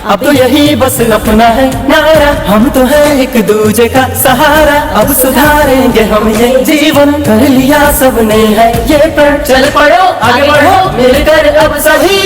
अब तो यही बस अपना है नारा, हम तो है एक दूजे का सहारा, अब सुधारेंगे हम ये जीवन, कर लिया सबने है ये प्रण, चल पड़ो आगे बढ़ो मिलकर अब सभी।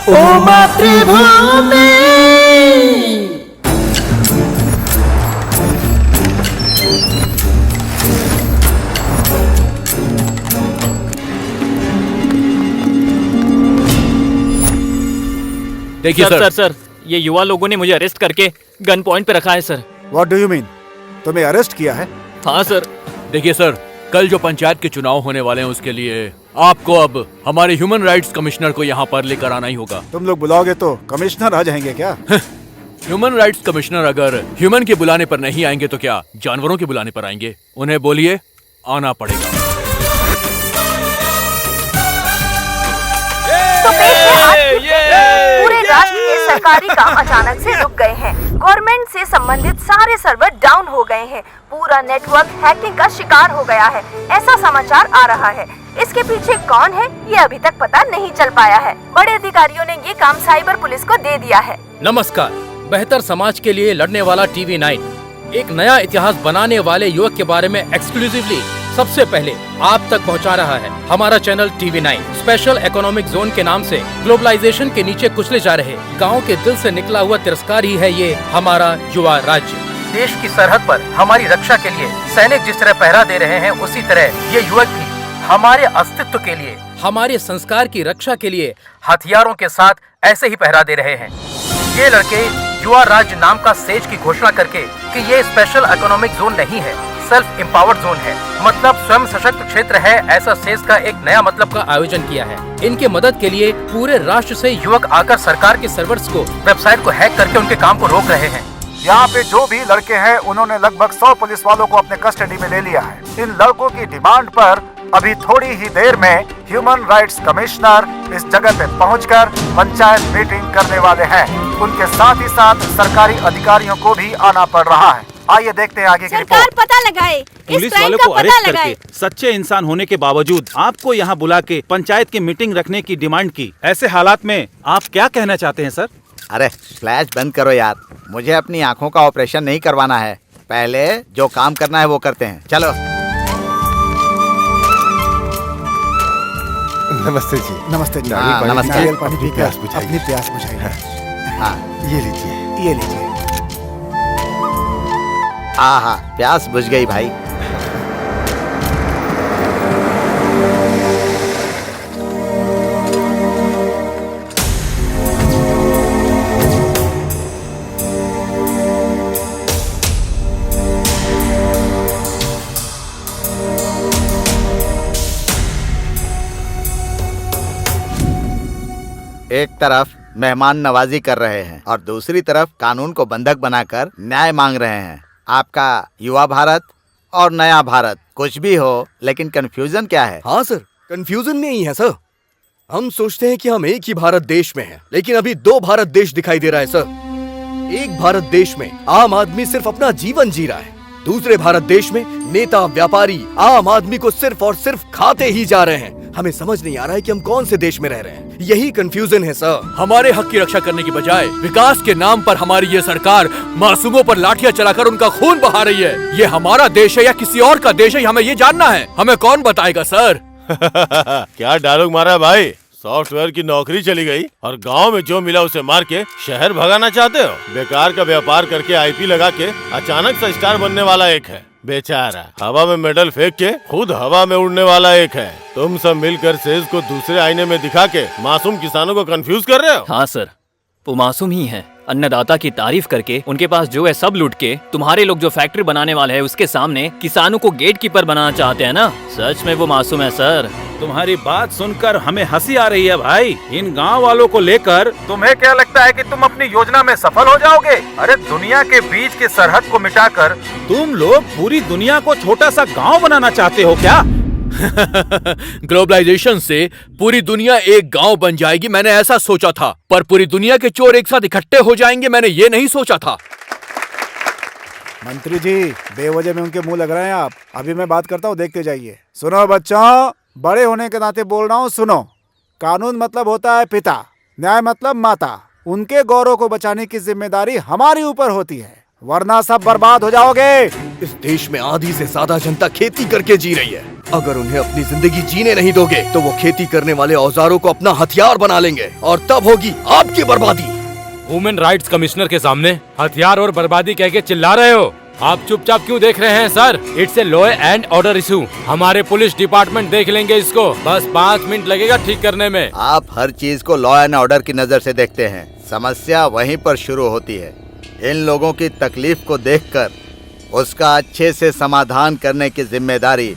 ओ मातृभूमि देखिए सर, ये युवा लोगों ने मुझे अरेस्ट करके गन पॉइंट पे रखा है sir. What do you mean? तुम्हें अरेस्ट किया है? हाँ सर। देखिए सर, कल जो पंचायत के चुनाव होने वाले हैं उसके लिए आपको अब हमारे ह्यूमन राइट्स कमिश्नर को यहाँ पर लेकर आना ही होगा। तुम लोग बुलाओगे तो कमिश्नर आ जाएंगे क्या? ह्यूमन राइट्स कमिश्नर अगर ह्यूमन के बुलाने पर नहीं आएंगे तो क्या जानवरों के बुलाने पर आएंगे? उन्हें बोलिए आना पड़ेगा। तो पेश है आज की पूरे राष्ट्र के सरकारी काम अचानक से रुक गए हैं। गवर्नमेंट से संबंधित सारे सर्वर डाउन हो गए हैं। पूरा नेटवर्क हैकिंग का शिकार हो गया है, ऐसा समाचार आ रहा है। इसके पीछे कौन है ये अभी तक पता नहीं चल पाया है। बड़े अधिकारियों ने ये काम साइबर पुलिस को दे दिया है। नमस्कार। बेहतर समाज के लिए लड़ने वाला TV9 एक नया इतिहास बनाने वाले युवक के बारे में एक्सक्लूसिवली सबसे पहले आप तक पहुंचा रहा है। हमारा channel TV9 special economic zone के नाम से ग्लोबलाइजेशन के नीचे कुचले जा रहे गांव के दिल से निकला हुआ तिरस्कार ही है ये हमारा युवा राज्य। देश की सरहद पर हमारी रक्षा के लिए सैनिक जिस तरह पहरा दे रहे हैं, उसी तरह ये युवक भी हमारे अस्तित्व के लिए, हमारे संस्कार की रक्षा के लिए हथियारों के साथ ऐसे ही पहरा दे रहे हैं। ये लड़के युवा राज्य नाम का सेज की घोषणा करके कि ये स्पेशल इकोनॉमिक जोन नहीं है, सेल्फ एम्पावर्ड जोन है, मतलब स्वयं सशक्त क्षेत्र है, ऐसा सेज का एक नया मतलब का आयोजन किया है। इनके मदद के लिए पूरे राष्ट्र से युवक आकर सरकार के सर्वर्स को, वेबसाइट को हैक करके उनके काम को रोक रहे हैं। यहाँ पे जो भी लड़के हैं उन्होंने लगभग 100 पुलिस वालों को अपने कस्टडी में ले लिया है। इन लड़कों की डिमांड पर अभी थोड़ी ही देर में ह्यूमन राइट्स कमिश्नर इस जगह पे पहुंचकर पंचायत मीटिंग करने वाले हैं। उनके साथ ही साथ सरकारी अधिकारियों को भी आना पड़ रहा है। आइए देखते हैं आगे की रिपोर्ट। पता लगाए, पुलिस वालों को अरेस्ट करके सच्चे इंसान होने के बावजूद आपको यहाँ बुला के पंचायत की मीटिंग रखने की डिमांड की। ऐसे हालात में आप क्या कहना चाहते हैं सर? अरे फ्लैश बंद करो यार, मुझे अपनी आंखों का ऑपरेशन नहीं करवाना है। पहले जो काम करना है वो करते हैं, चलो। नमस्ते जी। नमस्ते जी। नमस्ते। नारियल पानी पी के अपनी प्यास बुझाइए। हाँ, ये लीजिए, ये लीजिए। हाँ, प्यास बुझ गई भाई। एक तरफ मेहमान नवाजी कर रहे हैं और दूसरी तरफ कानून को बंधक बनाकर न्याय मांग रहे हैं। आपका युवा भारत और नया भारत कुछ भी हो, लेकिन कंफ्यूजन क्या है? हाँ सर, कंफ्यूजन में ही है सर। हम सोचते हैं कि हम एक ही भारत देश में हैं, लेकिन अभी 2 भारत देश दिखाई दे रहा है सर। एक भारत देश में आम आदमी सिर्फ अपना जीवन जी रहा है, दूसरे भारत देश में नेता व्यापारी आम आदमी को सिर्फ और सिर्फ खाते ही जा रहे हैं। हमें समझ नहीं आ रहा है कि हम कौन से देश में रह रहे हैं। यही कंफ्यूजन है सर। हमारे हक की रक्षा करने की बजाय विकास के नाम पर हमारी ये सरकार मासूमों पर लाठियां चलाकर उनका खून बहा रही है। ये हमारा देश है या किसी और का देश है, हमें ये जानना है। हमें कौन बताएगा सर? क्या डायलॉग मारा है भाई। सॉफ्टवेयर की नौकरी चली गई और गांव में जो मिला उसे मार के शहर भगाना चाहते हो? बेकार का व्यापार करके आईपी लगा के अचानक से स्टार बनने वाला एक है, बेचारा हवा में मेडल फेंक के खुद हवा में उड़ने वाला एक है। तुम सब मिलकर सेज को दूसरे आईने में दिखा के मासूम किसानों को कंफ्यूज कर रहे हो। हाँ सर, वो मासूम ही है। अन्नदाता की तारीफ करके उनके पास जो है सब लूट के तुम्हारे लोग जो फैक्ट्री बनाने वाले हैं उसके सामने किसानों को गेट कीपर बनाना चाहते हैं ना। सच में वो मासूम है सर। तुम्हारी बात सुनकर हमें हंसी आ रही है भाई। इन गांव वालों को लेकर तुम्हें क्या लगता है कि तुम अपनी योजना में सफल हो जाओगे? अरे दुनिया के बीच के सरहद को मिटाकर तुम लोग पूरी दुनिया को छोटा सा गांव बनाना चाहते हो क्या? ग्लोबलाइजेशन से पूरी दुनिया एक गांव बन जाएगी मैंने ऐसा सोचा था, पर पूरी दुनिया के चोर एक साथ इकट्ठे हो जाएंगे मैंने ये नहीं सोचा था। मंत्री जी, बेवजह में उनके मुंह लग रहे हैं आप। अभी मैं बात करता हूँ, देखते जाइए। सुनो बच्चों, बड़े होने के नाते बोल रहा हूँ, सुनो। कानून मतलब होता है पिता, न्याय मतलब माता। उनके गौरव को बचाने की जिम्मेदारी हमारी ऊपर होती है, वरना सब बर्बाद हो जाओगे। इस देश में आधी से ज्यादा जनता खेती करके जी रही है। अगर उन्हें अपनी जिंदगी जीने नहीं दोगे तो वो खेती करने वाले औजारों को अपना हथियार बना लेंगे और तब होगी आपकी बर्बादी। ह्यूमन राइट्स कमिश्नर के सामने हथियार और बर्बादी कह के चिल्ला रहे हो? आप चुपचाप क्यों देख रहे हैं sir? It's a law and order issue. हमारे पुलिस डिपार्टमेंट देख लेंगे इसको, बस 5 मिनट लगेगा ठीक करने में। आप हर चीज को लॉ एंड ऑर्डर की नजर से देखते हैं, समस्या वहीं पर शुरू होती है। इन लोगों की तकलीफ को देखकर उसका अच्छे से समाधान करने की जिम्मेदारी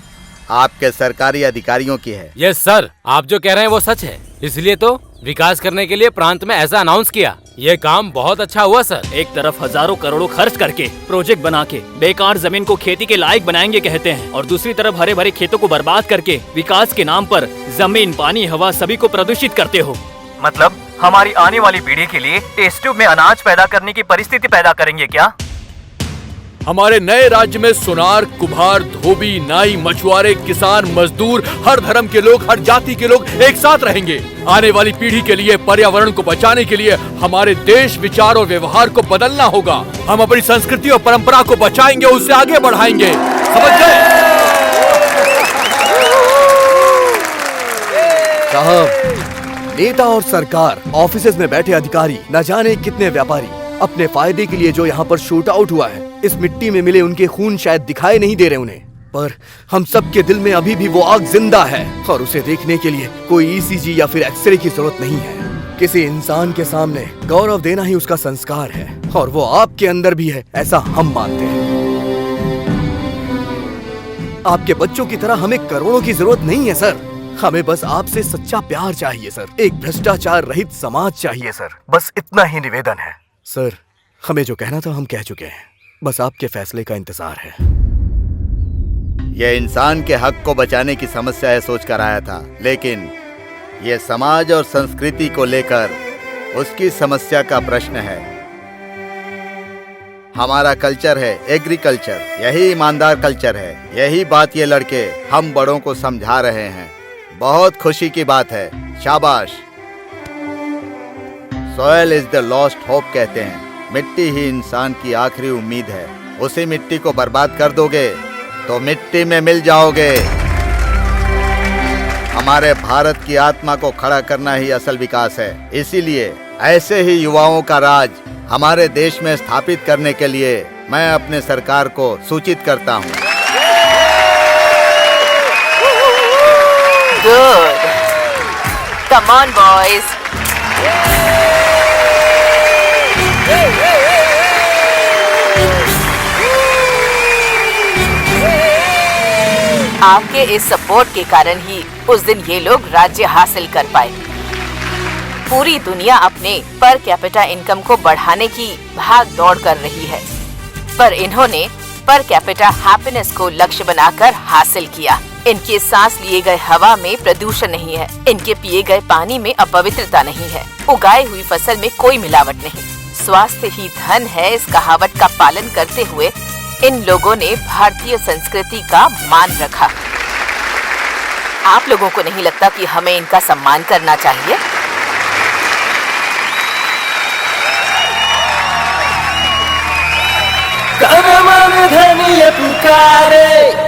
आपके सरकारी अधिकारियों की है। यस सर, आप जो कह रहे हैं वो सच है, इसलिए तो विकास करने के लिए प्रांत में ऐसा अनाउंस किया। ये काम बहुत अच्छा हुआ सर। एक तरफ हजारों करोड़ों खर्च करके प्रोजेक्ट बना के बेकार जमीन को खेती के लायक बनाएंगे कहते हैं, और दूसरी तरफ हरे भरे खेतों को बर्बाद करके विकास के नाम पर जमीन, पानी, हवा सभी को प्रदूषित करते हो। मतलब हमारी आने वाली पीढ़ी के लिए टेस्ट ट्यूब में अनाज पैदा करने की परिस्थिति पैदा करेंगे क्या? हमारे नए राज्य में सुनार, कुम्हार, धोबी, नाई, मछुआरे, किसान, मजदूर, हर धर्म के लोग, हर जाति के लोग एक साथ रहेंगे। आने वाली पीढ़ी के लिए, पर्यावरण को बचाने के लिए हमारे देश, विचार और व्यवहार को बदलना होगा। हम अपनी संस्कृति और परंपरा को बचाएंगे, उससे आगे बढ़ाएंगे। समझ गए? साहब, नेता और सरकार, ऑफिसेज में बैठे अधिकारी, न जाने कितने व्यापारी अपने फायदे के लिए जो यहाँ पर शूट आउट हुआ है, इस मिट्टी में मिले उनके खून शायद दिखाई नहीं दे रहे उन्हें, पर हम सब के दिल में अभी भी वो आग जिंदा है और उसे देखने के लिए कोई ईसीजी या फिर एक्सरे की जरूरत नहीं है। किसी इंसान के सामने गौरव देना ही उसका संस्कार है और वो आपके अंदर भी है, ऐसा हम मानते हैं। आपके बच्चों की तरह हमें करोड़ों की जरूरत नहीं है सर, हमें बस आपसे सच्चा प्यार चाहिए सर, एक भ्रष्टाचार रहित समाज चाहिए सर, बस इतना ही निवेदन है। सर, हमें जो कहना था हम कह चुके हैं, बस आपके फैसले का इंतजार है। यह इंसान के हक को बचाने की समस्या है सोच कर आया था, लेकिन यह समाज और संस्कृति को लेकर उसकी समस्या का प्रश्न है। हमारा कल्चर है एग्रीकल्चर, यही ईमानदार कल्चर है। यही बात ये लड़के हम बड़ों को समझा रहे हैं। बहुत खुशी की बात है, शाबाश। Soil is the lost hope कहते हैं, मिट्टी ही इंसान की आखिरी उम्मीद है। उसी मिट्टी को बर्बाद कर दोगे तो मिट्टी में मिल जाओगे। हमारे भारत की आत्मा को खड़ा करना ही असल विकास है। इसीलिए ऐसे ही युवाओं का राज हमारे देश में स्थापित करने के लिए मैं अपने सरकार को सूचित करता हूँ। Good. Come on, boys. आपके इस सपोर्ट के कारण ही उस दिन ये लोग राज्य हासिल कर पाए। पूरी दुनिया अपने पर कैपिटा इनकम को बढ़ाने की भाग दौड़ कर रही है, पर इन्होंने पर कैपिटा हैप्पीनेस को लक्ष्य बनाकर हासिल किया। इनके सांस लिए गए हवा में प्रदूषण नहीं है, इनके पिए गए पानी में अपवित्रता नहीं है, उगाई हुई फसल में कोई मिलावट नहीं। स्वास्थ्य ही धन है, इस कहावत का पालन करते हुए इन लोगों ने भारतीय संस्कृति का मान रखा। आप लोगों को नहीं लगता कि हमें इनका सम्मान करना चाहिए? मन धनिया पुकारे